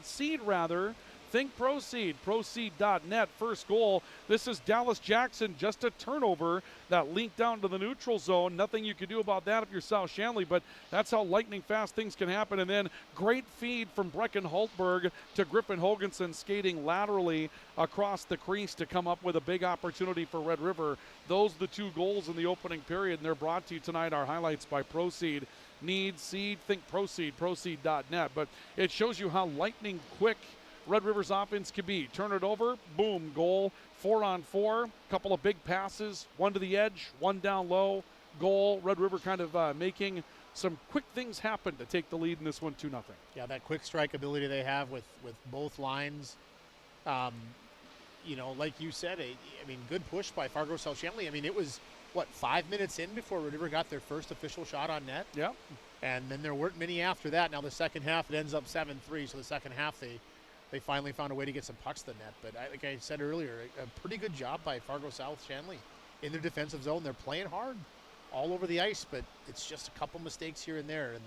seed rather, think Proceed. Proceed.net. First goal. This is Dallas Jackson, just a turnover that linked down to the neutral zone. Nothing you can do about that if you're South-Shanley, but that's how lightning fast things can happen. And then great feed from Brecken Hultberg to Griffin Hoganson, skating laterally across the crease to come up with a big opportunity for Red River. Those are the two goals in the opening period, and they're brought to you tonight. Our highlights by Proceed. Need seed, think Proceed. Proceed.net. But it shows you how lightning quick Red River's offense can be. Turn it over, boom, goal. 4-on-4, couple of big passes, one to the edge, one down low, goal. Red River kind of making some quick things happen to take the lead in this one 2-0. Yeah, that quick strike ability they have with both lines. Like you said, good push by Fargo South-Shanley. It was, 5 minutes in before Red River got their first official shot on net? Yeah. And then there weren't many after that. Now the second half, it ends up 7-3, so the second half they finally found a way to get some pucks to the net. But like I said earlier, a pretty good job by Fargo South-Shanley in their defensive zone. They're playing hard all over the ice, but it's just a couple mistakes here and there, and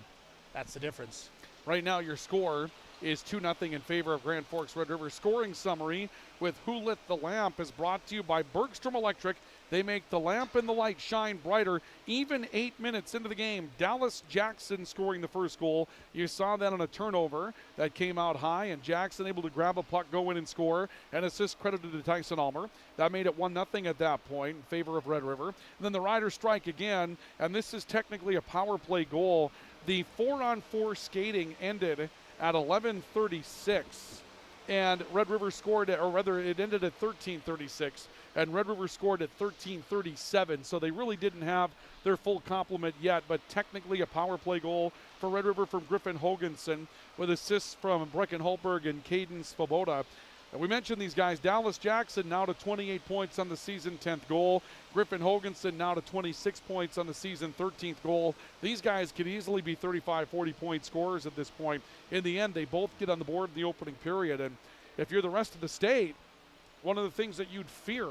that's the difference. Right now your score is 2-0 in favor of Grand Forks Red River. Scoring summary with Who Lit the Lamp is brought to you by Bergstrom Electric. They make the lamp and the light shine brighter. Even 8 minutes into the game, Dallas Jackson scoring the first goal. You saw that on a turnover that came out high, and Jackson able to grab a puck, go in and score. An assist credited to Tyson Ulmer. That made it 1-0 at that point in favor of Red River. And then the Riders strike again, and this is technically a power play goal. The 4-on-4 skating ended at 11:36. And Red River scored, or rather it ended at 13:36, and Red River scored at 13:37, so they really didn't have their full complement yet, but technically a power play goal for Red River from Griffin Hoganson with assists from Brecken Hultberg and Caden Svoboda. And we mentioned these guys. Dallas Jackson now to 28 points on the season, 10th goal. Griffin Hoganson now to 26 points on the season, 13th goal. These guys could easily be 35, 40-point scorers at this point. In the end, they both get on the board in the opening period. And if you're the rest of the state, one of the things that you'd fear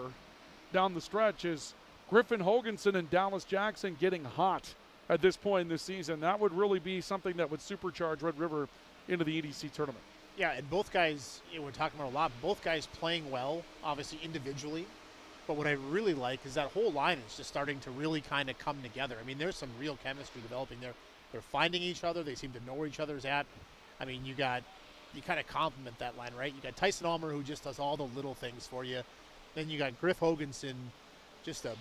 down the stretch is Griffin Hoganson and Dallas Jackson getting hot at this point in the season. That would really be something that would supercharge Red River into the EDC tournament. Yeah, and both guys, we're talking about a lot, both guys playing well, obviously individually. But what I really like is that whole line is just starting to really kind of come together. There's some real chemistry developing there. They're finding each other. They seem to know where each other's at. You kind of complement that line, right? You got Tyson Ulmer, who just does all the little things for you. Then you got Griff Hoganson, just a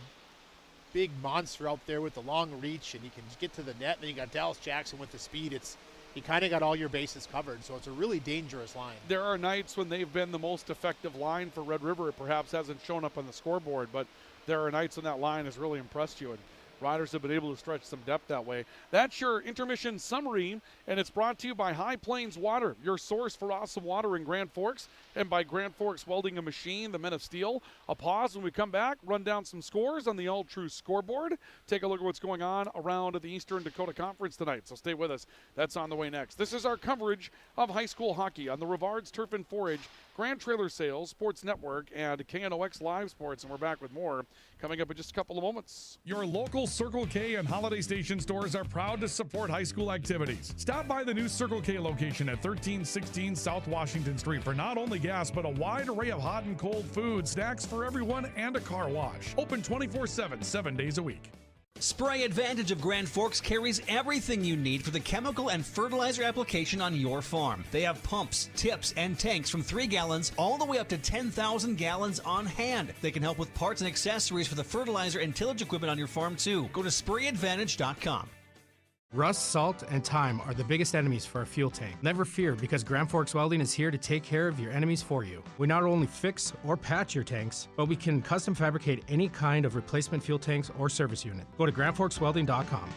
big monster out there with the long reach, and he can get to the net. And then you got Dallas Jackson with the speed. You kind of got all your bases covered, so it's a really dangerous line. There are nights when they've been the most effective line for Red River. It perhaps hasn't shown up on the scoreboard, but there are nights when that line has really impressed you, and Riders have been able to stretch some depth that way. That's your intermission summary, and it's brought to you by High Plains Water, your source for awesome water in Grand Forks, and by Grand Forks Welding and Machine, the Men of Steel. A pause when we come back, run down some scores on the All True scoreboard. Take a look at what's going on around the Eastern Dakota Conference tonight, so stay with us. That's on the way next. This is our coverage of high school hockey on the Rivards Turf and Forage, Grand Trailer Sales, Sports Network, and KNOX Live Sports, and we're back with more coming up in just a couple of moments. Your local Circle K and Holiday Station stores are proud to support high school activities. Stop by the new Circle K location at 1316 South Washington Street for not only gas, but a wide array of hot and cold food, snacks for everyone, and a car wash. Open 24/7, 7 days a week. Spray Advantage of Grand Forks carries everything you need for the chemical and fertilizer application on your farm. They have pumps, tips, and tanks from 3 gallons all the way up to 10,000 gallons on hand. They can help with parts and accessories for the fertilizer and tillage equipment on your farm too. Go to sprayadvantage.com. Rust, salt, and time are the biggest enemies for a fuel tank. Never fear, because Grand Forks Welding is here to take care of your enemies for you. We not only fix or patch your tanks, but we can custom fabricate any kind of replacement fuel tanks or service unit. Go to grandforkswelding.com.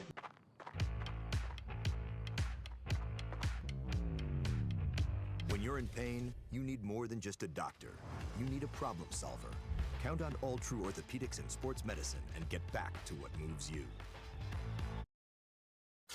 you're in pain, you need more than just a doctor. You need a problem solver. Count on All True Orthopedics and Sports Medicine and get back to what moves you.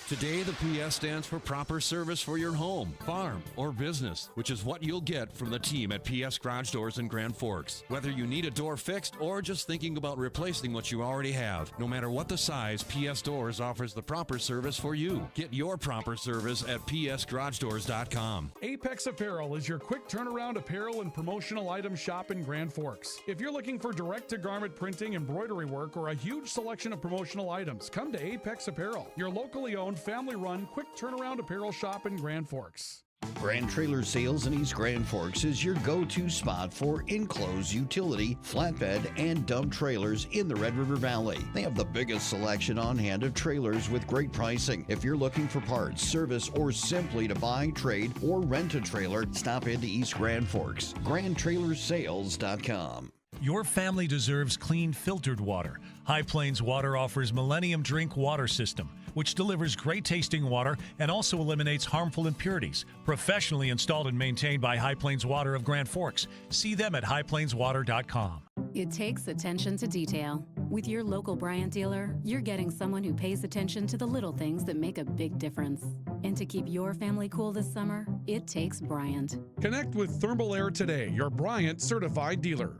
Today, the PS stands for proper service for your home, farm, or business, which is what you'll get from the team at PS Garage Doors in Grand Forks. Whether you need a door fixed or just thinking about replacing what you already have, no matter what the size, PS Doors offers the proper service for you. Get your proper service at psgaragedoors.com. Apex Apparel is your quick turnaround apparel and promotional item shop in Grand Forks. If you're looking for direct-to-garment printing, embroidery work, or a huge selection of promotional items, come to Apex Apparel, your locally owned, family-run, quick turnaround apparel shop in Grand Forks. Grand Trailer Sales in East Grand Forks is your go-to spot for enclosed utility, flatbed, and dump trailers in the Red River Valley. They have the biggest selection on hand of trailers with great pricing. If you're looking for parts, service, or simply to buy, trade, or rent a trailer, stop into East Grand Forks. GrandTrailersSales.com. Your family deserves clean, filtered water. High Plains Water offers Millennium Drink Water System, which delivers great tasting water and also eliminates harmful impurities. Professionally installed and maintained by High Plains Water of Grand Forks. See them at highplainswater.com. It takes attention to detail. With your local Bryant dealer, you're getting someone who pays attention to the little things that make a big difference. And to keep your family cool this summer, it takes Bryant. Connect with Thermal Air today, your Bryant certified dealer.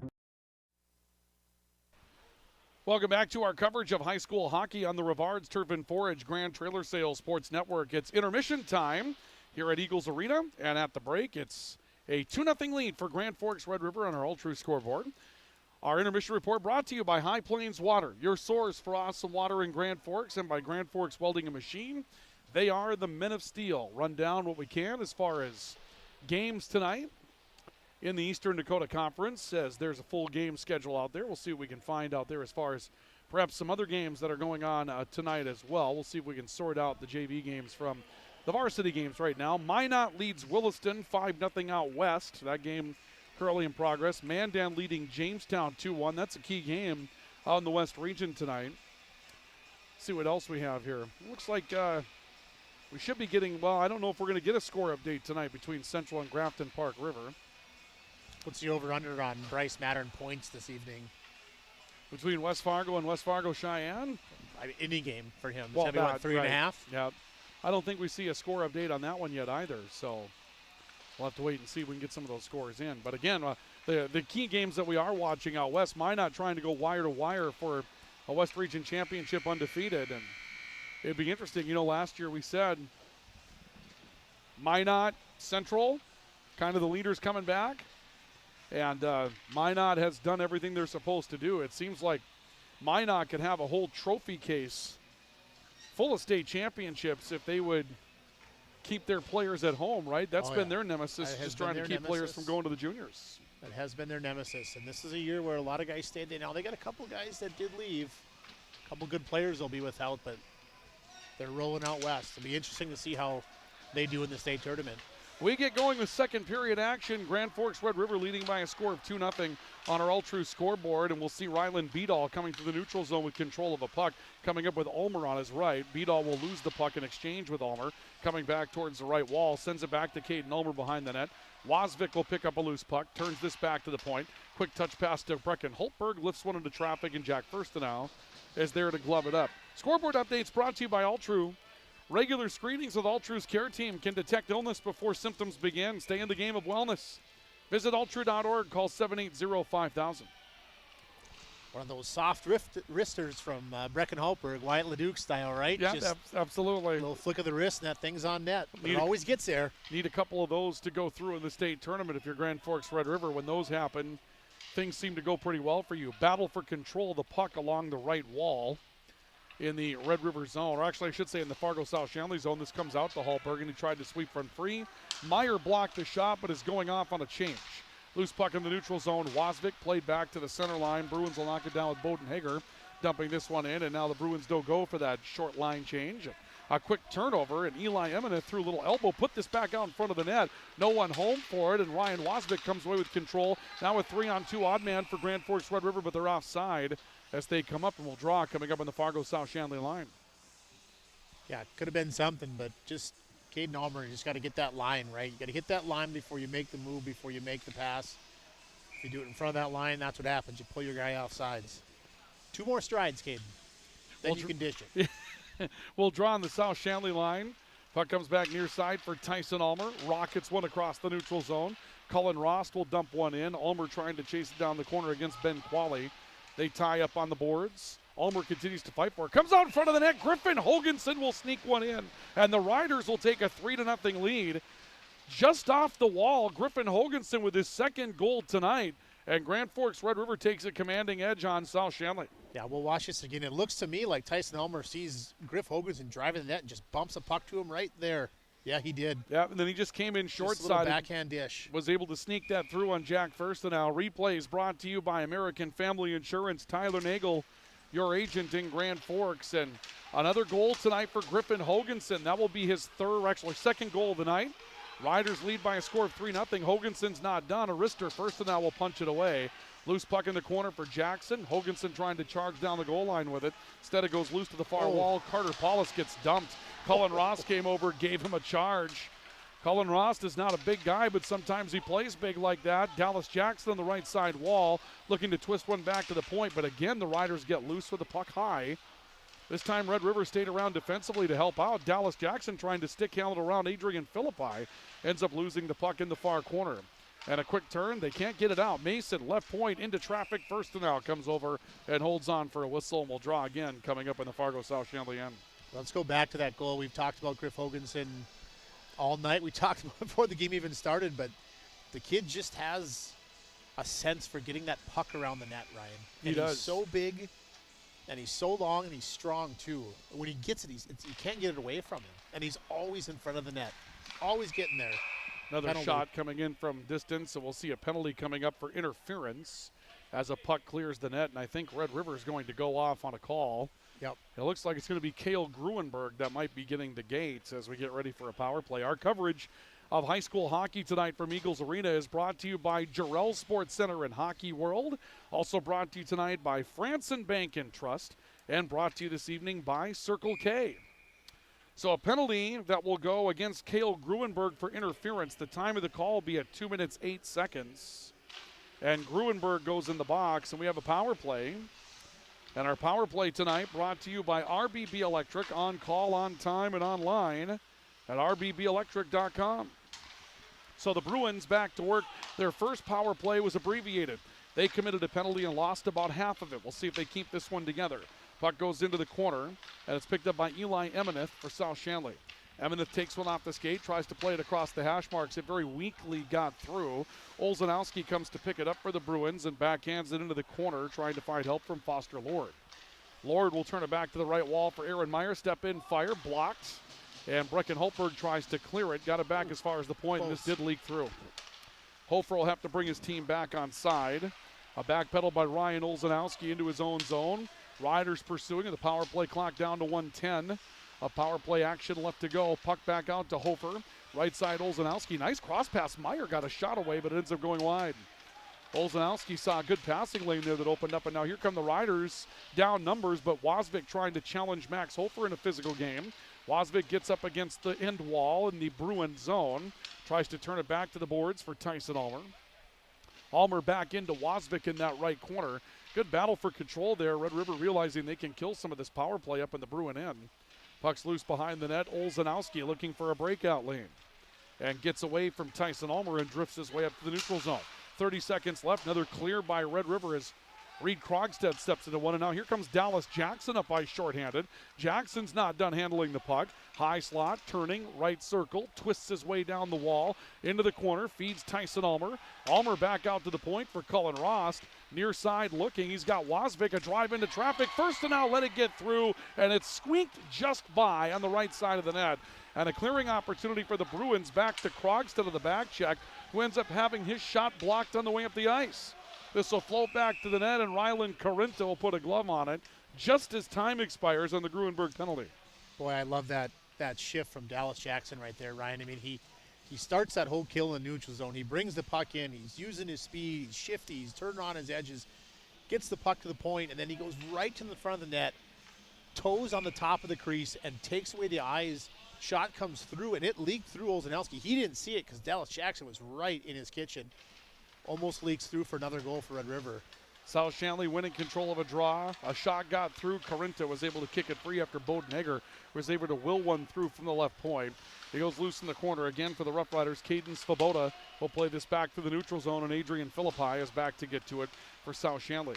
Welcome back to our coverage of high school hockey on the Rivards Turf and Forage Grand Trailer Sales Sports Network. It's intermission time here at Eagles Arena, and at the break, it's a 2-0 lead for Grand Forks Red River on our All True scoreboard. Our intermission report brought to you by High Plains Water, your source for awesome water in Grand Forks, and by Grand Forks Welding and Machine. They are the men of steel. Run down what we can as far as games tonight in the Eastern Dakota Conference, as there's a full game schedule out there. We'll see what we can find out there as far as perhaps some other games that are going on tonight as well. We'll see if we can sort out the JV games from the varsity games right now. Minot leads Williston 5-0 out west. That game currently in progress. Mandan leading Jamestown 2-1. That's a key game out in the West region tonight. See what else we have here. Looks like we should be getting, well, I don't know if we're going to get a score update tonight between Central and Grafton Park River. What's the over-under on Bryce Mattern points this evening? Between West Fargo and West Fargo Cheyenne? Any game for him. Well, it's about 3.5. Yeah. I don't think we see a score update on that one yet either, so we'll have to wait and see if we can get some of those scores in. But again, the key games that we are watching out west, Minot trying to go wire to wire for a West Region Championship undefeated, and it'd be interesting. You know, last year we said Minot, Central, kind of the leaders coming back. And Minot has done everything they're supposed to do. It seems like Minot could have a whole trophy case full of state championships if they would keep their players at home, right? That's been their nemesis, just trying to keep players from going to the juniors. That has been their nemesis. And this is a year where a lot of guys stayed. Now they got a couple guys that did leave. A couple good players they'll be without, but they're rolling out west. It'll be interesting to see how they do in the state tournament. We get going with second period action. Grand Forks Red River leading by a score of 2-0 on our all-true scoreboard. And we'll see Ryland Beadall coming to the neutral zone with control of a puck, coming up with Ulmer on his right. Beadall will lose the puck in exchange with Ulmer. Coming back towards the right wall, sends it back to Caden Ulmer behind the net. Wasvik will pick up a loose puck, turns this back to the point. Quick touch pass to Brecken Holtberg, lifts one into traffic, and Jack Firstenau is there to glove it up. Scoreboard updates brought to you by All True. Regular screenings with All True's care team can detect illness before symptoms begin. Stay in the game of wellness. Visit alltrue.org. Call 780-5000. One of those soft wristers from Brecken Holtberg, Wyatt Leduc style, right? Yeah, absolutely. A little flick of the wrist and that thing's on net. But it always gets there. Need a couple of those to go through in the state tournament if you're Grand Forks Red River. When those happen, things seem to go pretty well for you. Battle for control of the puck along the right wall in the Red River zone, or actually I should say in the Fargo South-Shanley zone. This comes out to Holtberg, and he tried to sweep front free. Meyer blocked the shot, but is going off on a change. Loose puck in the neutral zone. Wasvik played back to the center line. Bruins will knock it down with Bodenhager, dumping this one in, and now the Bruins don't go for that short line change. A quick turnover, and Eli Eminent threw a little elbow, put this back out in front of the net. No one home for it, and Ryan Wasvik comes away with control. Now a 3-on-2 odd man for Grand Forks Red River, but they're offside as they come up and will draw coming up on the Fargo South-Shanley line. Yeah, it could have been something, but just Caden Ulmer, you just got to get that line, right? You got to hit that line before you make the move, before you make the pass. If you do it in front of that line, that's what happens. You pull your guy off sides. 2 more strides, Caden. Then you can dish it. We'll draw on the South-Shanley line. Puck comes back near side for Tyson Ulmer. Rockets one across the neutral zone. Cullen Rost will dump one in. Ulmer trying to chase it down the corner against Ben Qualley. They tie up on the boards. Ulmer continues to fight for it. Comes out in front of the net. Griffin Hoganson will sneak one in. And the Riders will take a 3-0 lead. Just off the wall, Griffin Hoganson with his second goal tonight. And Grand Forks Red River takes a commanding edge on South-Shanley. Yeah, we'll watch this again. It looks to me like Tyson Ulmer sees Griff Hoganson driving the net and just bumps a puck to him right there. Yeah, he did. Yeah, and then he just came in short Just a side. little backhand dish. Was able to sneak that through on Jack Firstenau. Replays brought to you by American Family Insurance. Tyler Nagel, your agent in Grand Forks. And another goal tonight for Griffin Hoganson. That will be his second goal of the night. Riders lead by a score of 3-0. Hoganson's not done. Arister Firstenau will punch it away. Loose puck in the corner for Jackson. Hoganson trying to charge down the goal line with it. Instead, it goes loose to the far wall. Carter Paulus gets dumped. Cullen Ross came over, gave him a charge. Cullen Ross is not a big guy, but sometimes he plays big like that. Dallas Jackson on the right side wall, looking to twist one back to the point. But again, the Riders get loose with the puck high. This time, Red River stayed around defensively to help out. Dallas Jackson trying to stick handle it around Adrian Philippi. Ends up losing the puck in the far corner. And a quick turn, they can't get it out. Mason, left point, into traffic. Firstenau comes over and holds on for a whistle, and we'll draw again coming up in the Fargo South-Shanley end. Let's go back to that goal. We've talked about Griff Hoganson all night. We talked about it before the game even started, but the kid just has a sense for getting that puck around the net, Ryan. And He does. He's so big, and he's so long, and he's strong, too. When he gets it, you can't get it away from him. And he's always in front of the net, always getting there. Another Penalty. shot coming in from distance, and we'll see a penalty coming up for interference as a puck clears the net, and I think Red River is going to go off on a call. Yep. It looks like it's going to be Cale Gruenberg that might be getting the gates as we get ready for a power play. Our coverage of high school hockey tonight from Eagles Arena is brought to you by Jarrell Sports Center and Hockey World. Also brought to you tonight by Franson Bank and Trust, and brought to you this evening by Circle K. So a penalty that will go against Cale Gruenberg for interference. The time of the call will be at 2 minutes, 8 seconds. And Gruenberg goes in the box, and we have a power play. And our power play tonight brought to you by RBB Electric, on call, on time, and online at rbbelectric.com. So the Bruins back to work. Their first power play was abbreviated. They committed a penalty and lost about half of it. We'll see if they keep this one together. Puck goes into the corner, and it's picked up by Eli Emeneth for South-Shanley. Emeneth takes one off the skate, tries to play it across the hash marks. It very weakly got through. Olzanowski comes to pick it up for the Bruins and backhands it into the corner, trying to find help from Foster Lord. Lord will turn it back to the right wall for Aaron Meyer. Step in, fire, blocked. And Brecken Holtberg tries to clear it. Got it back as far as the point, and this did leak through. Hofer will have to bring his team back on side. A back pedal by Ryan Olzanowski into his own zone. Riders pursuing, and the power play clock down to 1:10. A power play action left to go. Puck back out to Hofer. Right side Olzanowski. Nice cross pass. Meyer got a shot away, but it ends up going wide. Olzanowski saw a good passing lane there that opened up, and now here come the Riders. Down numbers, but Wasvik trying to challenge Max Hofer in a physical game. Wasvik gets up against the end wall in the Bruin zone. Tries to turn it back to the boards for Tyson Ulmer. Ulmer back into Wasvik in that right corner. Good battle for control there. Red River realizing they can kill some of this power play up in the Bruin end. Puck's loose behind the net. Olzanowski looking for a breakout lane. And gets away from Tyson Ulmer and drifts his way up to the neutral zone. 30 seconds left. Another clear by Red River as Reed Krogstad steps into one. And now here comes Dallas Jackson up ice shorthanded. Jackson's not done handling the puck. High slot, turning, right circle, twists his way down the wall, into the corner, feeds Tyson Ulmer. Ulmer back out to the point for Cullen Rost. Near side looking, he's got Wasvik, a drive into traffic. First and now let it get through, and it's squeaked just by on the right side of the net. And a clearing opportunity for the Bruins back to Krogstad of the back check, who ends up having his shot blocked on the way up the ice. This will float back to the net, and Rylan Corinto will put a glove on it just as time expires on the Gruenberg penalty. Boy, I love that shift from Dallas Jackson right there, Ryan. I mean, he starts that whole kill in the neutral zone. He brings the puck in. He's using his speed. He's shifty. He's turning on his edges. Gets the puck to the point, and then he goes right to the front of the net, toes on the top of the crease, and takes away the eyes Shot comes through, and it leaked through Olszanowski. He didn't see it because Dallas Jackson was right in his kitchen. Almost leaks through for another goal for Red River. South-Shanley winning control of a draw. A shot got through. Corinta was able to kick it free after Bodenhager was able to will one through from the left point. He goes loose in the corner again for the Rough Riders. Caden Svoboda will play this back to the neutral zone, and Adrian Philippi is back to get to it for South-Shanley.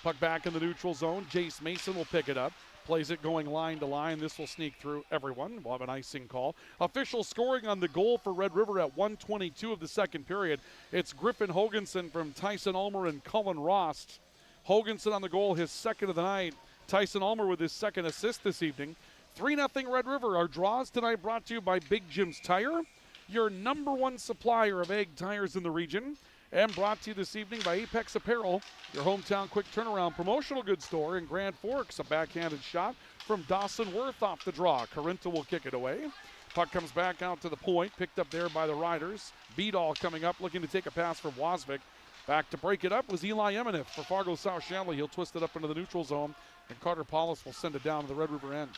Puck back in the neutral zone. Jace Mason will pick it up. Plays it going line to line. This will sneak through everyone. We'll have an icing call. Official scoring on the goal for Red River at 1:22 of the second period. It's Griffin Hoganson from Tyson Ulmer and Cullen Rost. Hoganson on the goal, his second of the night. Tyson Ulmer with his second assist this evening. 3-0 Red River. Our draws tonight brought to you by Big Jim's Tire, your #1 supplier of egg tires in the region. And brought to you this evening by Apex Apparel, your hometown quick turnaround promotional goods store in Grand Forks. A backhanded shot from Dawson Worth off the draw. Corinta will kick it away. Puck comes back out to the point, picked up there by the Riders. Beadall coming up, looking to take a pass from Wasvik. Back to break it up was Eli Eminif for Fargo South-Shanley. He'll twist it up into the neutral zone, and Carter Paulus will send it down to the Red River end.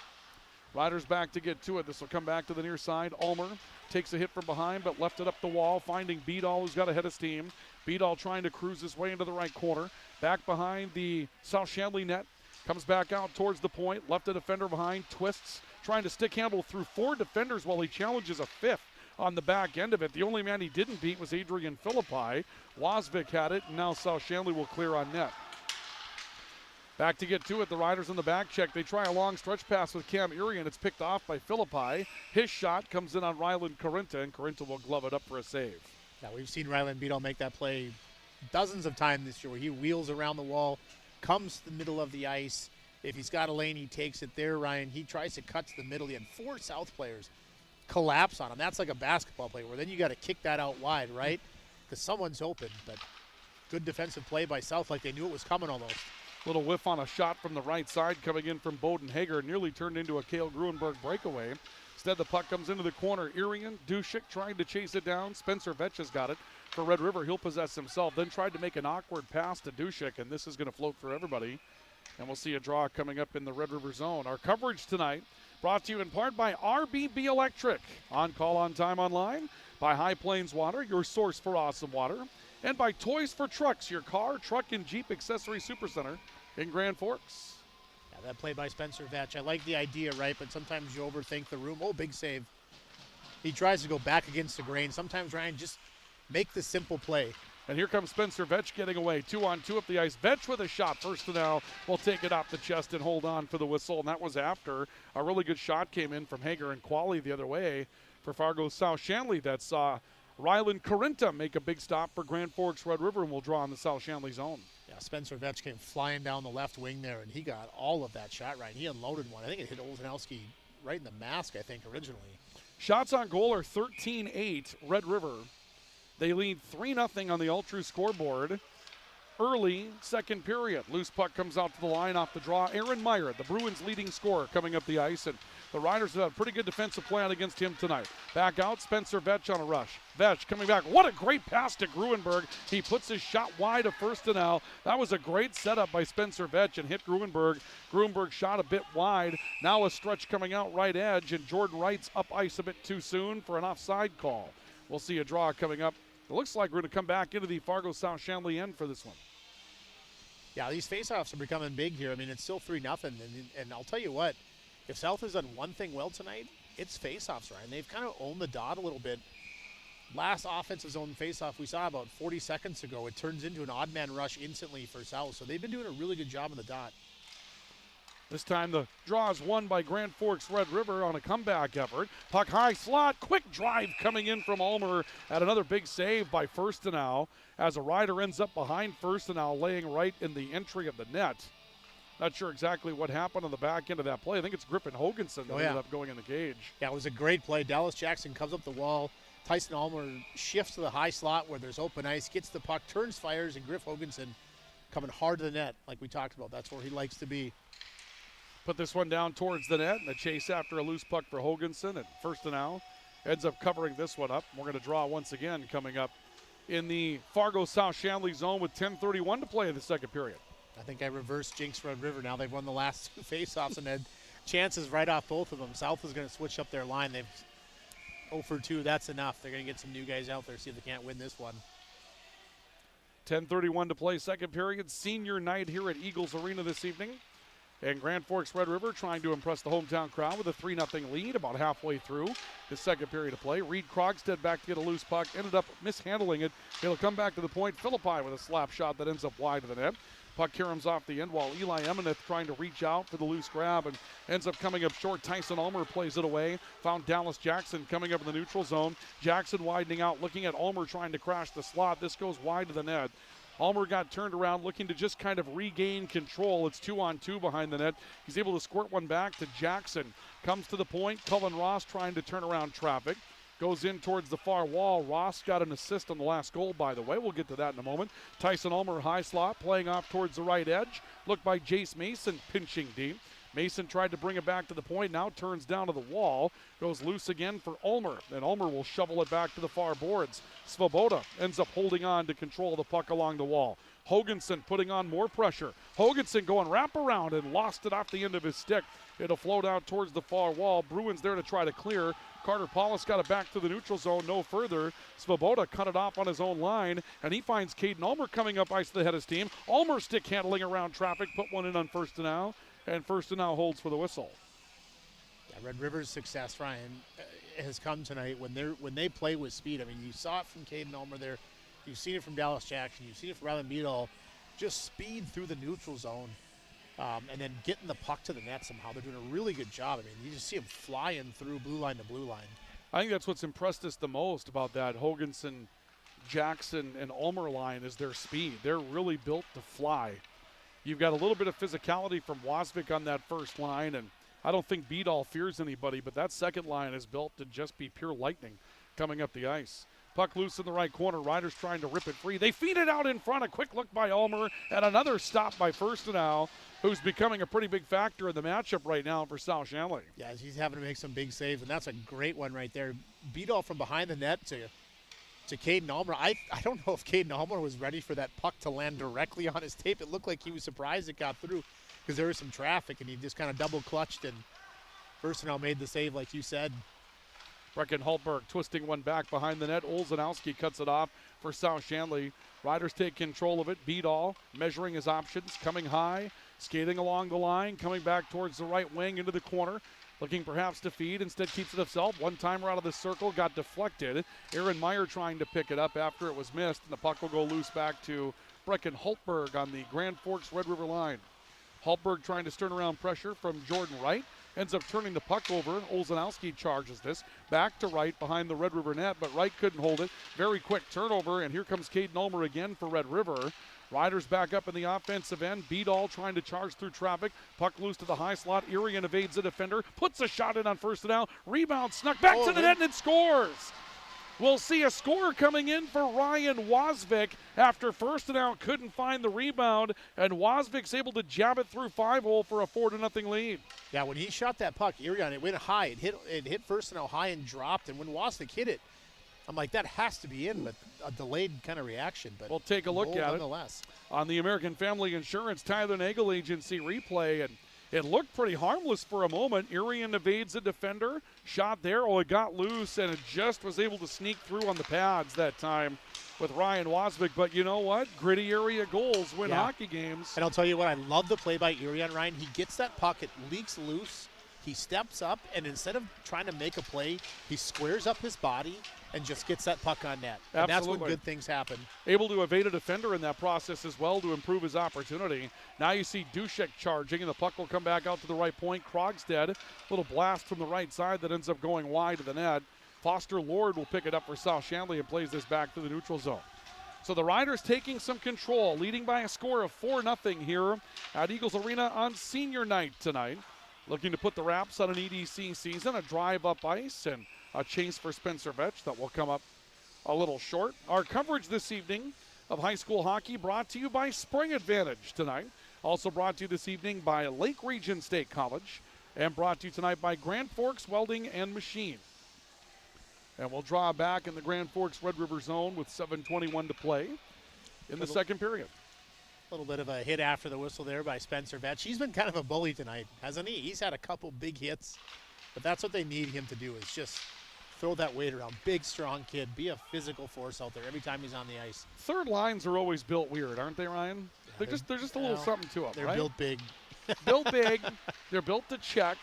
Riders back to get to it. This will come back to the near side. Ulmer takes a hit from behind, but left it up the wall, finding Beadall, who's got ahead of steam. Beadall trying to cruise his way into the right corner. Back behind the South-Shanley net. Comes back out towards the point. Left a defender behind. Twists, trying to stick handle through 4 defenders while he challenges a 5th on the back end of it. The only man he didn't beat was Adrian Philippi. Wasvik had it, and now South-Shanley will clear on net. Back to get to it, the Riders on the back check. They try a long stretch pass with Cam Erie, and it's picked off by Philippi. His shot comes in on Ryland Corinta, and Corinta will glove it up for a save. Yeah, we've seen Ryland Beadall make that play dozens of times this year where he wheels around the wall, comes to the middle of the ice. If he's got a lane, he takes it there, Ryan. He tries to cut to the middle. He had 4 South players collapse on him. That's like a basketball play where then you got to kick that out wide, right? Because someone's open, but good defensive play by South, like they knew it was coming almost. Little whiff on a shot from the right side coming in from Bodenhager. Nearly turned into a Cale Gruenberg breakaway. Instead, the puck comes into the corner. Irian, Dushik trying to chase it down. Spencer Vetch has got it. For Red River, he'll possess himself. Then tried to make an awkward pass to Dushik, and this is going to float for everybody. And we'll see a draw coming up in the Red River zone. Our coverage tonight brought to you in part by RBB Electric. On call, on time, online. By High Plains Water, your source for awesome water. And by Toys for Trucks, your car, truck, and Jeep accessory supercenter in Grand Forks. Yeah, that play by Spencer Vetch. I like the idea, right? But sometimes you overthink the room. Oh, big save. He tries to go back against the grain. Sometimes, Ryan, just make the simple play. And here comes Spencer Vetch getting away. 2-on-2 up the ice. Vetch with a shot. First to now will take it off the chest and hold on for the whistle. And that was after a really good shot came in from Hager and Qualley the other way for Fargo South-Shanley. That saw Ryland Corinta make a big stop for Grand Forks Red River and will draw in the South-Shanley zone. Yeah, Spencer Vetch came flying down the left wing there, and he got all of that shot right. He unloaded one. I think it hit Olszanowski right in the mask, I think, originally. Shots on goal are 13-8, Red River. They lead 3-0 on the All-True scoreboard. Early second period. Loose puck comes out to the line off the draw. Aaron Meyer, the Bruins' leading scorer, coming up the ice, and the Riders have had a pretty good defensive plan against him tonight. Back out, Spencer Vetch on a rush. Vetch coming back. What a great pass to Gruenberg. He puts his shot wide of first to now. That was a great setup by Spencer Vetch and hit Gruenberg. Gruenberg shot a bit wide. Now a stretch coming out right edge, and Jordan Wright's up ice a bit too soon for an offside call. We'll see a draw coming up. It looks like we're going to come back into the Fargo South-Shanley end for this one. Yeah, these faceoffs are becoming big here. I mean, it's still 3-0, and I'll tell you what, if South has done one thing well tonight, it's faceoffs, Ryan. They've kind of owned the dot a little bit. Last offensive zone faceoff we saw about 40 seconds ago, it turns into an odd man rush instantly for South, so they've been doing a really good job on the dot. This time the draw is won by Grand Forks Red River on a comeback effort. Puck high slot, quick drive coming in from Ulmer at another big save by Firstenau as a rider ends up behind Firstenau, laying right in the entry of the net. Not sure exactly what happened on the back end of that play. I think it's Griffin Hoganson that ended up going in the cage. Yeah, it was a great play. Dallas Jackson comes up the wall. Tyson Ulmer shifts to the high slot where there's open ice, gets the puck, turns, fires, and Griff Hoganson coming hard to the net like we talked about. That's where he likes to be. Put this one down towards the net, and the chase after a loose puck for Hoganson, and Firstenau ends up covering this one up. We're going to draw once again coming up in the Fargo South-Shanley zone with 10:31 to play in the second period. I think I reversed Jinx Red River. Now they've won the last 2 faceoffs and had chances right off both of them. South is going to switch up their line. They've 0 for 2. That's enough. They're going to get some new guys out there, see if they can't win this one. 10:31 to play, second period. Senior night here at Eagles Arena this evening. And Grand Forks Red River trying to impress the hometown crowd with a 3-0 lead about halfway through the second period of play. Reed Krogstad back to get a loose puck, ended up mishandling it. It'll come back to the point. Philippi with a slap shot that ends up wide of the net. Puck caroms off the end while Eli Emineth trying to reach out for the loose grab and ends up coming up short. Tyson Ulmer plays it away. Found Dallas Jackson coming up in the neutral zone. Jackson widening out, looking at Ulmer trying to crash the slot. This goes wide to the net. Ulmer got turned around looking to just kind of regain control. It's 2-on-2 behind the net. He's able to squirt one back to Jackson. Comes to the point. Cullen Ross trying to turn around traffic. Goes in towards the far wall. Ross got an assist on the last goal, by the way. We'll get to that in a moment. Tyson Ulmer, high slot, playing off towards the right edge. Looked by Jace Mason, pinching deep. Mason tried to bring it back to the point, now turns down to the wall. Goes loose again for Ulmer, and Ulmer will shovel it back to the far boards. Svoboda ends up holding on to control the puck along the wall. Hoganson putting on more pressure. Hoganson going wraparound and lost it off the end of his stick. It'll float out towards the far wall. Bruins there to try to clear. Carter Paulus got it back to the neutral zone, no further. Svoboda cut it off on his own line, and he finds Caden Ulmer coming up ice to the head of steam. Ulmer stick handling around traffic, put one in on first and now, and first and now holds for the whistle. Yeah, Red River's success, Ryan, has come tonight when they play with speed. I mean, you saw it from Caden Ulmer there. You've seen it from Dallas Jackson. You've seen it from Rylan Beadle. Just speed through the neutral zone. And then getting the puck to the net somehow. They're doing a really good job. I mean, you just see them flying through blue line to blue line. I think that's what's impressed us the most about that Hoganson, Jackson, and Ulmer line is their speed. They're really built to fly. You've got a little bit of physicality from Wasvik on that first line, and I don't think Beadall fears anybody, but that second line is built to just be pure lightning coming up the ice. Puck loose in the right corner. Riders trying to rip it free. They feed it out in front. A quick look by Ulmer, and another stop by Firstenau, who's becoming a pretty big factor in the matchup right now for South-Shanley. Yeah, he's having to make some big saves, and that's a great one right there. Beadall from behind the net to Caden Ulmer. I don't know if Caden Ulmer was ready for that puck to land directly on his tape. It looked like he was surprised it got through because there was some traffic, and he just kind of double clutched, and Firstenau made the save like you said. Brecken Hultberg twisting one back behind the net. Olszanowski cuts it off for South-Shanley. Riders take control of it. Beadall measuring his options, coming high, skating along the line, coming back towards the right wing into the corner. Looking perhaps to feed, instead keeps it himself. One-timer out of the circle, got deflected. Aaron Meyer trying to pick it up after it was missed, and the puck will go loose back to Brecken Hultberg on the Grand Forks Red River line. Hultberg trying to turn around pressure from Jordan Wright. Ends up turning the puck over. Olszanowski charges this. Back to Wright behind the Red River net, but Wright couldn't hold it. Very quick turnover, and here comes Caden Ulmer again for Red River. Riders back up in the offensive end. Beadall trying to charge through traffic. Puck loose to the high slot. Irian evades the defender. Puts a shot in on first down. Rebound snuck back to the net, and it scores. We'll see a score coming in for Ryan Wasvik after Firstenau couldn't find the rebound, and Wasvik's able to jab it through 5-hole for a 4-0 lead. Yeah, when he shot that puck, Irian, it went high. It hit Firstenau high and dropped, and when Wasvik hit it, I'm like, that has to be in, but a delayed kind of reaction. But we'll take a look at it nonetheless. On the American Family Insurance Tyler Nagel Agency replay, and it looked pretty harmless for a moment. Irian evades a defender. Shot there. Oh, it got loose, and it just was able to sneak through on the pads that time with Ryan Wasvik. But you know what? Gritty area goals win hockey games. And I'll tell you what, I love the play by Irian, Ryan. He gets that puck. It leaks loose. He steps up, and instead of trying to make a play, he squares up his body and just gets that puck on net. And that's when good things happen. Able to evade a defender in that process as well to improve his opportunity. Now you see Dushek charging, and the puck will come back out to the right point. Krogstad, little blast from the right side that ends up going wide of the net. Foster Lord will pick it up for South-Shanley and plays this back to the neutral zone. So the Riders taking some control, leading by a score of 4-0 here at Eagles Arena on senior night tonight. Looking to put the wraps on an EDC season, a drive up ice, and a chase for Spencer Vetch that will come up a little short. Our coverage this evening of high school hockey brought to you by Spring Advantage tonight. Also brought to you this evening by Lake Region State College, and brought to you tonight by Grand Forks Welding and Machine. And we'll draw back in the Grand Forks Red River zone with 7:21 to play in the second period. little bit of a hit after the whistle there by Spencer Vetch. He's been kind of a bully tonight, hasn't he? He's had a couple big hits, but that's what they need him to do, is just throw that weight around. Big, strong kid. Be a physical force out there every time he's on the ice. Third lines are always built weird, aren't they, Ryan? Yeah, they're just a little something to them, They're right? built big. Built big. They're built to check,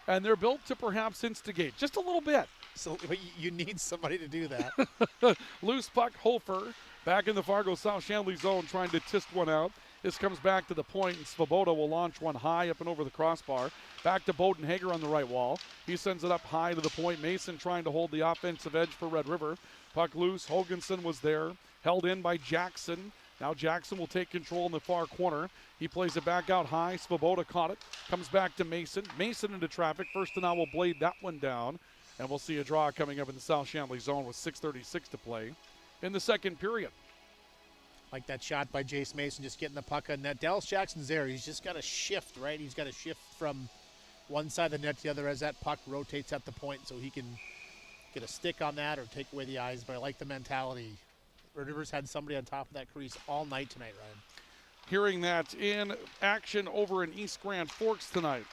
and they're built to perhaps instigate just a little bit. So you need somebody to do that. Loose puck, Hofer back in the Fargo South-Shanley zone trying to tist one out. This comes back to the point, and Svoboda will launch one high up and over the crossbar. Back to Bodenhager on the right wall. He sends it up high to the point. Mason trying to hold the offensive edge for Red River. Puck loose. Hoganson was there. Held in by Jackson. Now Jackson will take control in the far corner. He plays it back out high. Svoboda caught it. Comes back to Mason. Mason into traffic. First and now will blade that one down. And we'll see a draw coming up in the South-Shanley zone with 6:36 to play in the second period. Like that shot by Jace Mason, just getting the puck on net. Dallas Jackson's there. He's just got to shift, right? He's got to shift from one side of the net to the other as that puck rotates at the point so he can get a stick on that or take away the eyes. But I like the mentality. Red River's had somebody on top of that crease all night tonight, Ryan. Hearing that in action over in East Grand Forks tonight.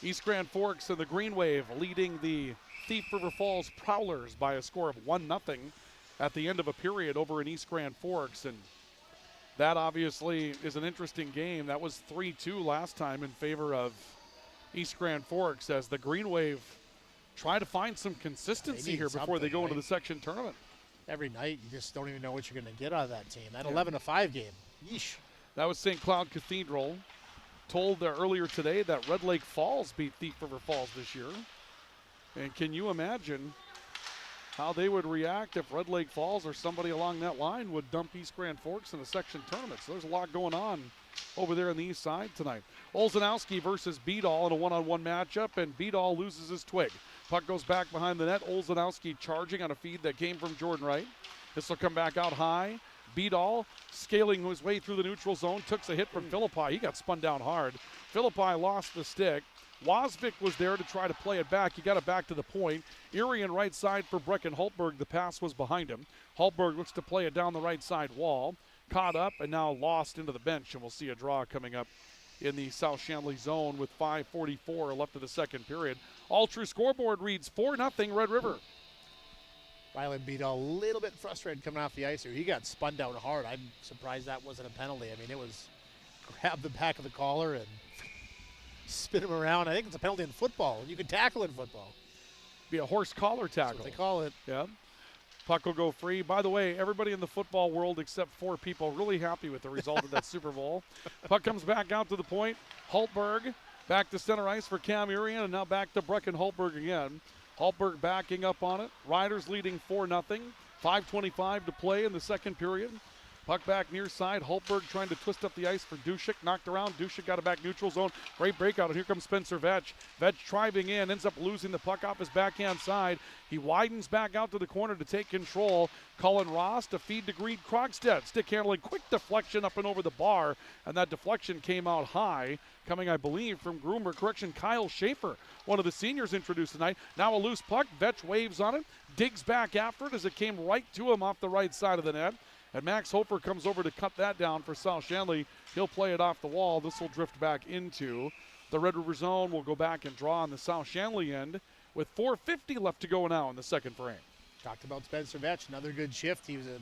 East Grand Forks and the Green Wave leading the Thief River Falls Prowlers by a score of 1-0 at the end of a period over in East Grand Forks. And that obviously is an interesting game. That was 3-2 last time in favor of East Grand Forks as the Green Wave try to find some consistency here before they go into the section tournament. Every night, you just don't even know what you're going to get out of that team. That 11-5 game, yeesh. That was St. Cloud Cathedral. Told earlier today that Red Lake Falls beat Thief River Falls this year. And can you imagine how they would react if Red Lake Falls or somebody along that line would dump East Grand Forks in a section tournament? So there's a lot going on over there on the east side tonight. Olszanowski versus Beedall in a one-on-one matchup, and Beedall loses his twig. Puck goes back behind the net. Olszanowski charging on a feed that came from Jordan Wright. This will come back out high. Beedall scaling his way through the neutral zone, took a hit from Philippi. He got spun down hard. Philippi lost the stick. Wasvik was there to try to play it back. He got it back to the point. Irian right side for Brecken Hultberg. The pass was behind him. Hultberg looks to play it down the right side wall. Caught up and now lost into the bench. And we'll see a draw coming up in the South-Shanley zone with 5:44 left of the second period. All True scoreboard reads 4-0 Red River. Rylan Beedall a little bit frustrated coming off the ice here. He got spun down hard. I'm surprised that wasn't a penalty. I mean, it was grab the back of the collar and spin him around. I think it's a penalty in football. You can tackle in football. Be a horse collar tackle. That's what they call it. Yeah. Puck will go free. By the way, everybody in the football world except 4 people really happy with the result of that Super Bowl. Puck comes back out to the point. Hultberg back to center ice for Cam Urian, and now back to Brecken Hultberg again. Hultberg backing up on it. Riders leading 4-0. 5:25 to play in the second period. Puck back near side. Hultberg trying to twist up the ice for Dushik. Knocked around. Dushik got it back neutral zone. Great breakout. And here comes Spencer Vetch. Vetch driving in. Ends up losing the puck off his backhand side. He widens back out to the corner to take control. Cullen Ross to feed to Greed Krogstad. Stick handling. Quick deflection up and over the bar. And that deflection came out high. Coming, I believe, from Kyle Schaefer. One of the seniors introduced tonight. Now a loose puck. Vetch waves on it. Digs back after it as it came right to him off the right side of the net. And Max Hofer comes over to cut that down for South-Shanley. He'll play it off the wall. This will drift back into the Red River zone. We'll go back and draw on the South-Shanley end with 4:50 left to go now in the second frame. Talked about Spencer Vetch, another good shift. He was a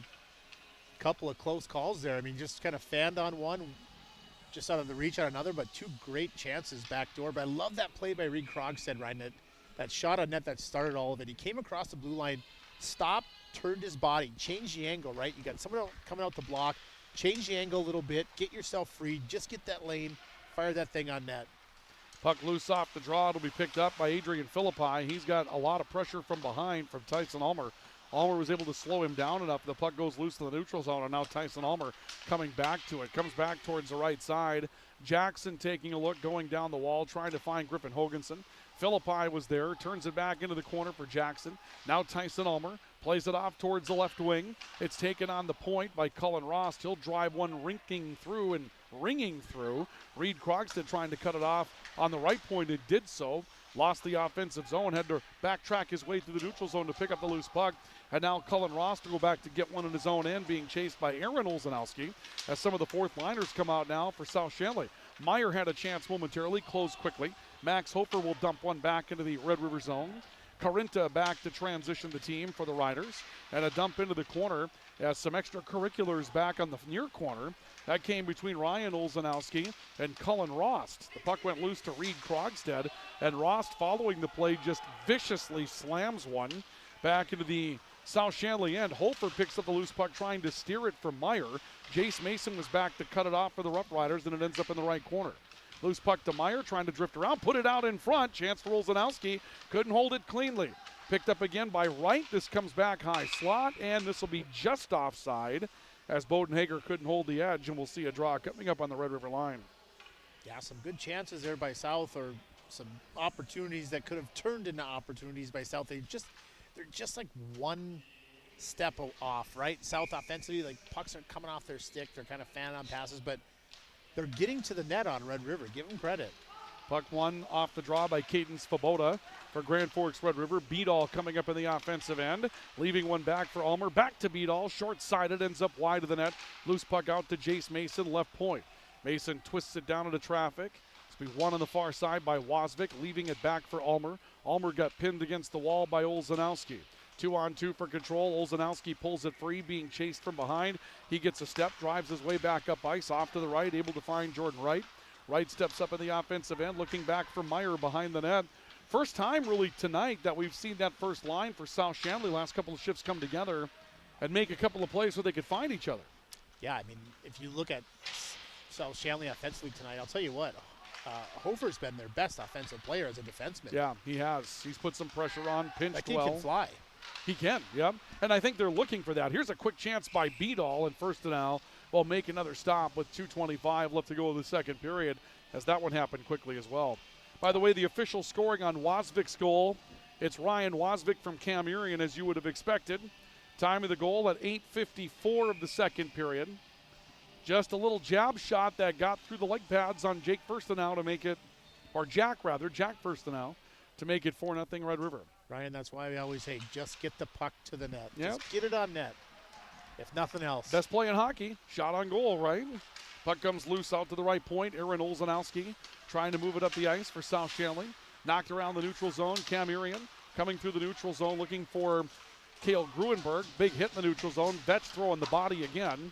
couple of close calls there. I mean, just kind of fanned on one, just out of the reach on another, but 2 great chances backdoor. But I love that play by Reed Krogstad, Ryan. That shot on net that started all of it. He came across the blue line, stopped, turned his body, changed the angle, right? You got someone coming out to block, change the angle a little bit, get yourself free, just get that lane, fire that thing on net. Puck loose off the draw. It'll be picked up by Adrian Philippi. He's got a lot of pressure from behind from Tyson Ulmer. Ulmer was able to slow him down enough. The puck goes loose in the neutral zone, and now Tyson Ulmer coming back to it. Comes back towards the right side. Jackson taking a look, going down the wall, trying to find Griffin Hoganson. Philippi was there, turns it back into the corner for Jackson. Now Tyson Ulmer plays it off towards the left wing. It's taken on the point by Cullen Ross. He'll drive one ringing through. Reed Krogstad trying to cut it off on the right point. It did so. Lost the offensive zone, had to backtrack his way through the neutral zone to pick up the loose puck. And now Cullen Ross to go back to get one in his own end, being chased by Aaron Olszanowski as some of the fourth liners come out now for South-Shanley. Meyer had a chance momentarily, closed quickly. Max Hofer will dump one back into the Red River zone. Carinta back to transition the team for the Riders. And a dump into the corner as some extracurriculars back on the near corner. That came between Ryan Olszanowski and Cullen Rost. The puck went loose to Reed Krogstad, and Rost, following the play, just viciously slams one back into the South-Shanley end. Hofer picks up the loose puck, trying to steer it from Meyer. Jace Mason was back to cut it off for the Rough Riders, and it ends up in the right corner. Loose puck to Meyer, trying to drift around, put it out in front. Chance for Olszanowski, couldn't hold it cleanly. Picked up again by Wright. This comes back high slot, and this will be just offside as Bodenhager couldn't hold the edge, and we'll see a draw coming up on the Red River line. Yeah, some good chances there by South, or some opportunities that could have turned into opportunities by South. They're just like one step off, right? South offensively, like pucks are coming off their stick. They're kind of fanning on passes, but they're getting to the net on Red River. Give them credit. Puck one off the draw by Caden Svoboda for Grand Forks Red River. Beadall coming up in the offensive end, leaving one back for Ulmer. Back to Beadall, short-sided, ends up wide of the net. Loose puck out to Jace Mason, left point. Mason twists it down into traffic. It's be one on the far side by Wasvik, leaving it back for Ulmer. Ulmer got pinned against the wall by Olszanowski. 2-on-2 for control. Olszanowski pulls it free, being chased from behind. He gets a step, drives his way back up ice, off to the right, able to find Jordan Wright. Wright steps up in the offensive end, looking back for Meyer behind the net. First time really tonight that we've seen that first line for South-Shanley. Last couple of shifts come together and make a couple of plays so they could find each other. Yeah, I mean, if you look at South-Shanley offensively tonight, I'll tell you what, Hofer's been their best offensive player as a defenseman. Yeah, he has. He's put some pressure on, pinched that kid well. Can fly. He can, yep. And I think they're looking for that. Here's a quick chance by Beadall in first and now. Well, make another stop with 2:25 left to go in the second period, as that one happened quickly as well. By the way, the official scoring on Wasvik's goal, it's Ryan Wasvik from Camurian, as you would have expected. Time of the goal at 8:54 of the second period. Just a little jab shot that got through the leg pads on Jake Firstenow to make it, or Jack Firstenow, to make it 4-0 Red River. Ryan, that's why we always say just get the puck to the net. Yep. Just get it on net, if nothing else. Best play in hockey, shot on goal, right? Puck comes loose out to the right point. Aaron Olszanowski trying to move it up the ice for South-Shanley. Knocked around the neutral zone. Cam Urian coming through the neutral zone looking for Cale Gruenberg. Big hit in the neutral zone. Vetch throwing the body again.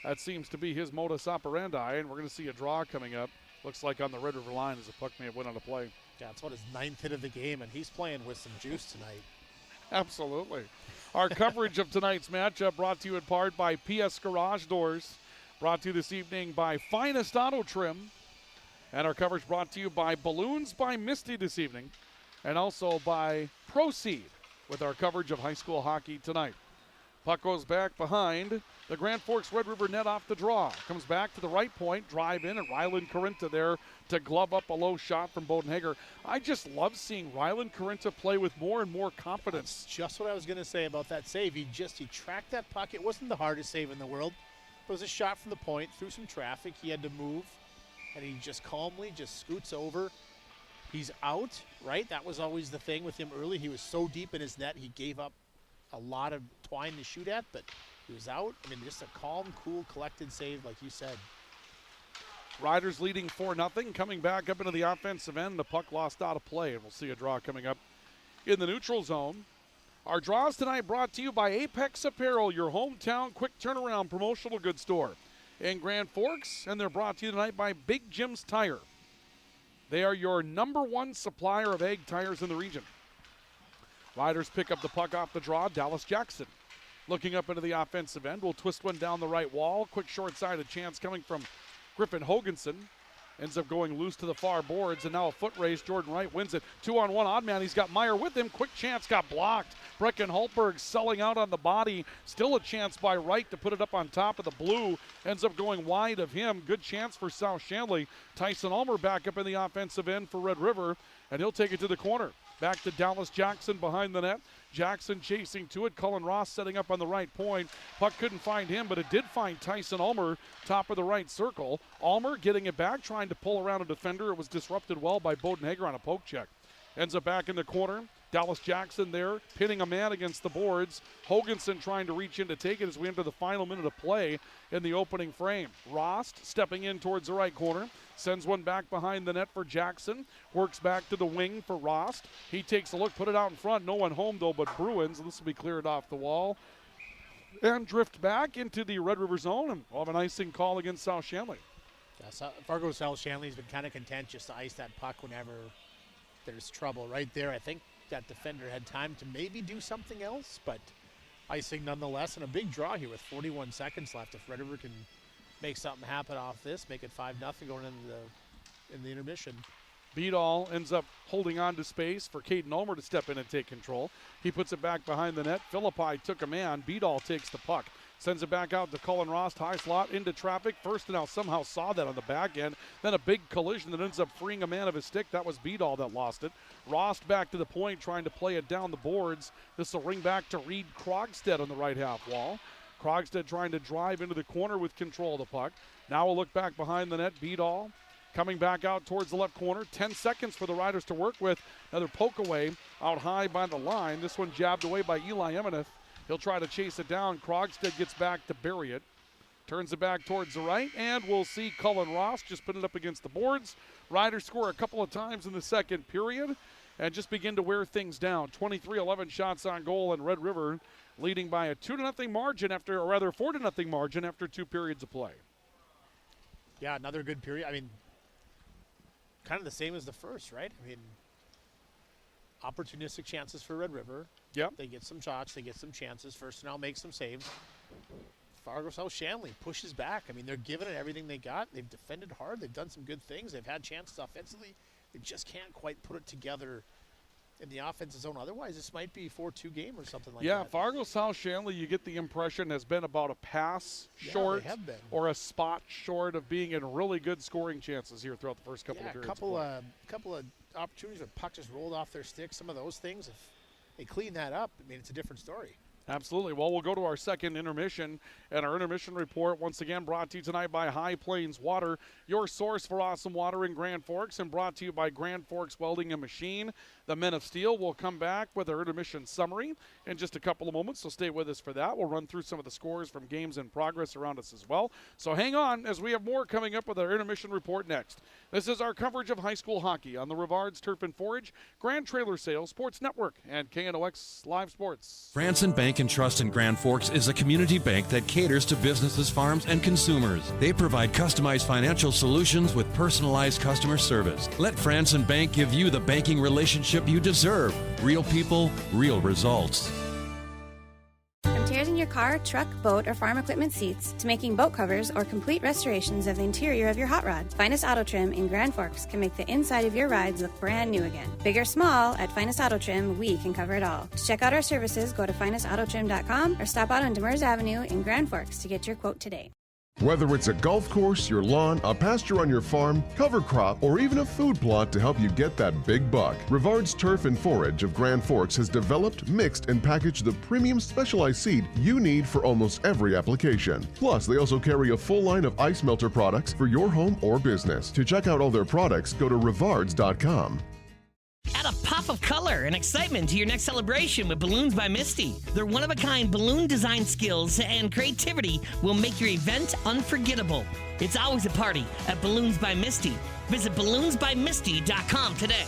That seems to be his modus operandi, and we're going to see a draw coming up. Looks like on the Red River line as the puck may have went on a play. Yeah, it's what his 9th hit of the game, and he's playing with some juice tonight. Absolutely. Our coverage of tonight's matchup brought to you in part by PS Garage Doors. Brought to you this evening by Finest Auto Trim. And our coverage brought to you by Balloons by Misty this evening. And also by Proceed with our coverage of high school hockey tonight. Puck goes back behind the Grand Forks Red River net off the draw. Comes back to the right point, drive in, and Ryland Carinta there to glove up a low shot from Bodenhager. I just love seeing Ryland Carinta play with more and more confidence. That's just what I was going to say about that save. He tracked that puck. It wasn't the hardest save in the world. It was a shot from the point, through some traffic. He had to move, and he just calmly just scoots over. He's out, right? That was always the thing with him early. He was so deep in his net, he gave up a lot of twine to shoot at, but he was out. I mean, just a calm, cool, collected save, like you said. Riders leading 4-0, coming back up into the offensive end. The puck lost out of play, and we'll see a draw coming up in the neutral zone. Our draws tonight brought to you by Apex Apparel, your hometown quick turnaround promotional goods store in Grand Forks, and they're brought to you tonight by Big Jim's Tire. They are your #1 supplier of egg tires in the region. Riders pick up the puck off the draw. Dallas Jackson looking up into the offensive end. Will twist one down the right wall. Quick short-sided chance coming from Griffin Hoganson. Ends up going loose to the far boards, and now a foot race. Jordan Wright wins it. 2-on-1 odd man. He's got Meyer with him. Quick chance got blocked. Brecken Hultberg selling out on the body. Still a chance by Wright to put it up on top of the blue. Ends up going wide of him. Good chance for South-Shanley. Tyson Ulmer back up in the offensive end for Red River, and he'll take it to the corner. Back to Dallas Jackson behind the net. Jackson chasing to it. Cullen Ross setting up on the right point. Puck couldn't find him, but it did find Tyson Ulmer, top of the right circle. Ulmer getting it back, trying to pull around a defender. It was disrupted well by Bodenhager on a poke check. Ends up back in the corner. Dallas Jackson there, pinning a man against the boards. Hoganson trying to reach in to take it as we enter the final minute of play in the opening frame. Rost stepping in towards the right corner. Sends one back behind the net for Jackson. Works back to the wing for Rost. He takes a look, put it out in front. No one home, though, but Bruins. This will be cleared off the wall. And drift back into the Red River zone. And we'll have an icing call against South-Shanley. Yeah, Fargo South-Shanley's been kind of content just to ice that puck whenever there's trouble. Right there, I think that defender had time to maybe do something else, but icing nonetheless. And a big draw here with 41 seconds left. If Red River can make something happen off this, make it 5-0 going into the intermission. Beadall ends up holding on to space for Caden Ulmer to step in and take control. He puts it back behind the net. Philippi took a man. Beadall takes the puck. Sends it back out to Cullen Rost. High slot into traffic. First and now somehow saw that on the back end. Then a big collision that ends up freeing a man of his stick. That was Beadall that lost it. Rost back to the point trying to play it down the boards. This will ring back to Reed Krogstad on the right half wall. Krogstad trying to drive into the corner with control of the puck. Now we'll look back behind the net. Beadall coming back out towards the left corner. 10 seconds for the Riders to work with. Another poke away out high by the line. This one jabbed away by Eli Emineth. He'll try to chase it down. Krogstad gets back to bury it. Turns it back towards the right, and we'll see Cullen Ross just put it up against the boards. Riders score a couple of times in the second period and just begin to wear things down. 23-11 shots on goal, and Red River leading by a 2-0 margin after, or rather 4-0 margin after 2 periods of play. Yeah, another good period. I mean, kind of the same as the first, right? I mean, opportunistic chances for Red River. Yep. They get some shots, they get some chances. First and now make some saves. Fargo South-Shanley pushes back. I mean, they're giving it everything they got. They've defended hard. They've done some good things. They've had chances offensively. They just can't quite put it together in the offensive zone. Otherwise, this might be a 4-2 game or something like that. Yeah, Fargo South-Shanley, you get the impression, has been about a pass short or a spot short of being in really good scoring chances here throughout the first couple of periods. A couple of opportunities where puck just rolled off their stick. Some of those things, if they clean that up, I mean, it's a different story. Absolutely. Well, we'll go to our second intermission, and our intermission report once again brought to you tonight by High Plains Water, your source for awesome water in Grand Forks, and brought to you by Grand Forks Welding and Machine. The Men of Steel will come back with our intermission summary in just a couple of moments, so stay with us for that. We'll run through some of the scores from games in progress around us as well. So hang on as we have more coming up with our intermission report next. This is our coverage of high school hockey on the Rivards Turf and Forage, Grand Trailer Sales Sports Network, and KNOX Live Sports. Franson Bank and Trust in Grand Forks is a community bank that caters to businesses, farms, and consumers. They provide customized financial solutions with personalized customer service. Let Franson Bank give you the banking relationship you deserve. Real people, real results. From tears in your car, truck, boat, or farm equipment seats to making boat covers or complete restorations of the interior of your hot rod, Finest Auto Trim in Grand Forks can make the inside of your rides look brand new again. Big or small, at Finest Auto Trim, we can cover it all. To check out our services, go to finestautotrim.com or stop out on Demers Avenue in Grand Forks to get your quote today. Whether it's a golf course, your lawn, a pasture on your farm, cover crop, or even a food plot to help you get that big buck, Rivards Turf and Forage of Grand Forks has developed, mixed, and packaged the premium specialized seed you need for almost every application. Plus, they also carry a full line of ice melter products for your home or business. To check out all their products, go to rivards.com. Add a pop of color and excitement to your next celebration with Balloons by Misty. Their one-of-a-kind balloon design skills and creativity will make your event unforgettable. It's always a party at Balloons by Misty. Visit balloonsbymisty.com today.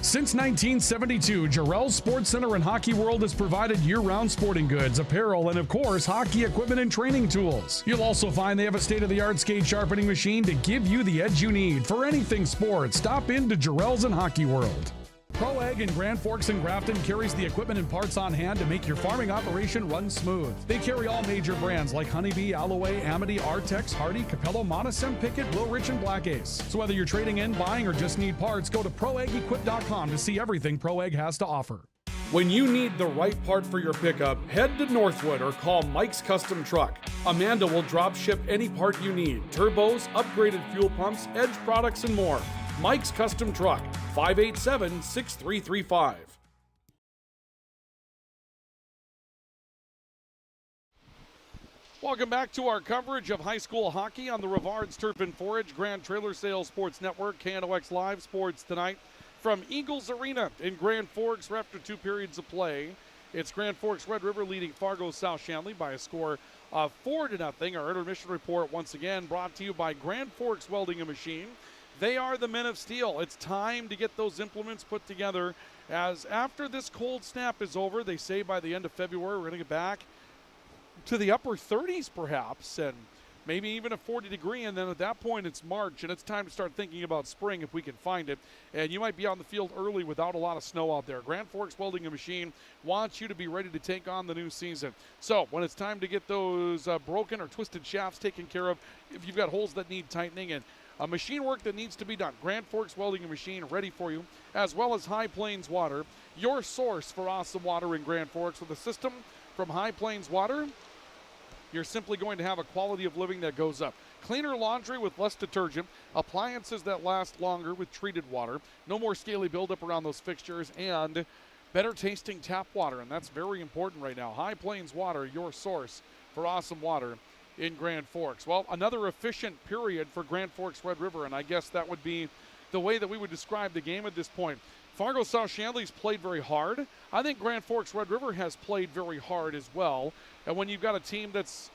Since 1972, Jarrell's Sports Center and Hockey World has provided year-round sporting goods, apparel, and of course, hockey equipment and training tools. You'll also find they have a state-of-the-art skate sharpening machine to give you the edge you need. For anything sports, stop in to Jarrell's and Hockey World. Pro Ag in Grand Forks and Grafton carries the equipment and parts on hand to make your farming operation run smooth. They carry all major brands like Honeybee, Alloway, Amity, Artex, Hardy, Capello, Monosem, Pickett, Wilrich, and Black Ace. So whether you're trading in, buying, or just need parts, go to ProAgEquip.com to see everything Pro Ag has to offer. When you need the right part for your pickup, head to Northwood or call Mike's Custom Truck. Amanda will drop ship any part you need. Turbos, upgraded fuel pumps, Edge products, and more. Mike's Custom Truck, 587-6335. Welcome back to our coverage of high school hockey on the Rivards Turf and Forage Grand Trailer Sales Sports Network, KNOX Live Sports tonight. from Eagles Arena in Grand Forks after 2 periods of play. It's Grand Forks Red River leading Fargo South-Shanley by a score of 4-0. Our intermission report once again brought to you by Grand Forks Welding and Machine. They are the men of steel. It's time to get those implements put together, as after this cold snap is over, they say by the end of February we're going to get back to the upper 30s perhaps, and maybe even a 40-degree, and then at that point it's March, and it's time to start thinking about spring if we can find it. And you might be on the field early without a lot of snow out there. Grand Forks Welding and Machine wants you to be ready to take on the new season. So when it's time to get those broken or twisted shafts taken care of, if you've got holes that need tightening and machine work that needs to be done, Grand Forks Welding and Machine ready for you, as well as High Plains Water, your source for awesome water in Grand Forks. With a system from High Plains Water, you're simply going to have a quality of living that goes up. Cleaner laundry with less detergent, appliances that last longer with treated water, no more scaly buildup around those fixtures, and better tasting tap water, and that's very important right now. High Plains Water, your source for awesome water in Grand Forks. Well, another efficient period for Grand Forks Red River, and I guess that would be the way that we would describe the game at this point. Fargo South-Shanley's played very hard. I think Grand Forks Red River has played very hard as well. And when you've got a team that's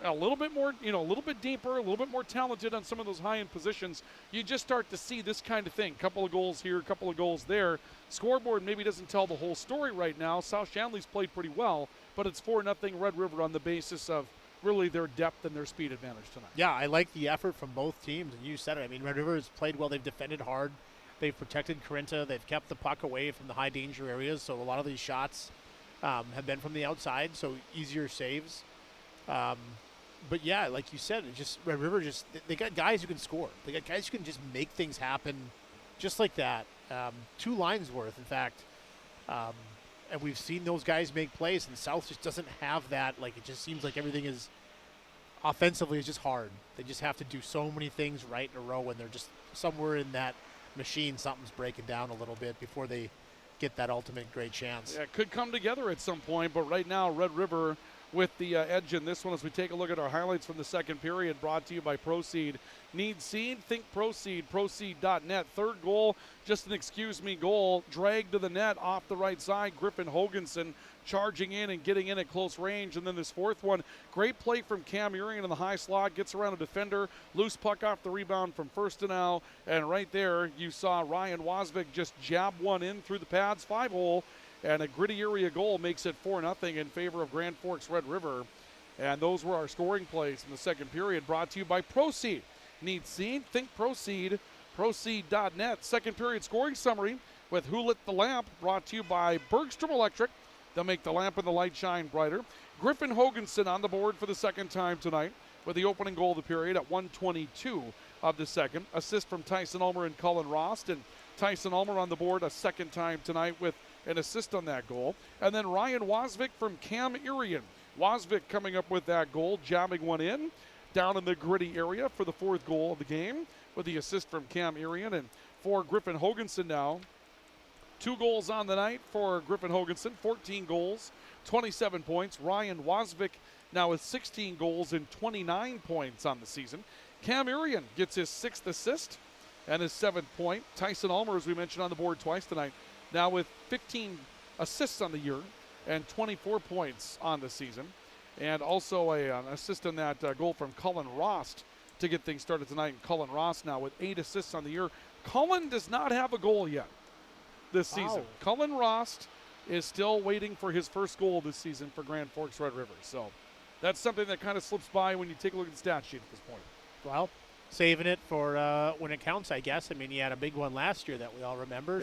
a little bit more, a little bit deeper, a little bit more talented on some of those high-end positions, you just start to see this kind of thing. Couple of goals here, couple of goals there. Scoreboard maybe doesn't tell the whole story right now. South-Shanley's played pretty well, but it's 4-0 Red River on the basis of really their depth and their speed advantage tonight. Yeah, I like the effort from both teams, and you said it. I mean, Red River has played well. They've defended hard. They've protected Corinta. They've kept the puck away from the high-danger areas, so a lot of these shots have been from the outside, so easier saves. But, yeah, like you said, Red River they got guys who can score. They got guys who can just make things happen just like that. 2 lines worth, in fact. And we've seen those guys make plays, and South just doesn't have that. Like, it just seems like everything is offensively is just hard. They just have to do so many things right in a row, and they're just somewhere in that machine, something's breaking down a little bit before they get that ultimate great chance. Yeah, it could come together at some point, but right now Red River with the edge in this one as we take a look at our highlights from the second period, brought to you by Proceed. Need seed? Think Proceed. Proceed.net. Third goal, just an excuse me goal, dragged to the net off the right side. Griffin Hoganson charging in and getting in at close range. And then this fourth one, great play from Cam Urian in the high slot, gets around a defender, loose puck off the rebound from first to now. And right there, you saw Ryan Wasvik just jab one in through the pads, 5-hole. And a gritty area goal makes it 4-0 in favor of Grand Forks Red River. And those were our scoring plays in the second period, brought to you by Proceed. Need seed? Think Proceed. Proceed.net. Second period scoring summary with Who Lit the Lamp, brought to you by Bergstrom Electric. They'll make the lamp and the light shine brighter. Griffin Hoganson on the board for the second time tonight with the opening goal of the period at 1:22 of the second. Assist from Tyson Ulmer and Cullen Rost. And Tyson Ulmer on the board a second time tonight with an assist on that goal. And then Ryan Wasvik from Cam Urian. Wasvik coming up with that goal, jamming one in down in the gritty area for the fourth goal of the game with the assist from Cam Urian. And for Griffin Hoganson now, 2 goals on the night for Griffin Hoganson, 14 goals, 27 points. Ryan Wasvik now with 16 goals and 29 points on the season. Cam Urian gets his 6th assist and his 7th point. Tyson Ulmer, as we mentioned, on the board twice tonight, now with 15 assists on the year and 24 points on the season. And also an assist on that goal from Cullen Rost to get things started tonight. And Cullen Rost now with 8 assists on the year. Cullen does not have a goal yet this season. Cullen Rost is still waiting for his first goal this season for Grand Forks Red River. So that's something that kind of slips by when you take a look at the stat sheet at this point. Well, saving it for when it counts, I guess. I mean, he had a big one last year that we all remember.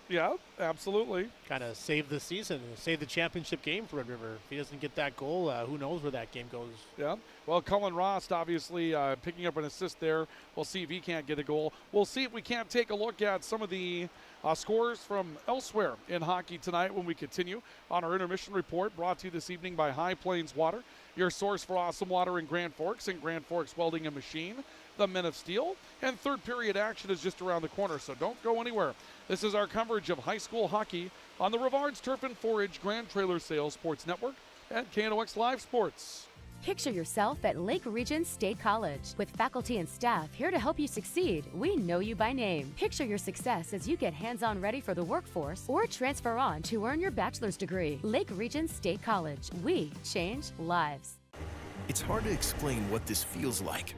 Yeah, absolutely. Kind of saved the season, saved the championship game for Red River. If he doesn't get that goal, who knows where that game goes. Yeah. Well, Cullen Rost obviously picking up an assist there. We'll see if he can't get a goal. We'll see if we can't take a look at some of the scores from elsewhere in hockey tonight when we continue on our intermission report, brought to you this evening by High Plains Water, your source for awesome water in Grand Forks and Grand Forks Welding and Machine, the Men of Steel. And third period action is just around the corner, so don't go anywhere. This is our coverage of high school hockey on the Rivards Turf and Forage Grand Trailer Sales Sports Network at KNOX Live Sports. Picture yourself at Lake Region State College. With faculty and staff here to help you succeed, we know you by name. Picture your success as you get hands-on ready for the workforce or transfer on to earn your bachelor's degree. Lake Region State College. We change lives. It's hard to explain what this feels like.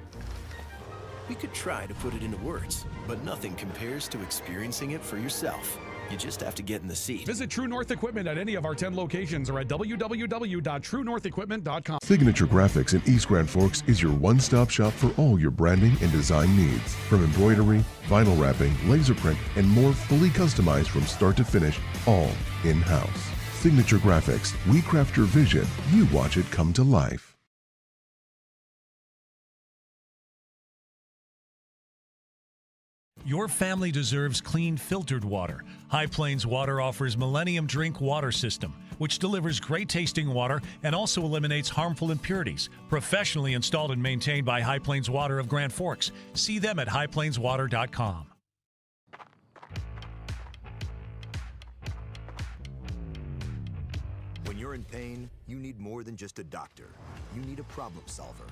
We could try to put it into words, but nothing compares to experiencing it for yourself. You just have to get in the seat. Visit True North Equipment at any of our 10 locations or at www.truenorthequipment.com. Signature Graphics in East Grand Forks is your one-stop shop for all your branding and design needs. From embroidery, vinyl wrapping, laser print, and more, fully customized from start to finish, all in-house. Signature Graphics. We craft your vision. You watch it come to life. Your family deserves clean, filtered water. High Plains Water offers Millennium Drink Water System, which delivers great tasting water and also eliminates harmful impurities. Professionally installed and maintained by High Plains Water of Grand Forks. See them at highplainswater.com. When you're in pain, you need more than just a doctor. You need a problem solver.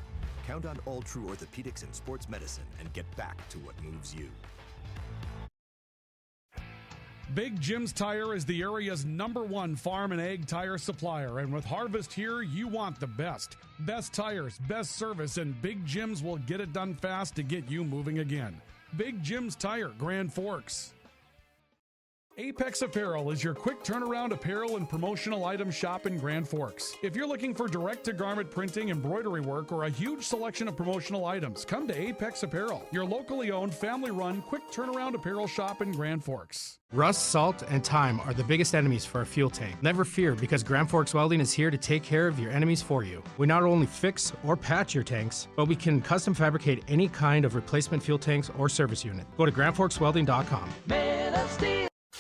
Count on All True Orthopedics and Sports Medicine and get back to what moves you. Big Jim's Tire is the area's #1 farm and ag tire supplier, and with harvest here, you want the best. Best tires, best service, and Big Jim's will get it done fast to get you moving again. Big Jim's Tire, Grand Forks. Apex Apparel is your quick turnaround apparel and promotional item shop in Grand Forks. If you're looking for direct-to-garment printing, embroidery work, or a huge selection of promotional items, come to Apex Apparel, your locally owned, family-run, quick turnaround apparel shop in Grand Forks. Rust, salt, and time are the biggest enemies for a fuel tank. Never fear, because Grand Forks Welding is here to take care of your enemies for you. We not only fix or patch your tanks, but we can custom fabricate any kind of replacement fuel tanks or service unit. Go to grandforkswelding.com.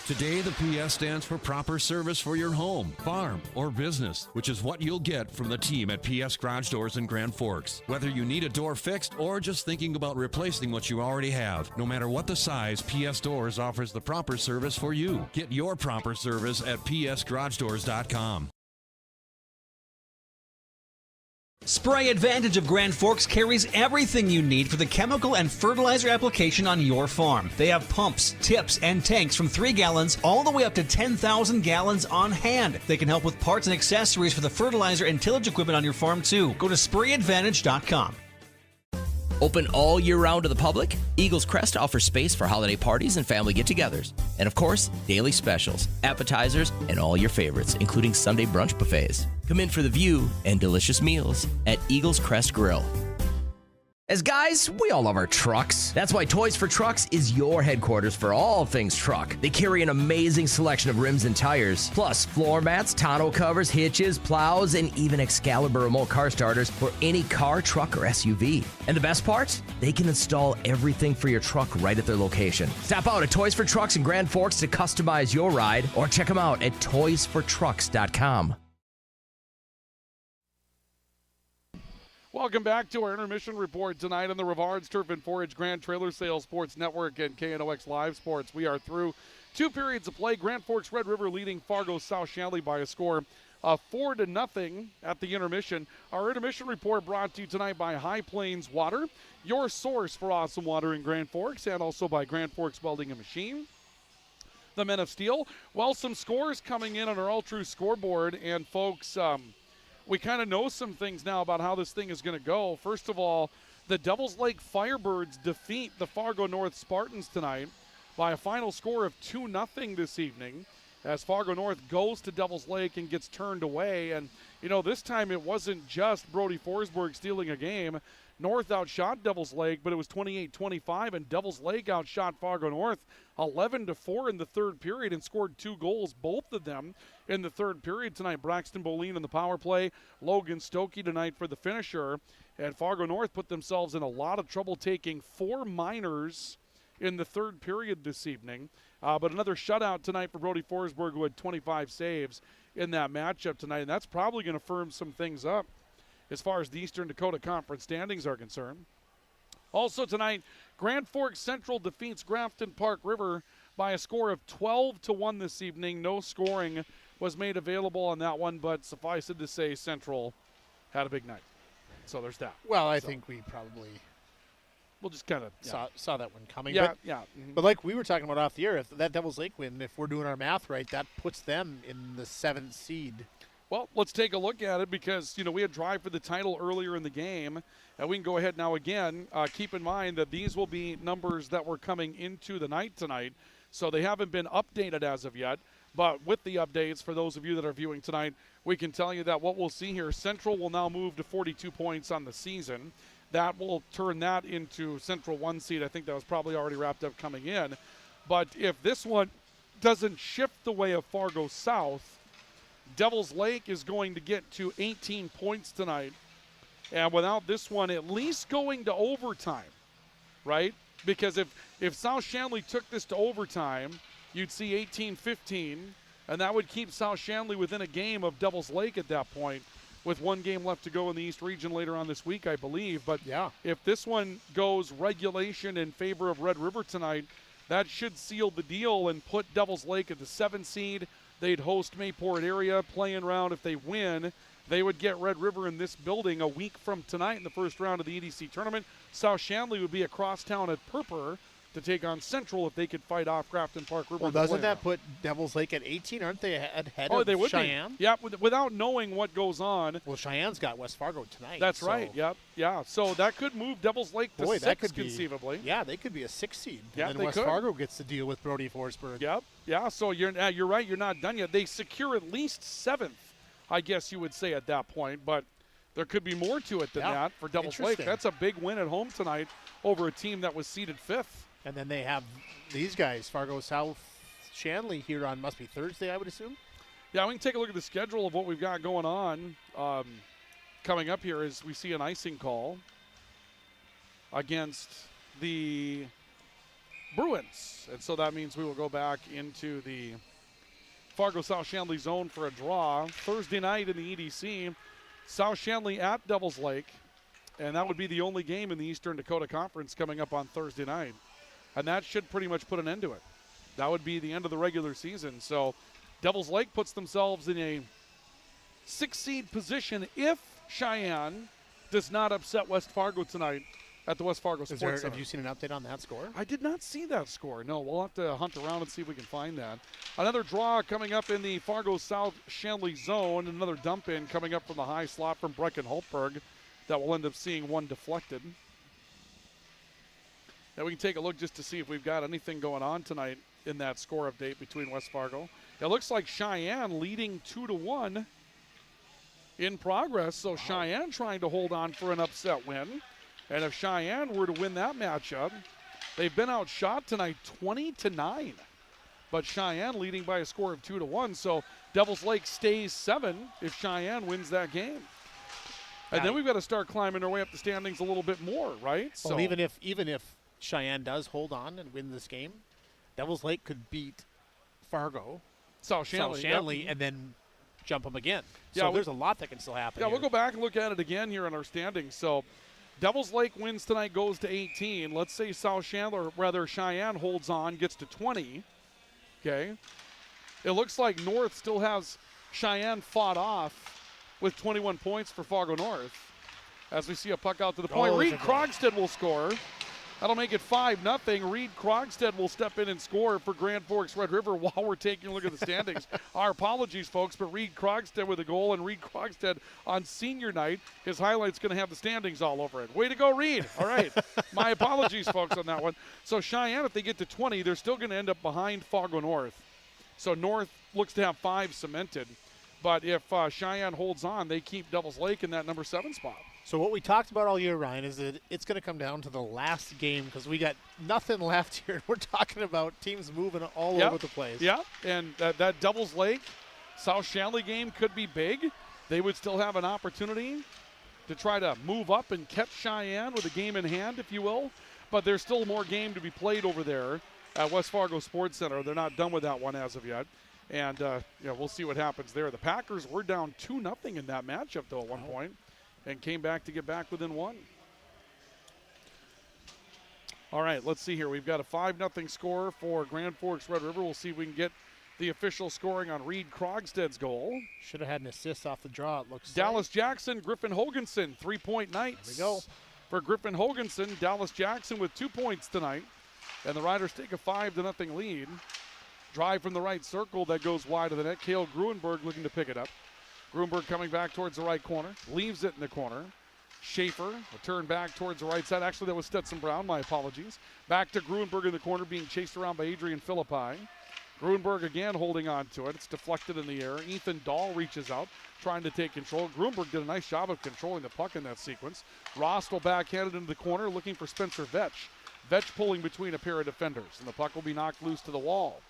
Today, the PS stands for proper service for your home, farm, or business, which is what you'll get from the team at PS Garage Doors in Grand Forks. Whether you need a door fixed or just thinking about replacing what you already have, no matter what the size, PS Doors offers the proper service for you. Get your proper service at psgaragedoors.com. Spray Advantage of Grand Forks carries everything you need for the chemical and fertilizer application on your farm. They have pumps, tips, and tanks from 3 gallons all the way up to 10,000 gallons on hand. They can help with parts and accessories for the fertilizer and tillage equipment on your farm too. Go to sprayadvantage.com. Open all year round to the public, Eagles Crest offers space for holiday parties and family get-togethers. And of course, daily specials, appetizers, and all your favorites, including Sunday brunch buffets. Come in for the view and delicious meals at Eagles Crest Grill. As guys, we all love our trucks. That's why Toys for Trucks is your headquarters for all things truck. They carry an amazing selection of rims and tires, plus floor mats, tonneau covers, hitches, plows, and even Excalibur remote car starters for any car, truck, or SUV. And the best part? They can install everything for your truck right at their location. Stop out at Toys for Trucks in Grand Forks to customize your ride, or check them out at toysfortrucks.com. Welcome back to our intermission report tonight on the Rivards Turf and Forage Grand Trailer Sales Sports Network and KNOX Live Sports. We are through 2 periods of play. Grand Forks Red River leading Fargo South-Shanley by a score of 4-0 at the intermission. Our intermission report brought to you tonight by High Plains Water, your source for awesome water in Grand Forks, and also by Grand Forks Welding and Machine. The Men of Steel. Well, some scores coming in on our All True scoreboard, and folks, we kind of know some things now about how this thing is going to go. First of all, the Devils Lake Firebirds defeat the Fargo North Spartans tonight by a final score of 2-0 this evening, as Fargo North goes to Devils Lake and gets turned away. And, you know, this time it wasn't just Brody Forsberg stealing a game. North outshot Devils Lake, but it was 28-25, and Devils Lake outshot Fargo North 11-4 in the third period and scored 2 goals, both of them in the third period tonight. Braxton Boline in the power play, Logan Stokey tonight for the finisher, and Fargo North put themselves in a lot of trouble taking 4 minors in the third period this evening. But another shutout tonight for Brody Forsberg, who had 25 saves in that matchup tonight, and that's probably going to firm some things up as far as the Eastern Dakota Conference standings are concerned. Also tonight, Grand Forks Central defeats Grafton Park River by a score of 12-1 this evening. No scoring was made available on that one, but suffice it to say Central had a big night. So there's that. Well, I think we probably we'll just kind of saw that one coming. Yeah, but, yeah. Mm-hmm. But like we were talking about off the air, if that Devils Lake win, if we're doing our math right, that puts them in the 7th seed. Well, let's take a look at it because, we had Drive for the title earlier in the game, and we can go ahead now again. Keep in mind that these will be numbers that were coming into the night tonight, so they haven't been updated as of yet. But with the updates, for those of you that are viewing tonight, we can tell you that what we'll see here, Central will now move to 42 points on the season. That will turn that into Central 1 seed. I think that was probably already wrapped up coming in. But if this one doesn't shift the way of Fargo South, Devils Lake is going to get to 18 points tonight. And without this one at least going to overtime, right? Because if South-Shanley took this to overtime, you'd see 18-15, and that would keep South-Shanley within a game of Devils Lake at that point, with one game left to go in the East Region later on this week, I believe. But if this one goes regulation in favor of Red River tonight, that should seal the deal and put Devils Lake at the 7th seed. They'd host Mayport area, playing round. If they win, they would get Red River in this building a week from tonight in the first round of the EDC tournament. South-Shanley would be across town at Purpur to take on Central if they could fight off Grafton Park River. Well, doesn't that put Devils Lake at 18? Aren't they ahead of they would Cheyenne? Be. Yeah, without knowing what goes on. Well, Cheyenne's got West Fargo tonight. That's right. Yep. Yeah. So that could move Devils Lake to 6 that could conceivably. Yeah, they could be a 6 seed. Yeah, and then West Fargo gets to deal with Brody Forsberg. Yep. Yeah. So you're right. You're not done yet. They secure at least 7th, I guess you would say at that point. But there could be more to it than that for Devils Lake. That's a big win at home tonight over a team that was seeded 5th. And then they have these guys, Fargo South-Shanley, here on must be Thursday, I would assume. Yeah, we can take a look at the schedule of what we've got going on. Coming up here is we see an icing call against the Bruins. And so that means we will go back into the Fargo South-Shanley zone for a draw. Thursday night in the EDC, South-Shanley at Devils Lake. And that would be the only game in the Eastern Dakota Conference coming up on Thursday night. And that should pretty much put an end to it. That would be the end of the regular season. So Devils Lake puts themselves in a 6 seed position if Cheyenne does not upset West Fargo tonight at the West Fargo Sports Center. Have you seen an update on that score? I did not see that score. No, we'll have to hunt around and see if we can find that. Another draw coming up in the Fargo South-Shanley zone. Another dump in coming up from the high slot from Brecken Holtberg that will end up seeing one deflected. Now we can take a look just to see if we've got anything going on tonight in that score update between West Fargo. It looks like Cheyenne leading 2-1 in progress. So Cheyenne trying to hold on for an upset win. And if Cheyenne were to win that matchup, they've been outshot tonight 20-9. But Cheyenne leading by a score of 2-1. So Devils Lake stays 7 if Cheyenne wins that game. And then we've got to start climbing our way up the standings a little bit more, right? Well, even if Cheyenne does hold on and win this game, Devils Lake could beat Fargo, South-Shanley, and then jump them again. Yeah, so there's a lot that can still happen. Yeah, here. we'll go back and look at it again here in our standings. So Devils Lake wins tonight, goes to 18. Let's say Cheyenne holds on, gets to 20. Okay. It looks like North still has Cheyenne fought off with 21 points for Fargo North. As we see a puck out to the point, Reed Krogstad will score. That'll make it 5-0. Reed Krogstad will step in and score for Grand Forks Red River while we're taking a look at the standings. Our apologies, folks, but Reed Krogstad with a goal, and Reed Krogstad on senior night, his highlight's going to have the standings all over it. Way to go, Reed. All right. My apologies, folks, on that one. So Cheyenne, if they get to 20, they're still going to end up behind Fargo North. So North looks to have 5 cemented. But if Cheyenne holds on, they keep Devils Lake in that number 7 spot. So what we talked about all year, Ryan, is that it's going to come down to the last game because we got nothing left here. We're talking about teams moving all over the place. Yeah, and that Devils Lake South-Shanley game could be big. They would still have an opportunity to try to move up and catch Cheyenne with a game in hand, if you will. But there's still more game to be played over there at West Fargo Sports Center. They're not done with that one as of yet. And we'll see what happens there. The Packers were down 2-0 in that matchup, though, at one point. And came back to get back within 1. All right, let's see here. We've got a 5-0 score for Grand Forks Red River. We'll see if we can get the official scoring on Reed Krogstad's goal. Should have had an assist off the draw, it looks Dallas Jackson, Griffin Hoganson, 3-point nights. There we go. For Griffin Hoganson, Dallas Jackson with 2 points tonight. And the Riders take a 5-0 lead. Drive from the right circle that goes wide of the net. Cale Gruenberg looking to pick it up. Gruenberg coming back towards the right corner. Leaves it in the corner. Schaefer, a turn back towards the right side. Actually, that was Stetson Brown. My apologies. Back to Gruenberg in the corner, being chased around by Adrian Philippi. Gruenberg again holding on to it. It's deflected in the air. Ethan Dahl reaches out, trying to take control. Gruenberg did a nice job of controlling the puck in that sequence. Ross will backhand it into the corner, looking for Spencer Vetch. Vetch pulling between a pair of defenders, and the puck will be knocked loose to the wall.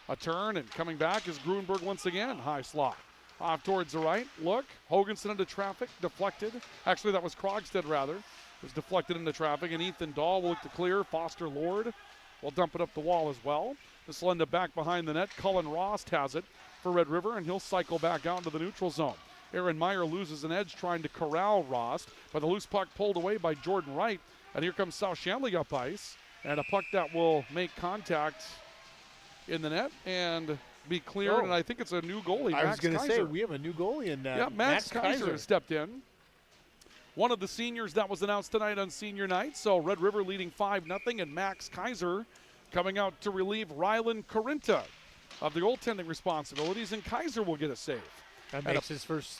A turn, and coming back is Gruenberg once again. High slot. Off towards the right. Look. Hoganson into traffic. Deflected. Actually, that was Krogstad, rather. It was deflected into traffic, and Ethan Dahl will look to clear. Foster Lord will dump it up the wall as well. This will end up back behind the net. Cullen Rost has it for Red River, and he'll cycle back out into the neutral zone. Aaron Meyer loses an edge trying to corral Rost, but the loose puck pulled away by Jordan Wright. And here comes South-Shanley up ice, and a puck that will make contact in the net and be cleared, and I think it's a new goalie, I was Max going to Kaiser. say, we have a new goalie in Yeah, Max Kaiser has stepped in. One of the seniors that was announced tonight on senior night. So Red River leading 5-0, and Max Kaiser coming out to relieve Rylan Corinta of the goaltending responsibilities, and Kaiser will get a save. That makes his first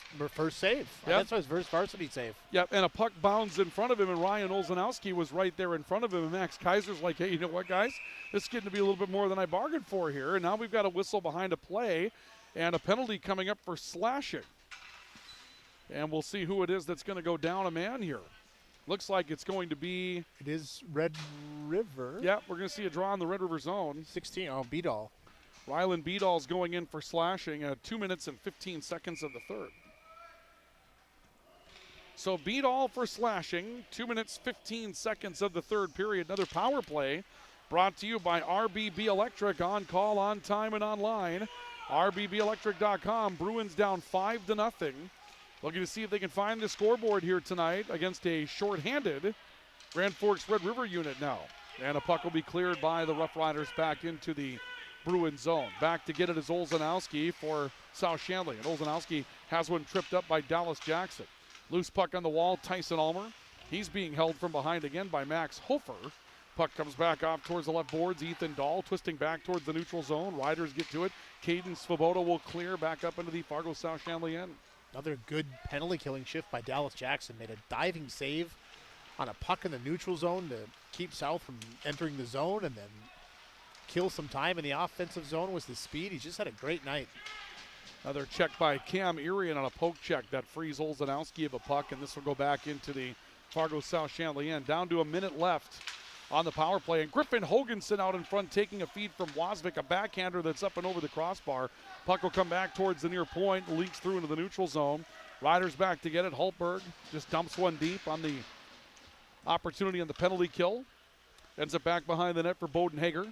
save. Yep. That's his first varsity save. Yep, and a puck bounds in front of him, and Ryan Olzanowski was right there in front of him, and Max Kaiser's like, hey, you know what, guys? This is getting to be a little bit more than I bargained for here, and now we've got a whistle behind a play and a penalty coming up for slashing. And we'll see who it is that's going to go down a man here. Looks like it's going to be... It is Red River. Yeah, we're going to see a draw in the Red River zone. 16, Beedall. Rylan Beedall's going in for slashing at 2 minutes and 15 seconds of the third. So Beedall for slashing, 2 minutes, 15 seconds of the third period. Another power play brought to you by RBB Electric, on call, on time, and online. RBBelectric.com. Bruins down 5-0. Looking to see if they can find the scoreboard here tonight against a shorthanded Grand Forks Red River unit now. And a puck will be cleared by the Rough Riders back into the Bruin zone. Back to get it is Olzanowski for South-Shanley. And Olzanowski has one tripped up by Dallas Jackson. Loose puck on the wall, Tyson Ulmer. He's being held from behind again by Max Hofer. Puck comes back off towards the left boards. Ethan Dahl twisting back towards the neutral zone. Riders get to it. Caden Svoboda will clear back up into the Fargo South-Shanley end. Another good penalty killing shift by Dallas Jackson. Made a diving save on a puck in the neutral zone to keep South from entering the zone, and then kill some time in the offensive zone was the speed. He just had a great night. Another check by Cam Irian on a poke check that frees Olzanowski of a puck, and this will go back into the Fargo South-Shanley end. Down to a minute left on the power play, and Griffin Hoganson out in front taking a feed from Wasvik, a backhander that's up and over the crossbar. Puck will come back towards the near point, leaks through into the neutral zone. Riders back to get it. Hultberg just dumps one deep on the opportunity on the penalty kill. Ends up back behind the net for Bowden Hager.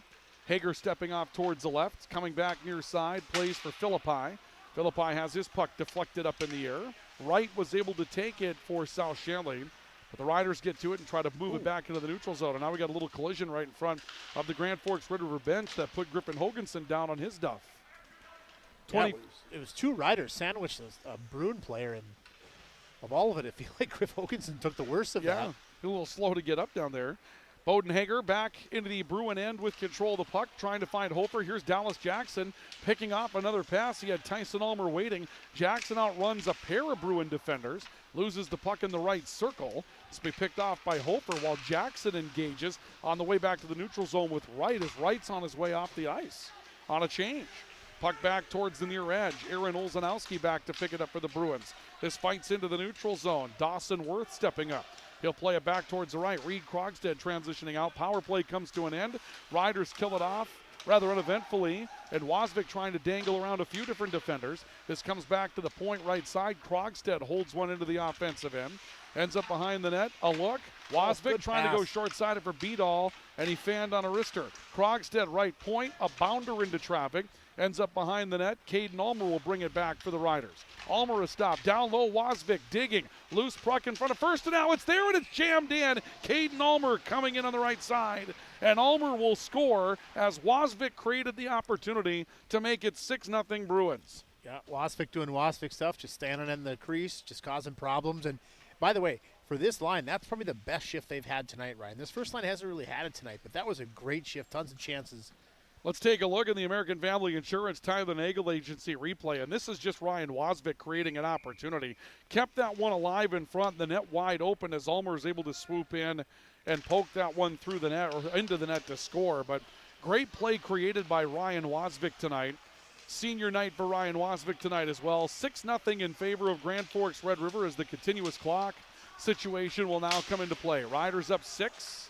Hager stepping off towards the left, coming back near side, plays for Philippi. Philippi has his puck deflected up in the air. Wright was able to take it for South-Shanley, but the Riders get to it and try to move it back into the neutral zone. And now we got a little collision right in front of the Grand Forks Red River bench that put Griffin Hoganson down on his duff. Yeah, it was two Riders sandwiched a Bruin player, and of all of it, I feel like Griff Hoganson took the worst of that. Yeah, a little slow to get up down there. Bowden Hager back into the Bruin end with control of the puck, trying to find Hofer. Here's Dallas Jackson picking off another pass. He had Tyson Ulmer waiting. Jackson outruns a pair of Bruin defenders, loses the puck in the right circle. It's be picked off by Hofer while Jackson engages on the way back to the neutral zone with Wright as Wright's on his way off the ice on a change. Puck back towards the near edge. Aaron Olzanowski back to pick it up for the Bruins. This fights into the neutral zone. Dawson Worth stepping up. He'll play it back towards the right. Reed Krogstad transitioning out. Power play comes to an end. Riders kill it off rather uneventfully. And Wasvik trying to dangle around a few different defenders. This comes back to the point right side. Krogstad holds one into the offensive end. Ends up behind the net. A look. Wasvik trying to go short-sided for Beedall, and he fanned on a wrister. Krogstad right point. A bounder into traffic. ends up behind the net. Caden Ulmer will bring it back for the Riders. Ulmer is stopped. Down low, Wasvik digging. Loose puck in front of first, and now it's there, and it's jammed in. Caden Ulmer coming in on the right side. And Ulmer will score as Wasvik created the opportunity to make it 6-0 Bruins. Yeah, Wasvik doing Wasvik stuff, just standing in the crease, just causing problems. And by the way, for this line, that's probably the best shift they've had tonight, Ryan. This first line hasn't really had it tonight, but that was a great shift, tons of chances. Let's take a look at the American Family Insurance Tyler Nagel Agency replay, and this is just Ryan Wasvik creating an opportunity. Kept that one alive in front, the net wide open as Ulmer is able to swoop in and poke that one through the net or into the net to score. But great play created by Ryan Wasvik tonight. Senior night for Ryan Wasvik tonight as well. 6-0 in favor of Grand Forks Red River as the continuous clock situation will now come into play. Riders up 6,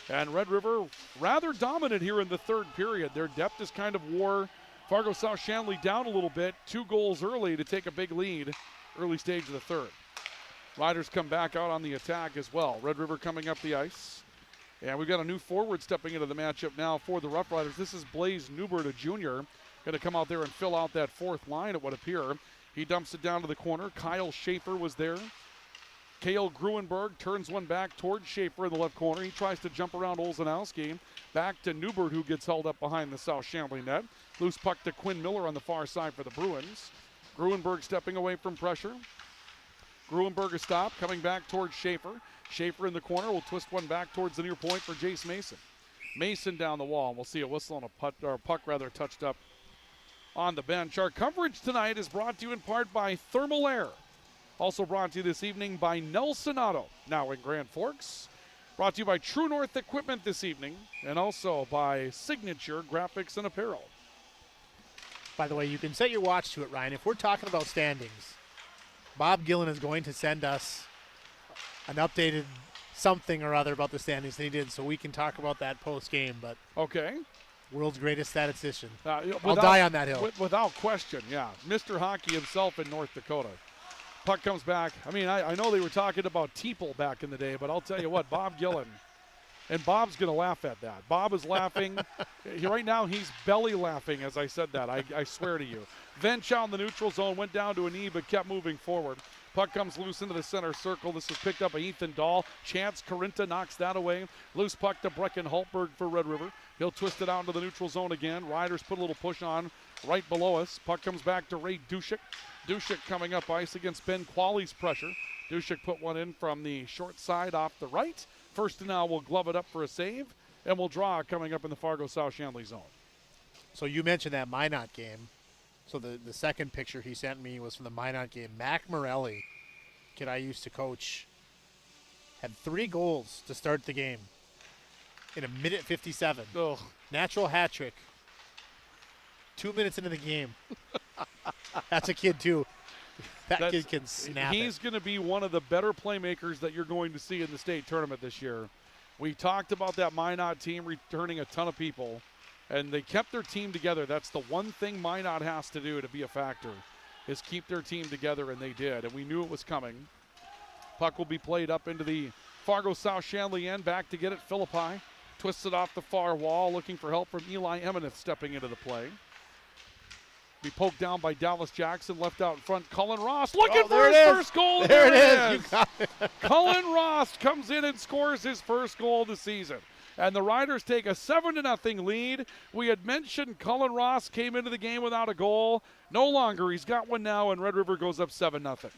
and Red River rather dominant here in the third period. Their depth is kind of wore Fargo South-Shanley down a little bit. 2 goals early to take a big lead early stage of the third. Riders come back out on the attack as well. Red River coming up the ice. And we've got a new forward stepping into the matchup now for the Rough Riders. This is Blaze Newbert, a junior. Going to come out there and fill out that fourth line, it would appear. He dumps it down to the corner. Kyle Schaefer was there. Kale Gruenberg turns one back towards Schaefer in the left corner. He tries to jump around Olszanowski. Back to Newbert, who gets held up behind the South-Shanley net. Loose puck to Quinn Miller on the far side for the Bruins. Gruenberg stepping away from pressure. Gruenberg is stopped, coming back towards Schaefer. Schaefer in the corner will twist one back towards the near point for Jace Mason. Mason down the wall, and we'll see a whistle and a puck touched up on the bench. Our coverage tonight is brought to you in part by Thermal Air. Also brought to you this evening by Nelson Auto, now in Grand Forks. Brought to you by True North Equipment this evening, and also by Signature Graphics and Apparel. By the way, you can set your watch to it, Ryan. If we're talking about standings, Bob Gillen is going to send us an updated something or other about the standings that he did, so we can talk about that post-game. But okay. World's greatest statistician. I'll die on that hill. Without question, yeah. Mr. Hockey himself in North Dakota. Puck comes back. I mean, I know they were talking about Teeple back in the day, but I'll tell you what, Bob Gillen, and Bob's going to laugh at that. Bob is laughing. Right now, he's belly laughing as I said that. I swear to you. Vench out in the neutral zone, went down to a knee, but kept moving forward. Puck comes loose into the center circle. This is picked up by Ethan Dahl. Chance Carinta knocks that away. Loose puck to Brecken Hultberg for Red River. He'll twist it out into the neutral zone again. Riders put a little push on right below us. Puck comes back to Ray Dushik. Dushik coming up ice against Ben Qualley's pressure. Dushik put one in from the short side off the right. First and now will glove it up for a save, and we'll draw coming up in the Fargo South-Shanley zone. So you mentioned that Minot game. So the second picture he sent me was from the Minot game. Mac Morelli, kid I used to coach, had 3 goals to start the game in a minute 57. Ugh. Natural hat trick. 2 minutes into the game. That's a kid, too. That kid can snap He's going to be one of the better playmakers that you're going to see in the state tournament this year. We talked about that Minot team returning a ton of people, and they kept their team together. That's the one thing Minot has to do to be a factor, is keep their team together, and they did, and we knew it was coming. Puck will be played up into the Fargo South-Shanley end, back to get it, Philippi. Twists it off the far wall, looking for help from Eli Emineth stepping into the play. Be poked down by Dallas Jackson, left out in front. Cullen Ross looking for his first goal. There it is. You got it. Cullen Ross comes in and scores his first goal of the season. And the Riders take a 7-0 lead. We had mentioned Cullen Ross came into the game without a goal. No longer. He's got one now, and Red River goes up 7-0.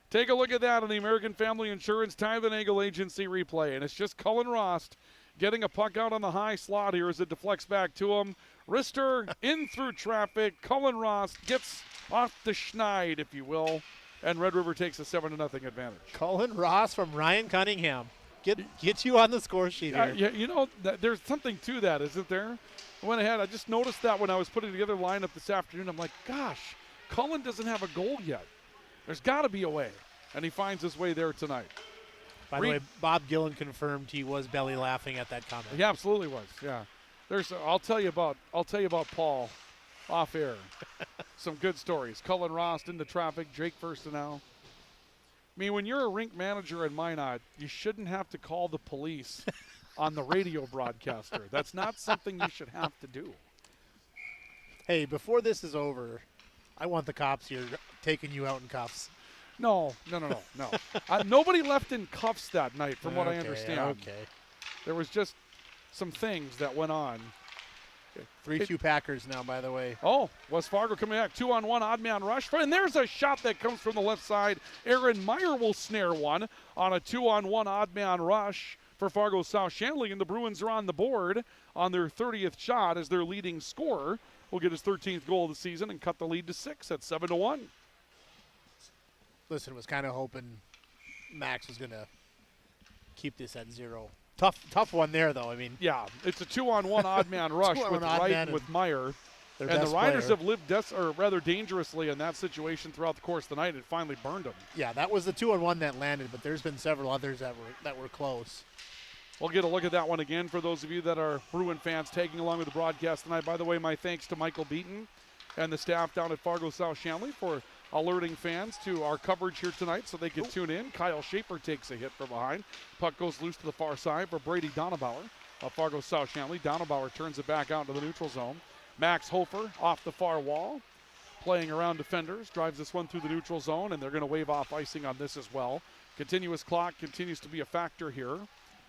Take a look at that on the American Family Insurance Tyler Nagel Agency replay. And it's just Cullen Ross getting a puck out on the high slot here as it deflects back to him. Rister in through traffic. Cullen Ross gets off the schneid, if you will, and Red River takes a 7-0 advantage. Cullen Ross from Ryan Cunningham. Get you on the score sheet here. Yeah, you know, there's something to that, isn't there? I went ahead. I just noticed that when I was putting together lineup this afternoon. I'm like, gosh, Cullen doesn't have a goal yet. There's got to be a way, and he finds his way there tonight. By the way, Bob Gillen confirmed he was belly laughing at that comment. He absolutely was. Yeah. I'll tell you about Paul off air. Some good stories. Cullen Ross into traffic. Jake Firstenau. I mean, when you're a rink manager in Minot, you shouldn't have to call the police on the radio broadcaster. That's not something you should have to do. Hey, before this is over, I want the cops here taking you out in cuffs. No. Nobody left in cuffs that night, from what I understand. Okay. There was just some things that went on. 3-2 Packers now, by the way. Oh, West Fargo coming back. 2-on-1 odd man rush. And there's a shot that comes from the left side. Aaron Meyer will snare one on a 2-on-1 odd man rush for Fargo South-Shanley. And the Bruins are on the board on their 30th shot as their leading scorer will get his 13th goal of the season and cut the lead to 6 at 7-1. Listen, was kind of hoping Max was going to keep this at 0. Tough one there, though. I mean, yeah, it's a 2-on-1 odd man rush with Wright and with Meyer. And the Riders have lived rather dangerously in that situation throughout the course of the night. It finally burned them. Yeah, that was the 2-on-1 that landed, but there's been several others that were close. We'll get a look at that one again for those of you that are Bruin fans tagging along with the broadcast tonight. By the way, my thanks to Michael Beaton and the staff down at Fargo South-Shanley for alerting fans to our coverage here tonight so they can tune in. Kyle Schaefer takes a hit from behind. Puck goes loose to the far side for Brady Donabauer of Fargo South-Shanley. Donabauer turns it back out into the neutral zone. Max Hofer off the far wall, playing around defenders, drives this one through the neutral zone, and they're going to wave off icing on this as well. Continuous clock continues to be a factor here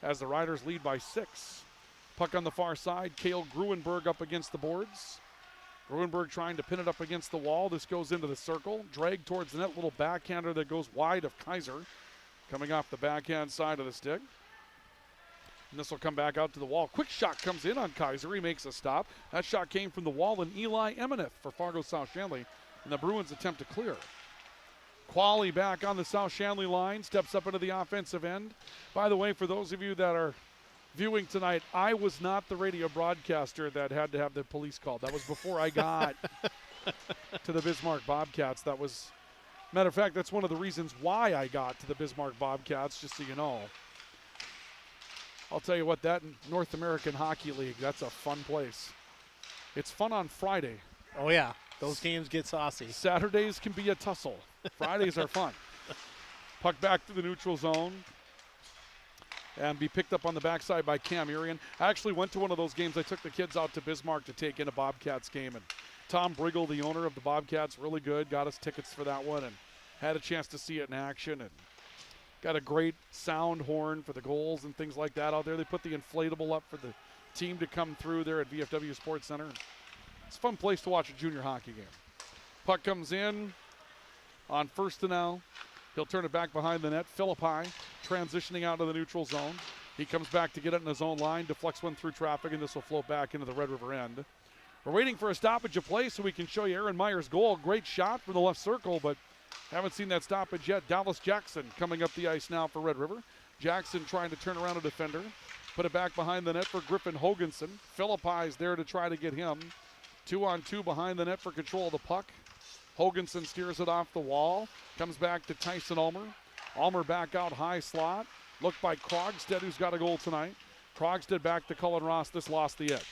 as the Riders lead by 6. Puck on the far side. Cale Gruenberg up against the boards. Gruenberg trying to pin it up against the wall. This goes into the circle. Drag towards the net. Little backhander that goes wide of Kaiser. Coming off the backhand side of the stick. And this will come back out to the wall. Quick shot comes in on Kaiser. He makes a stop. That shot came from the wall, and Eli Emeneth for Fargo South-Shanley. And the Bruins attempt to clear. Qualley back on the South-Shanley line. Steps up into the offensive end. By the way, for those of you that are viewing tonight, I was not the radio broadcaster that had to have the police called. That was before I got to the Bismarck Bobcats. That was, matter of fact, that's one of the reasons why I got to the Bismarck Bobcats, just so you know. I'll tell you what, that North American Hockey League, that's a fun place. It's fun on Friday. Oh, yeah. Those games get saucy. Saturdays can be a tussle. Fridays are fun. Puck back to the neutral zone and be picked up on the backside by Cam Urian. I actually went to one of those games. I took the kids out to Bismarck to take in a Bobcats game, and Tom Briggle, the owner of the Bobcats, really good, got us tickets for that one and had a chance to see it in action, and got a great sound horn for the goals and things like that out there. They put the inflatable up for the team to come through there at VFW Sports Center. It's a fun place to watch a junior hockey game. Puck comes in on first and now. He'll turn it back behind the net. Philippi transitioning out of the neutral zone. He comes back to get it in his own line, deflects one through traffic, and this will float back into the Red River end. We're waiting for a stoppage of play so we can show you Aaron Meyer's goal. Great shot from the left circle, but haven't seen that stoppage yet. Dallas Jackson coming up the ice now for Red River. Jackson trying to turn around a defender. Put it back behind the net for Griffin Hoganson. Philippi is there to try to get him. 2-on-2 behind the net for control of the puck. Hoganson steers it off the wall. Comes back to Tyson Ulmer. Ulmer back out high slot. Looked by Krogstad, who's got a goal tonight. Krogstad back to Cullen Ross. This lost the edge.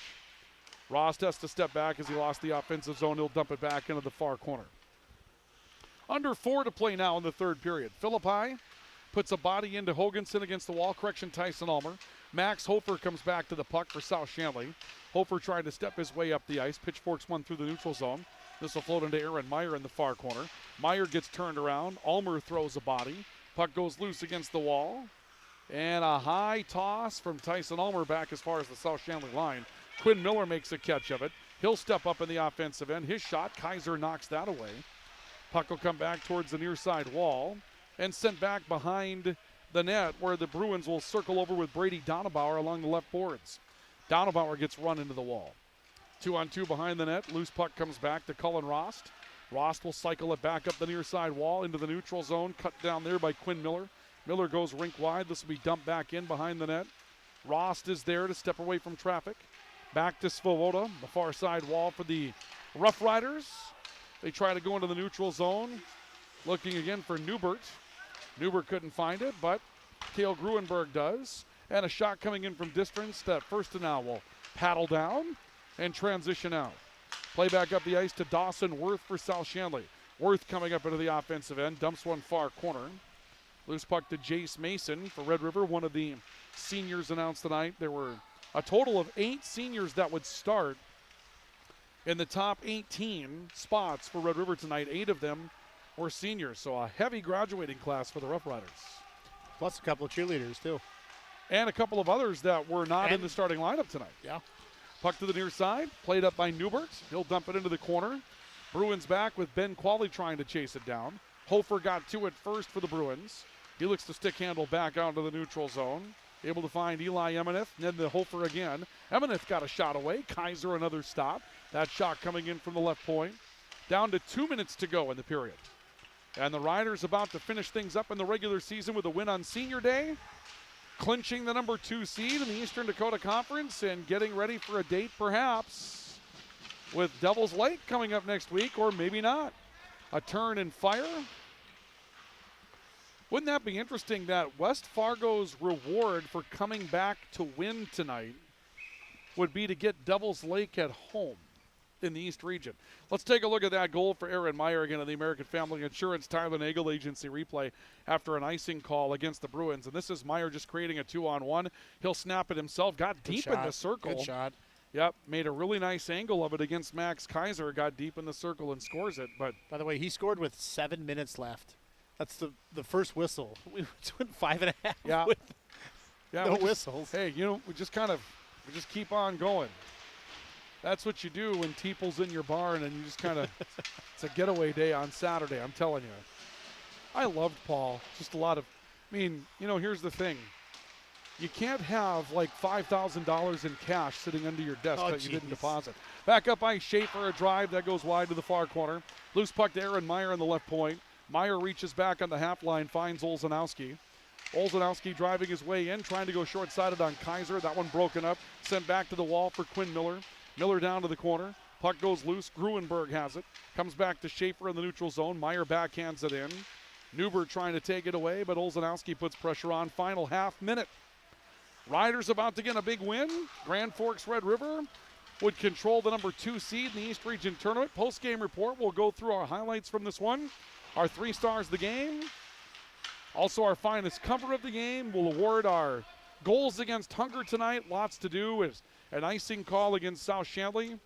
Ross has to step back as he lost the offensive zone. He'll dump it back into the far corner. Under 4 to play now in the third period. Philippi puts a body into Hoganson against the wall. Correction, Tyson Ulmer. Max Hofer comes back to the puck for South-Shanley. Hofer trying to step his way up the ice. Pitchforks one through the neutral zone. This will float into Aaron Meyer in the far corner. Meyer gets turned around. Ulmer throws a body. Puck goes loose against the wall. And a high toss from Tyson Ulmer back as far as the South-Shanley line. Quinn Miller makes a catch of it. He'll step up in the offensive end. His shot, Kaiser knocks that away. Puck will come back towards the near side wall and sent back behind the net where the Bruins will circle over with Brady Donabauer along the left boards. Donabauer gets run into the wall. 2-on-2 behind the net. Loose puck comes back to Cullen Rost. Rost will cycle it back up the near side wall into the neutral zone. Cut down there by Quinn Miller. Miller goes rink wide. This will be dumped back in behind the net. Rost is there to step away from traffic. Back to Svoboda, the far side wall for the Rough Riders. They try to go into the neutral zone. Looking again for Newbert. Newbert couldn't find it, but Cale Gruenberg does. And a shot coming in from distance that first and now will paddle down and transition out. Play back up the ice to Dawson Worth for South-Shanley. Worth coming up into the offensive end, dumps one far corner. Loose puck to Jace Mason for Red River, one of the seniors announced tonight. There were a total of 8 seniors that would start In the top 18 spots for Red River tonight, 8 of them were seniors, so a heavy graduating class for the Rough Riders. Plus a couple of cheerleaders, too. And a couple of others that were not in the starting lineup tonight. Yeah. Puck to the near side, played up by Newbert. He'll dump it into the corner. Bruins back with Ben Qualley trying to chase it down. Hofer got to it first for the Bruins. He looks to stick handle back out into the neutral zone. Able to find Eli Emeneth, and then the Hofer again. Emeneth got a shot away. Kaiser another stop. That shot coming in from the left point. Down to 2 minutes to go in the period. And the Riders about to finish things up in the regular season with a win on Senior Day, clinching the number 2 seed in the Eastern Dakota Conference and getting ready for a date perhaps with Devils Lake coming up next week, or maybe not. A turn and fire. Wouldn't that be interesting that West Fargo's reward for coming back to win tonight would be to get Devils Lake at home in the East region? Let's take a look at that goal for Aaron Meyer again of the American Family Insurance Tyler Nagel Agency replay after an icing call against the Bruins. And this is Meyer just creating a 2-on-1. He'll snap it himself. Got deep in the circle. Good shot. Yep, made a really nice angle of it against Max Kaiser. Got deep in the circle and scores it. But by the way, he scored with 7 minutes left. That's the first whistle. We went 5.5. Yeah. With yeah, no whistles. Hey, we just keep on going. That's what you do when Teeple's in your barn and you just kind of, it's a getaway day on Saturday, I'm telling you. I loved Paul. Just a lot of, here's the thing. You can't have like $5,000 in cash sitting under your desk that you didn't deposit. Back up by Schaefer, a drive that goes wide to the far corner. Loose puck to Aaron Meyer on the left point. Meyer reaches back on the half line, finds Olszanowski. Olszanowski driving his way in, trying to go short-sided on Kaiser. That one broken up, sent back to the wall for Quinn Miller. Miller down to the corner. Puck goes loose. Gruenberg has it. Comes back to Schaefer in the neutral zone. Meyer backhands it in. Newbert trying to take it away, but Olszanowski puts pressure on. Final half minute. Riders about to get a big win. Grand Forks Red River would control the number 2 seed in the East Region Tournament. Post-game report, we'll go through our highlights from this one. Our 3 stars of the game. Also our finest cover of the game. We'll award our goals against hunger tonight. Lots to do. As an icing call against South-Shanley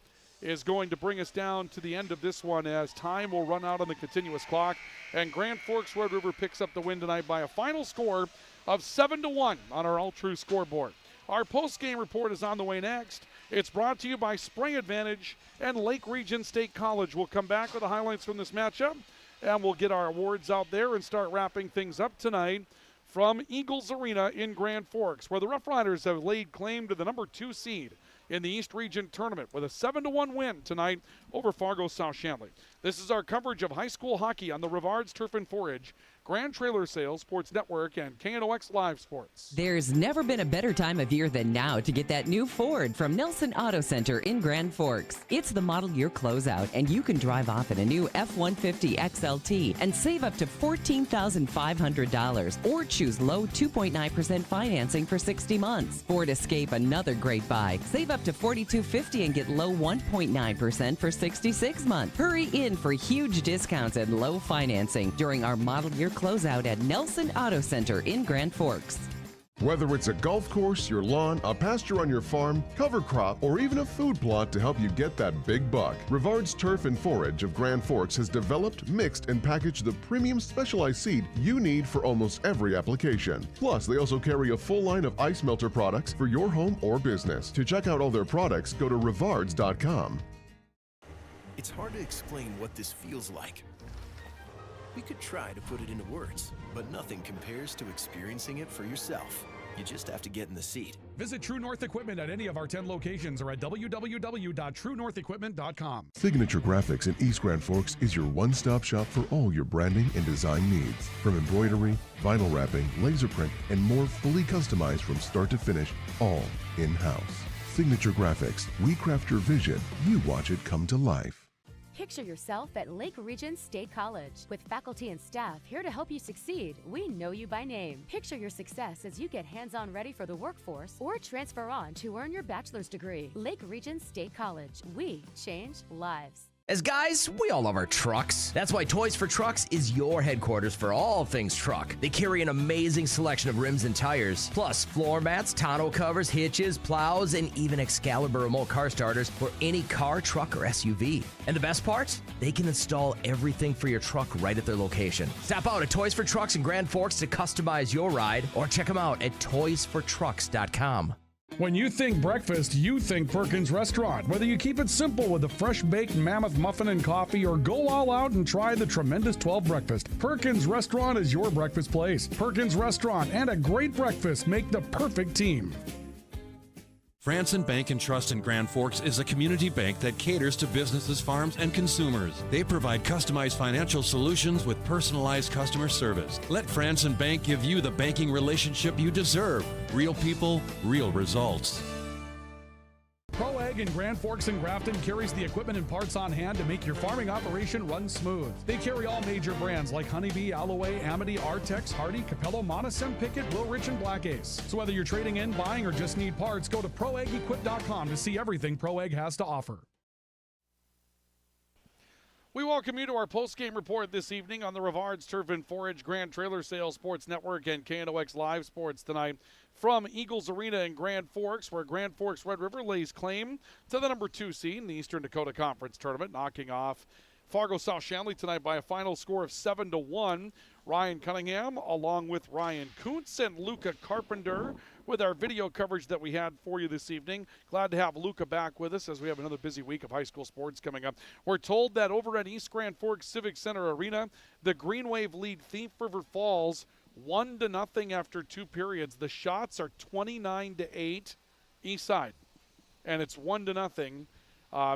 is going to bring us down to the end of this one as time will run out on the continuous clock. And Grand Forks Red River picks up the win tonight by a final score of 7-1 on our All True scoreboard. Our post-game report is on the way next. It's brought to you by Spray Advantage and Lake Region State College. We'll come back with the highlights from this matchup, and we'll get our awards out there and start wrapping things up tonight from Eagles Arena in Grand Forks, where the Rough Riders have laid claim to the number 2 seed in the East Region Tournament with a 7-1 win tonight over Fargo South-Shanley. This is our coverage of high school hockey on the Rivards Turf and Forage, Grand Trailer Sales, Sports Network, and KNOX Live Sports. There's never been a better time of year than now to get that new Ford from Nelson Auto Center in Grand Forks. It's the model year closeout, and you can drive off in a new F-150 XLT and save up to $14,500, or choose low 2.9% financing for 60 months. Ford Escape, another great buy. Save up to $4,250 and get low 1.9% for 66 months. Hurry in for huge discounts and low financing during our model year closeout at Nelson Auto Center in Grand Forks. Whether it's a golf course, your lawn, a pasture on your farm, cover crop, or even a food plot to help you get that big buck, Rivards Turf and Forage of Grand Forks has developed, mixed, and packaged the premium specialized seed you need for almost every application. Plus, they also carry a full line of ice melter products for your home or business. To check out all their products, go to rivards.com. It's hard to explain what this feels like. We could try to put it into words, but nothing compares to experiencing it for yourself. You just have to get in the seat. Visit True North Equipment at any of our 10 locations or at www.truenorthequipment.com. Signature Graphics in East Grand Forks is your one-stop shop for all your branding and design needs. From embroidery, vinyl wrapping, laser print, and more, fully customized from start to finish, all in-house. Signature Graphics. We craft your vision. You watch it come to life. Picture yourself at Lake Region State College. With faculty and staff here to help you succeed, we know you by name. Picture your success as you get hands-on ready for the workforce or transfer on to earn your bachelor's degree. Lake Region State College. We change lives. As guys, we all love our trucks. That's why Toys for Trucks is your headquarters for all things truck. They carry an amazing selection of rims and tires, plus floor mats, tonneau covers, hitches, plows, and even Excalibur remote car starters for any car, truck, or SUV. And the best part? They can install everything for your truck right at their location. Stop out at Toys for Trucks in Grand Forks to customize your ride, or check them out at toysfortrucks.com. When you think breakfast, you think Perkins Restaurant. Whether you keep it simple with a fresh baked mammoth muffin and coffee or go all out and try the tremendous 12 breakfast, Perkins Restaurant is your breakfast place. Perkins Restaurant and a great breakfast make the perfect team. Franson Bank and Trust in Grand Forks is a community bank that caters to businesses, farms, and consumers. They provide customized financial solutions with personalized customer service. Let Franson Bank give you the banking relationship you deserve. Real people, real results. Pro Ag in Grand Forks and Grafton carries the equipment and parts on hand to make your farming operation run smooth. They carry all major brands like Honeybee, Alloway, Amity, Artex, Hardy, Capello, Monosem, Pickett, Wilrich, and Black Ace. So whether you're trading in, buying, or just need parts, go to ProAgEquip.com to see everything Pro Ag has to offer. We welcome you to our post-game report this evening on the Rivards Turf and Forage Grand Trailer Sales Sports Network and KNOX Live Sports tonight from Eagles Arena in Grand Forks, where Grand Forks Red River lays claim to the number 2 seed in the Eastern Dakota Conference Tournament, knocking off Fargo South-Shanley tonight by a final score of 7-1. Ryan Cunningham, along with Ryan Kuntz and Luca Carpenter, with our video coverage that we had for you this evening. Glad to have Luca back with us as we have another busy week of high school sports coming up. We're told that over at East Grand Forks Civic Center Arena, the Green Wave lead Thief River Falls 1-0 after 2 periods. The shots are 29-8 east side, and it's 1-0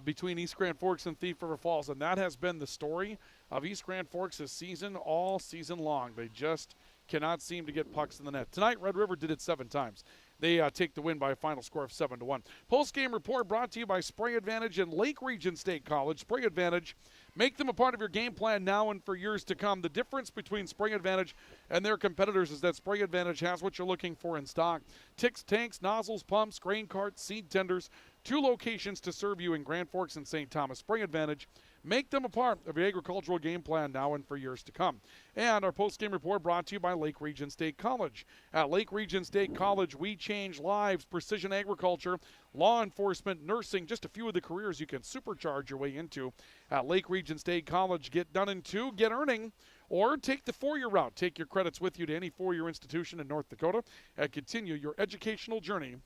between East Grand Forks and Thief River Falls, and that has been the story of East Grand Forks this season, all season long. They just cannot seem to get pucks in the net. Tonight, Red River did it 7 times. They take the win by a final score of 7-1. Post-game report brought to you by Spray Advantage and Lake Region State College. Spray Advantage, make them a part of your game plan now and for years to come. The difference between Spray Advantage and their competitors is that Spray Advantage has what you're looking for in stock. Ticks, tanks, nozzles, pumps, grain carts, seed tenders. 2 locations to serve you in Grand Forks and St. Thomas. Spray Advantage, make them a part of your agricultural game plan now and for years to come. And our post-game report brought to you by Lake Region State College. At Lake Region State College, we change lives, precision agriculture, law enforcement, nursing, just a few of the careers you can supercharge your way into. At Lake Region State College, get done in 2, get earning, or take the 4-year route. Take your credits with you to any 4-year institution in North Dakota and continue your educational journey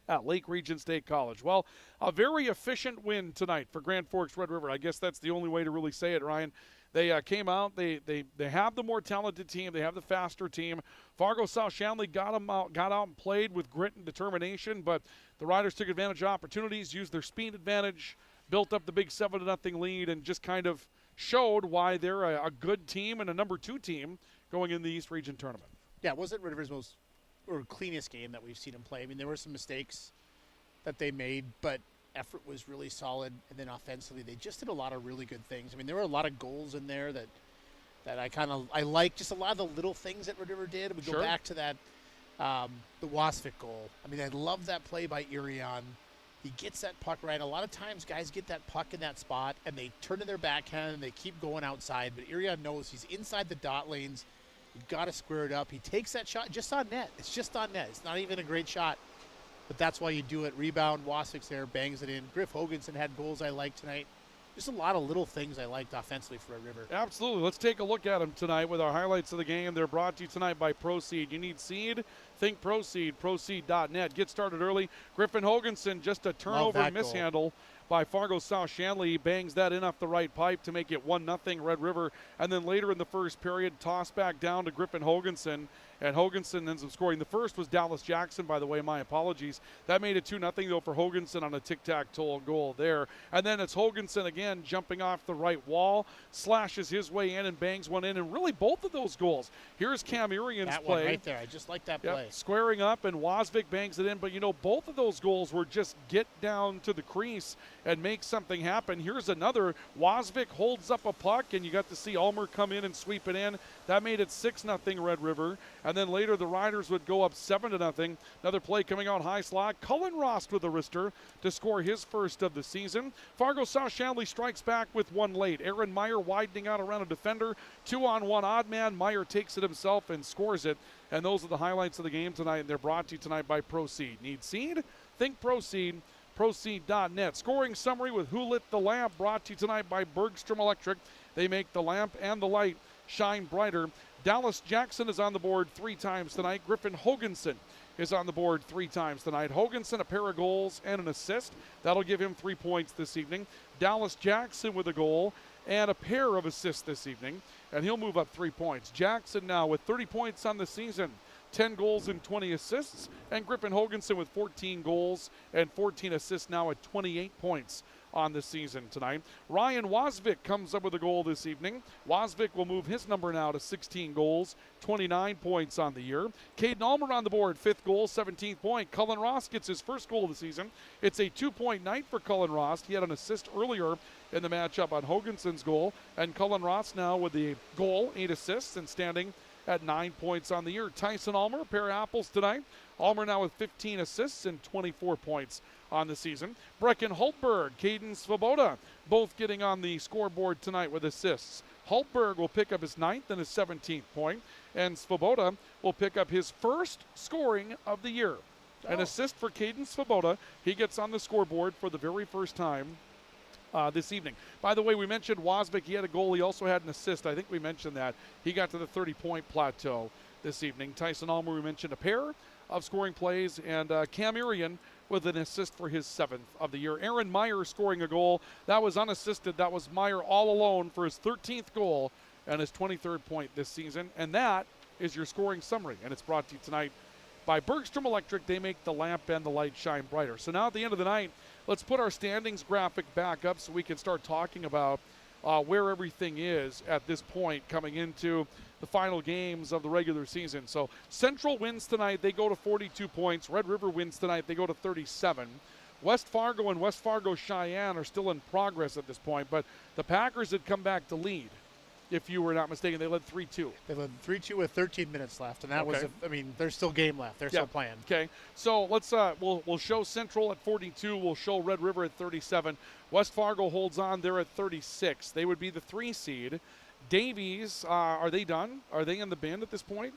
at Lake Region State College. Well, a very efficient win tonight for Grand Forks Red River. I guess that's the only way to really say it, Ryan. They came out. They have the more talented team. They have the faster team. Fargo South-Shanley got out and played with grit and determination, but the Riders took advantage of opportunities, used their speed advantage, built up the big 7-0 lead, and just kind of showed why they're a good team and a number 2 team going in the East Region tournament. Yeah, it wasn't Red River's most or cleanest game that we've seen them play. I mean, there were some mistakes that they made, but effort was really solid. And then offensively, they just did a lot of really good things. I mean, there were a lot of goals in there that I like. Just a lot of the little things that Red River did. We go back to that the Wasvik goal. I mean, I love that play by Irion. He gets that puck right. A lot of times, guys get that puck in that spot and they turn to their backhand and they keep going outside. But Irion knows he's inside the dot lanes. You've got to square it up. He takes that shot just on net. It's just on net. It's not even a great shot, but that's why you do it. Rebound, Wasvik's there, bangs it in. Griff Hoganson had goals I liked tonight. Just a lot of little things I liked offensively for Red River. Absolutely. Let's take a look at them tonight with our highlights of the game. They're brought to you tonight by Proceed. You need seed? Think Proceed. Proceed.net. Get started early. Griffin Hoganson, just a turnover mishandle by Fargo South-Shanley. He bangs that in off the right pipe to make it 1-0 Red River. And then later in the first period, toss back down to Griffin Hoganson. And Hoganson ends up scoring. The first was Dallas Jackson, by the way. My apologies. That made it 2-0, though, for Hoganson on a tic-tac-toe goal there. And then it's Hoganson again jumping off the right wall, slashes his way in and bangs one in. And really both of those goals. Here's Cam Urion's that play. One right there. I just like that play. Squaring up, and Wasvik bangs it in. But, you know, both of those goals were just get down to the crease and make something happen. Here's another. Wasvik holds up a puck, and you got to see Ulmer come in and sweep it in. That made it 6-0 Red River. And then later the Riders would go up 7-0. Another play coming out high slot. Cullen Rost with a wrister to score his first of the season. Fargo South-Shanley strikes back with one late. Aaron Meyer widening out around a defender. 2-on-1 odd man. Meyer takes it himself and scores it. And those are the highlights of the game tonight. And they're brought to you tonight by Proceed. Need seed? Think Proceed. Proceed.net. Scoring summary with Who Lit the Lamp, brought to you tonight by Bergstrom Electric. They make the lamp and the light shine brighter. Dallas Jackson is on the board 3 times tonight. Griffin Hoganson is on the board 3 times tonight. Hoganson, a pair of goals and an assist. That'll give him 3 points this evening. Dallas Jackson with a goal and a pair of assists this evening, and he'll move up 3 points. Jackson now with 30 points on the season. 10 goals and 20 assists, and Griffin Hoganson with 14 goals and 14 assists now at 28 points on the season tonight. Ryan Wasvik comes up with a goal this evening. Wasvik will move his number now to 16 goals, 29 points on the year. Caden Ulmer on the board, 5th goal, 17th point. Cullen Rost gets his first goal of the season. It's a 2-point night for Cullen Rost. He had an assist earlier in the matchup on Hoganson's goal, and Cullen Rost now with the goal, 8 assists, and standing at 9 points on the year. Tyson Ulmer, a pair of apples tonight. Ulmer now with 15 assists and 24 points on the season. Brecken Hultberg, Caden Svoboda, both getting on the scoreboard tonight with assists. Hultberg will pick up his 9th and his 17th point, and Svoboda will pick up his first scoring of the year. An assist for Caden Svoboda. He gets on the scoreboard for the very first time this evening. By the way, we mentioned Wasvik. He had a goal. He also had an assist. I think we mentioned that. He got to the 30-point plateau this evening. Tyson Ulmer, we mentioned a pair of scoring plays, and Cam Irian with an assist for his 7th of the year. Aaron Meyer scoring a goal. That was unassisted. That was Meyer all alone for his 13th goal and his 23rd point this season. And that is your scoring summary, and it's brought to you tonight by Bergstrom Electric. They make the lamp and the light shine brighter. So now at the end of the night, let's put our standings graphic back up so we can start talking about where everything is at this point coming into the final games of the regular season. So Central wins tonight. They go to 42 points. Red River wins tonight. They go to 37. West Fargo and West Fargo Cheyenne are still in progress at this point, but the Packers had come back to lead. If you were not mistaken, they led 3-2. They led 3-2 with 13 minutes left, and that was, there's still game left. They're still playing. Okay, so let's we'll show Central at 42. We'll show Red River at 37. West Fargo holds on. They're at 36. They would be the 3 seed. Davies, are they done? Are they in the bin at this point?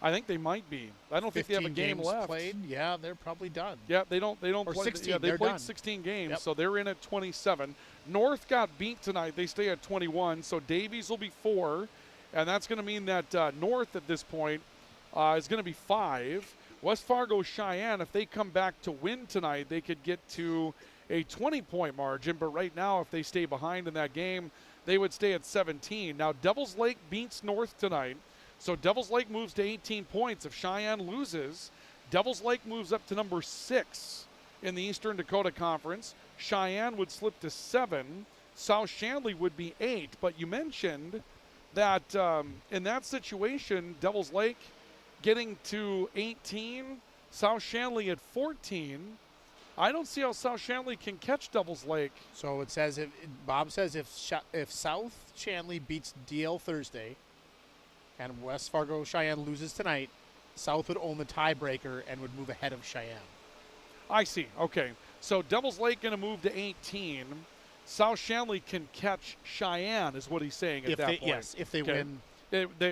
I think they might be. I don't think they have a game left. Played. Yeah, they're probably done. Yeah, they don't Or play. 16. Yeah, they They're played done. 16 games, Yep. so they're in at 27. North got beat tonight. They stay at 21, so Davies will be 4, and that's going to mean that North at this point is going to be 5. West Fargo Cheyenne, if they come back to win tonight, they could get to a 20-point margin, but right now if they stay behind in that game, they would stay at 17. Now Devils Lake beats North tonight, so Devils Lake moves to 18 points. If Cheyenne loses, Devils Lake moves up to number 6 in the Eastern Dakota Conference. Cheyenne would slip to 7. South-Shanley would be 8. But you mentioned that in that situation, Devils Lake getting to 18, South-Shanley at 14. I don't see how South-Shanley can catch Devils Lake. So it says, Bob says if South-Shanley beats DL Thursday and West Fargo Cheyenne loses tonight, South would own the tiebreaker and would move ahead of Cheyenne. I see. Okay. So Devils Lake going to move to 18. South-Shanley can catch Cheyenne is what he's saying at that point. Yes, if they win.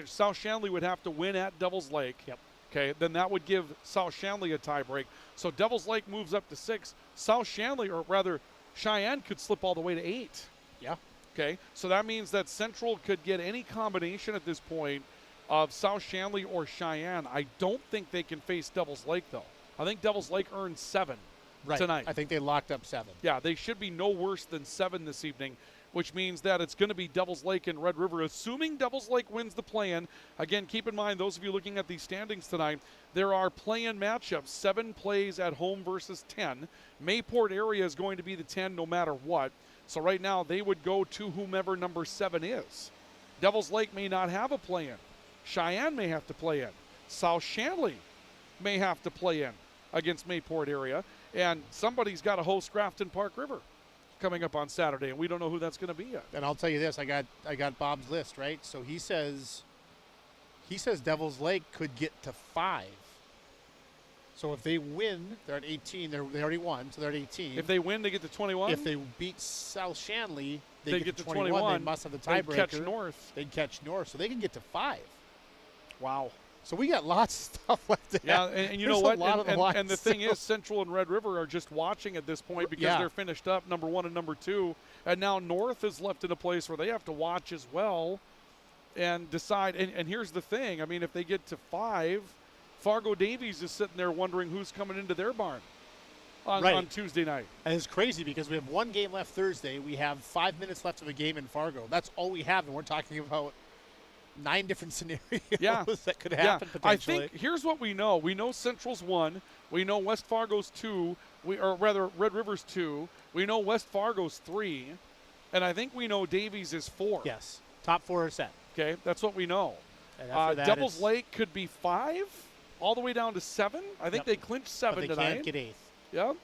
South-Shanley would have to win at Devils Lake. Yep. Okay, then that would give South-Shanley a tiebreak. So Devils Lake moves up to 6. South-Shanley, or rather Cheyenne, could slip all the way to 8. Yeah. Okay, so that means that Central could get any combination at this point of South-Shanley or Cheyenne. I don't think they can face Devils Lake, though. I think Devils Lake earned 7 tonight. I think they locked up 7. Yeah, they should be no worse than 7 this evening, which means that it's going to be Devils Lake and Red River, assuming Devils Lake wins the play-in. Again, keep in mind, those of you looking at these standings tonight, there are play-in matchups, 7 plays at home versus 10. Mayport area is going to be the 10 no matter what. So right now, they would go to whomever number 7 is. Devils Lake may not have a play-in. Cheyenne may have to play in. South-Shanley may have to play in against Mayport area. And somebody's got to host Grafton Park River. coming up on Saturday, and we don't know who that's going to be yet. And I'll tell you this, I got Bob's list, right? So he says Devil's Lake could get to 5. So if they win, they're at 18. They already won, so they're at 18. If they win, they get to 21. If they beat South-Shanley, they get to 21. They must have the tiebreaker. They'd catch North. They'd catch North, so they can get to 5. Wow. So we got lots of stuff left to Yeah, and you know what? And the thing still. is, Central and Red River are just watching at this point because they're finished up number 1 and number 2. And now North is left in a place where they have to watch as well and decide. And here's the thing. I mean, if they get to 5, Fargo Davies is sitting there wondering who's coming into their barn on Tuesday night. And it's crazy because we have 1 game left Thursday. We have 5 minutes left of a game in Fargo. That's all we have, and we're talking about 9 different scenarios that could happen potentially. I think here's what we know. We know Central's 1. We know West Fargo's 2. Or rather, Red River's 2. We know West Fargo's 3. And I think we know Davies is 4. Yes. Top 4 are set. Okay, that's what we know. And after that, Devil's Lake could be 5, all the way down to 7. I think they clinched 7 but they tonight. can't get 8th. Yep.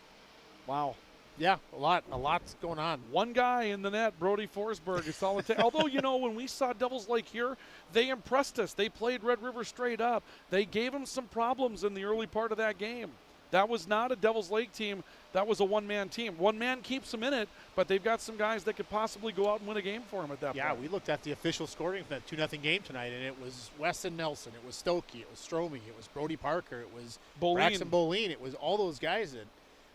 Wow. Yeah, a lot's going on. One guy in the net, Brody Forsberg, is all it takes. Although, you know, when we saw Devil's Lake here, they impressed us. They played Red River straight up. They gave them some problems in the early part of that game. That was not a Devil's Lake team. That was a one-man team. One man keeps them in it, but they've got some guys that could possibly go out and win a game for them at that point. Yeah, we looked at the official scoring for that 2-0 game tonight, and it was Weston Nelson, it was Stokey, it was Stromey, it was Brody Parker, it was Braxton Boleen. It was all those guys that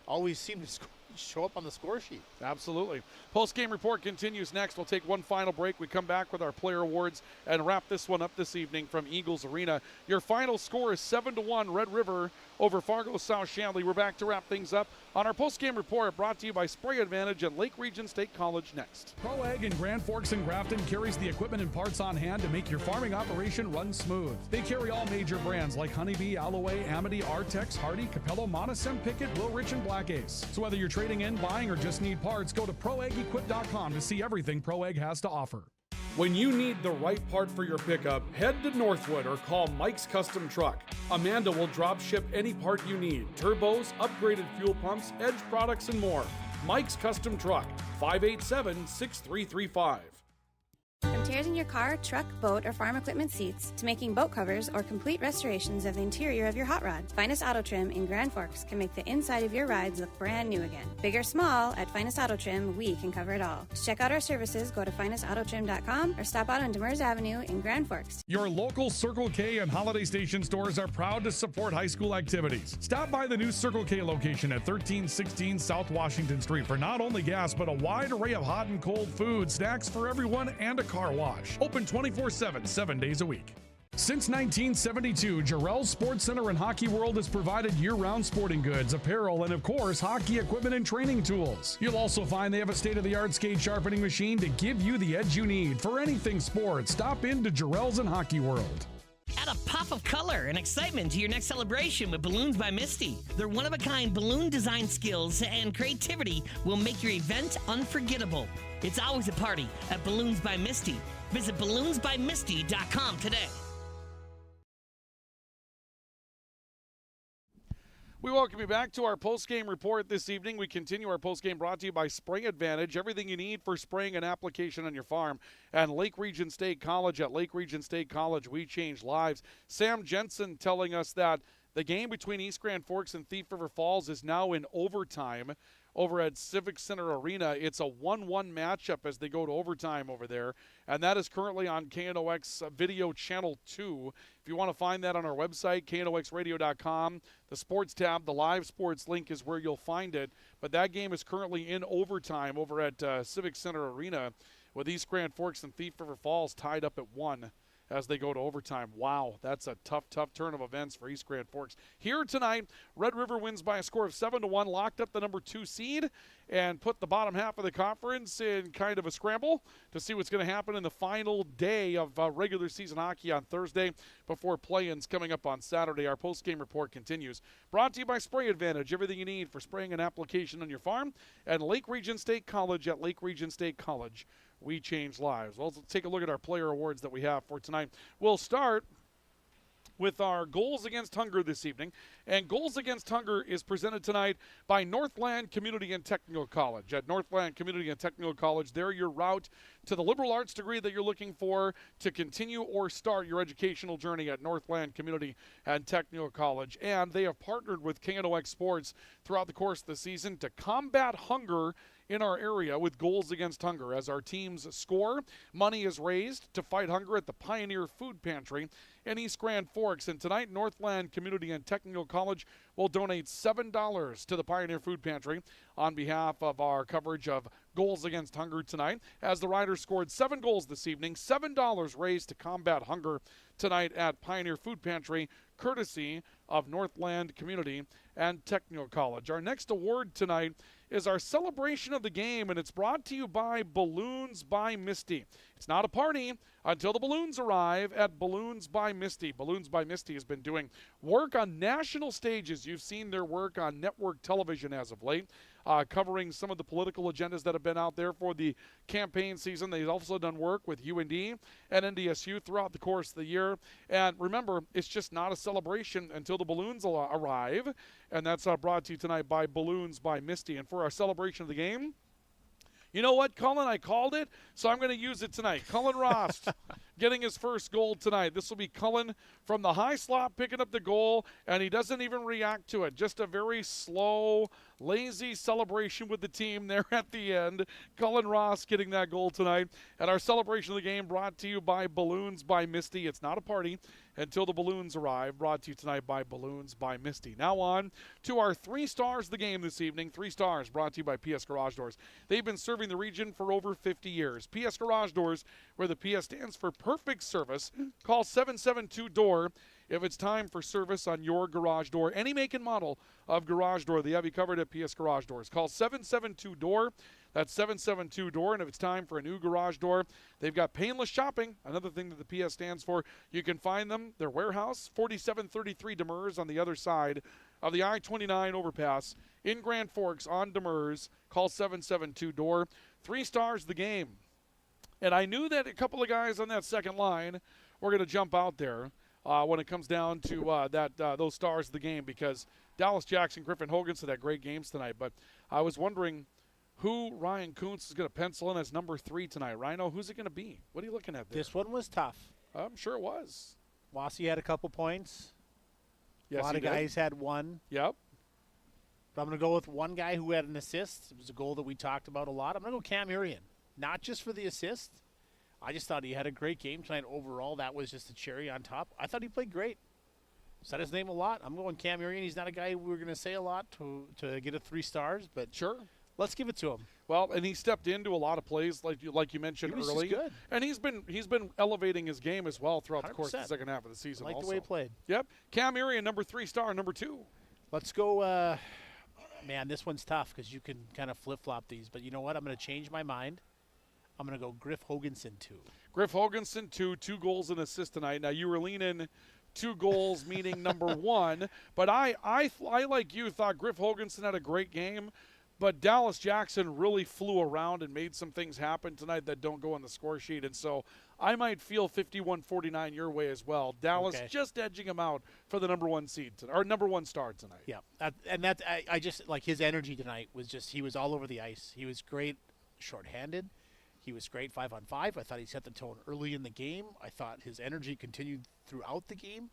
always seem to show up on the score sheet. Absolutely. Post-game report continues next. We'll take one final break. We come back with our player awards and wrap this one up this evening from Eagles Arena. Your final score is 7-1 Red River over Fargo South-Shanley. We're back to wrap things up on our post-game report, brought to you by Spray Advantage and Lake Region State College next. Pro Ag in Grand Forks and Grafton carries the equipment and parts on hand to make your farming operation run smooth. They carry all major brands like Honeybee, Alloway, Amity, Artex, Hardy, Capello, Monosem, Pickett, Wilrich, and Black Ace. So whether you're trading in, buying, or just need parts, go to ProAgEquip.com to see everything Pro Ag has to offer. When you need the right part for your pickup, head to Northwood or call Mike's Custom Truck. Amanda will drop ship any part you need: turbos, upgraded fuel pumps, Edge products, and more. Mike's Custom Truck, 587-6335. From tears in your car, truck, boat, or farm equipment seats to making boat covers or complete restorations of the interior of your hot rod, Finest Auto Trim in Grand Forks can make the inside of your rides look brand new again. Big or small, at Finest Auto Trim, we can cover it all. To check out our services, go to finestautotrim.com or stop out on Demers Avenue in Grand Forks. Your local Circle K and Holiday Station stores are proud to support high school activities. Stop by the new Circle K location at 1316 South Washington Street for not only gas, but a wide array of hot and cold food, snacks for everyone, and a car wash. Open 24/7, 7 days a week. Since 1972, Jarrell's Sports Center and Hockey World has provided year-round sporting goods, apparel, and of course, hockey equipment and training tools. You'll also find they have a state-of-the-art skate sharpening machine to give you the edge you need. For anything sports, stop into Jarrell's and Hockey World. Add a pop of color and excitement to your next celebration with Balloons by Misty. Their one-of-a-kind balloon design skills and creativity will make your event unforgettable. It's always a party at Balloons by Misty. Visit balloonsbymisty.com today. We welcome you back to our post-game report this evening. We continue our post-game brought to you by Spray Advantage, everything you need for spraying an application on your farm. And Lake Region State College. At Lake Region State College, we change lives. Sam Jensen telling us that the game between East Grand Forks and Thief River Falls is now in overtime over at Civic Center Arena. It's a 1-1 matchup as they go to overtime over there, and that is currently on KNOX Video Channel 2. If you want to find that on our website, knoxradio.com, the sports tab, the live sports link is where you'll find it. But that game is currently in overtime over at Civic Center Arena with East Grand Forks and Thief River Falls tied up at 1 as they go to overtime. Wow, that's a tough turn of events for East Grand Forks. Here tonight, Red River wins by a score of 7-1, locked up the number 2 seed, and put the bottom half of the conference in kind of a scramble to see what's going to happen in the final day of regular season hockey on Thursday before play-ins coming up on Saturday. Our post-game report continues. Brought to you by Spray Advantage, everything you need for spraying an application on your farm, and Lake Region State College. At Lake Region State College, we change lives. Well, let's take a look at our player awards that we have for tonight. We'll start with our Goals Against Hunger this evening. And Goals Against Hunger is presented tonight by Northland Community and Technical College. At Northland Community and Technical College, they're your route to the liberal arts degree that you're looking for to continue or start your educational journey at Northland Community and Technical College. And they have partnered with KNOX Sports throughout the course of the season to combat hunger in our area with Goals Against Hunger. As our teams score, money is raised to fight hunger at the Pioneer Food Pantry in East Grand Forks. And tonight, Northland Community and Technical College will donate $7 to the Pioneer Food Pantry on behalf of our coverage of Goals Against Hunger tonight. As the Riders scored 7 goals this evening, $7 raised to combat hunger tonight at Pioneer Food Pantry, courtesy of Northland Community and Technical College. Our next award tonight is our celebration of the game, and it's brought to you by Balloons by Misty. It's not a party until the balloons arrive at Balloons by Misty. Balloons by Misty has been doing work on national stages. You've seen their work on network television as of late, covering some of the political agendas that have been out there for the campaign season. They've also done work with UND and NDSU throughout the course of the year. And remember, it's just not a celebration until the balloons arrive, and that's brought to you tonight by Balloons by Misty. And for our celebration of the game, you know what, Cullen? I called it, so I'm going to use it tonight. Cullen Rost getting his first goal tonight. This will be Cullen from the high slot picking up the goal, and he doesn't even react to it. Just a very slow, lazy celebration with the team there at the end. Cullen Ross getting that goal tonight. And our celebration of the game brought to you by Balloons by Misty. It's not a party until the balloons arrive. Brought to you tonight by Balloons by Misty. Now on to our 3 stars of the game this evening. 3 stars brought to you by PS Garage Doors. They've been serving the region for over 50 years. PS Garage Doors, where the PS stands for perfect service. Call 772-DOOR if it's time for service on your garage door. Any make and model of garage door, they have you covered at PS Garage Doors. Call 772-DOOR. That's 772-DOOR. And if it's time for a new garage door, they've got painless shopping, another thing that the PS stands for. You can find them, their warehouse, 4733 Demers on the other side of the I-29 overpass in Grand Forks on Demers. Call 772-DOOR. 3 stars the game. And I knew that a couple of guys on that second line were going to jump out there when it comes down to those stars of the game, because Dallas Jackson, Griffin Hoganson had great games tonight. But I was wondering who Ryan Kuntz is going to pencil in as number 3 tonight. Rhino, who's it going to be? What are you looking at there? This one was tough. I'm sure it was. Wassy had a couple points. Yes, a lot of guys had one. Yep. But I'm going to go with one guy who had an assist. It was a goal that we talked about a lot. I'm going to go Cam Urian. Not just for the assist. I just thought he had a great game tonight overall. That was just a cherry on top. I thought he played great. Said his name a lot. I'm going Cam Urian. He's not a guy we're going to say a lot to get a 3 stars, but sure, let's give it to him. Well, and he stepped into a lot of plays like you mentioned early. Just good. And he's been elevating his game as well throughout the course of the second half of the season. I like also. the way he played. Yep. Cam Urian, number 3 star, number 2. Let's go. Man, this one's tough because you can kind of flip-flop these. But you know what? I'm going to change my mind. I'm going to go Griff Hoganson 2. Griff Hoganson 2 goals and assists tonight. Now, you were leaning 2 goals, meaning number 1. But I, like you, thought Griff Hoganson had a great game. But Dallas Jackson really flew around and made some things happen tonight that don't go on the score sheet. And so I might feel 51-49 your way as well. Dallas just edging him out for the number 1 seed or number 1 star tonight. Yeah, I just like his energy tonight was just, he was all over the ice. He was great shorthanded. He was great 5-on-5. I thought he set the tone early in the game. I thought his energy continued throughout the game.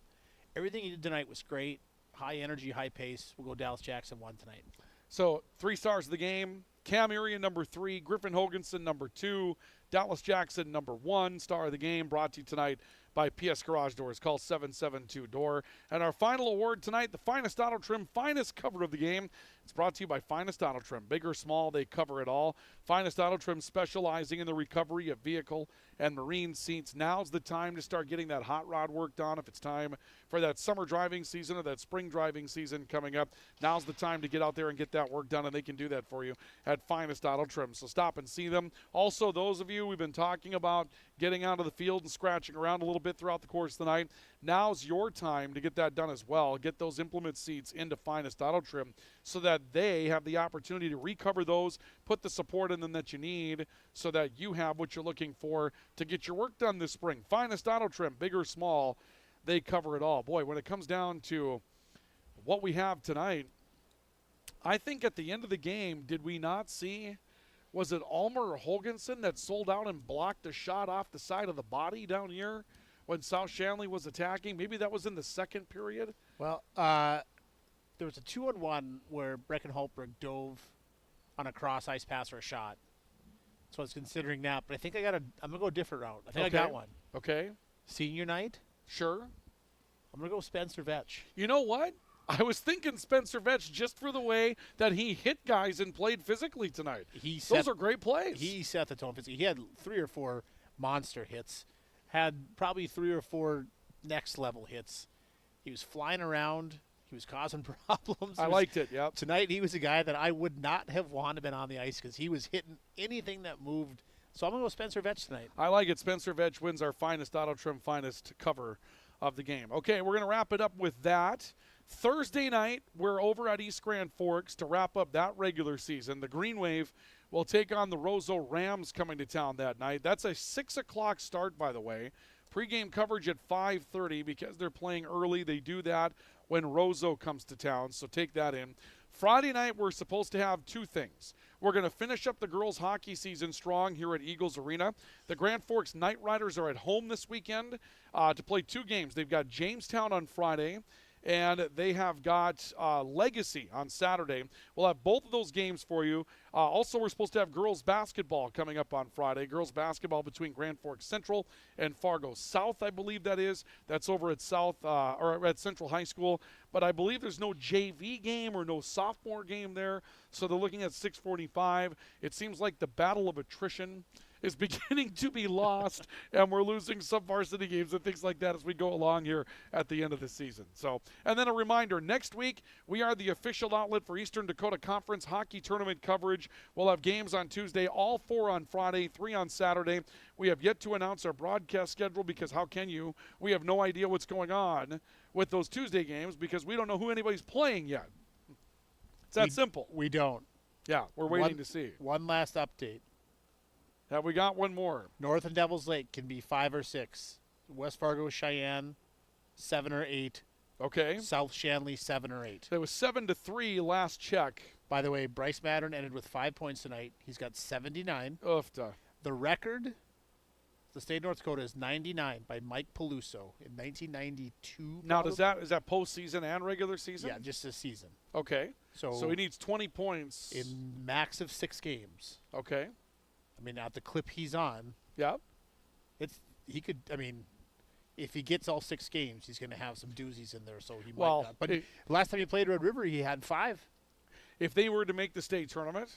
Everything he did tonight was great. High energy, high pace. We'll go Dallas Jackson 1 tonight. So 3 stars of the game. Cam Urian, number 3. Griffin Hoganson, number 2. Dallas Jackson, number 1 star of the game. Brought to you tonight by PS Garage Doors. Call 772-DOOR. And our final award tonight, the Finest Auto Trim, finest cover of the game. It's brought to you by Finest Auto Trim. Big or small, they cover it all. Finest Auto Trim, specializing in the recovery of vehicle and marine seats. Now's the time to start getting that hot rod work done. If it's time for that summer driving season or that spring driving season coming up, now's the time to get out there and get that work done, and they can do that for you at Finest Auto Trim. So stop and see them. Also, those of you we've been talking about getting out of the field and scratching around a little bit throughout the course of the night, now's your time to get that done as well. Get those implement seats into Finest Auto Trim so that they have the opportunity to recover those, put the support in them that you need so that you have what you're looking for to get your work done this spring. Finest Auto Trim, big or small, they cover it all. Boy, when it comes down to what we have tonight, I think at the end of the game, did we not see, was it Ulmer or Holgensen that sold out and blocked a shot off the side of the body down here when South-Shanley was attacking? Maybe that was in the second period. Well, there was a 2-on-1 where Brecken Holtberg dove on a cross ice pass or a shot. So I was considering that, but I think I'm going to go a different route. I think I got one. Okay. Senior night? Sure. I'm going to go Spencer Vetch. You know what? I was thinking Spencer Vetch just for the way that he hit guys and played physically tonight. Those are great plays. He set the tone physically. He had 3 or 4 monster hits, had probably 3 or 4 next-level hits. He was flying around. He was causing problems. I liked it, yep. Tonight he was a guy that I would not have wanted to been on the ice because he was hitting anything that moved. So I'm going to go Spencer Vetch tonight. I like it. Spencer Vetch wins our finest Auto Trim finest cover of the game. Okay, we're going to wrap it up with that. Thursday night, we're over at East Grand Forks to wrap up that regular season. The Green Wave will take on the Roseau Rams coming to town that night. That's a 6 o'clock start, by the way. Pre-game coverage at 5:30 because they're playing early. They do that when Roseau comes to town, so take that in. Friday night, we're supposed to have 2 things. We're going to finish up the girls' hockey season strong here at Eagles Arena. The Grand Forks Knight Riders are at home this weekend to play 2 games. They've got Jamestown on Friday, and they have got Legacy on Saturday. We'll have both of those games for you. Also, we're supposed to have girls basketball coming up on Friday. Girls basketball between Grand Forks Central and Fargo South, I believe that is. That's over at or at Central High School. But I believe there's no JV game or no sophomore game there. So they're looking at 6:45. It seems like the battle of attrition is beginning to be lost, and we're losing some varsity games and things like that as we go along here at the end of the season. So, and then a reminder, next week we are the official outlet for Eastern Dakota Conference hockey tournament coverage. We'll have games on Tuesday, all 4 on Friday, 3 on Saturday. We have yet to announce our broadcast schedule because how can you? We have no idea what's going on with those Tuesday games because we don't know who anybody's playing yet. It's that simple. We don't. Yeah, we're waiting to see. One last update. Have we got one more? North and Devils Lake can be 5 or 6. West Fargo, Cheyenne, 7 or 8. Okay. South-Shanley, 7 or 8. It was 7-3 last check. By the way, Bryce Mattern ended with 5 points tonight. He's got 79. Oofta. The record, the state of North Dakota, is 99 by Mike Peluso in 1992. Now, is that postseason and regular season? Yeah, just this season. Okay. So he needs 20 points. In max of 6 games. Okay. I mean, at the clip he's on. Yeah. If he gets all 6 games, he's going to have some doozies in there, so he might not. But last time he played Red River, he had 5. If they were to make the state tournament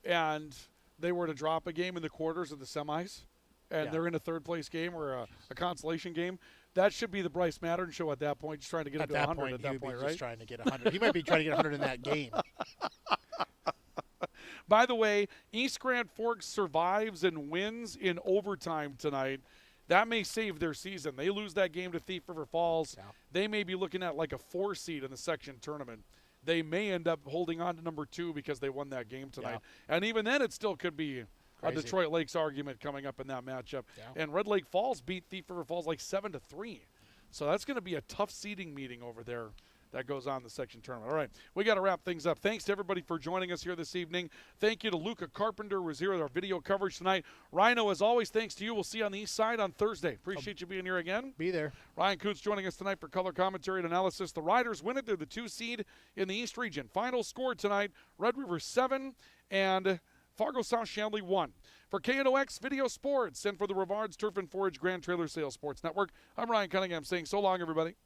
and they were to drop a game in the quarters of the semis and they're in a third-place game or a consolation game, that should be the Bryce Mattern show at that point, just trying to get him to 100 at that point, right? Just trying to get 100. He might be trying to get 100 in that game. By the way, East Grand Forks survives and wins in overtime tonight. That may save their season. They lose that game to Thief River Falls. Yeah. They may be looking at like a 4 seed in the section tournament. They may end up holding on to number 2 because they won that game tonight. Yeah. And even then, it still could be a Detroit Lakes argument coming up in that matchup. Yeah. And Red Lake Falls beat Thief River Falls like 7-3. So that's going to be a tough seeding meeting over there that goes on in the section tournament. All right, we got to wrap things up. Thanks to everybody for joining us here this evening. Thank you to Luca Carpenter, who was here with our video coverage tonight. Rhino, as always, thanks to you. We'll see you on the east side on Thursday. Appreciate you being here again. Be there. Ryan Coots joining us tonight for color commentary and analysis. The Riders win it. They're the 2 seed in the East region. Final score tonight, Red River 7 and Fargo South-Shanley 1. For KNOX Video Sports and for the Rivards Turf and Forage Grand Trailer Sales Sports Network, I'm Ryan Cunningham saying so long, everybody.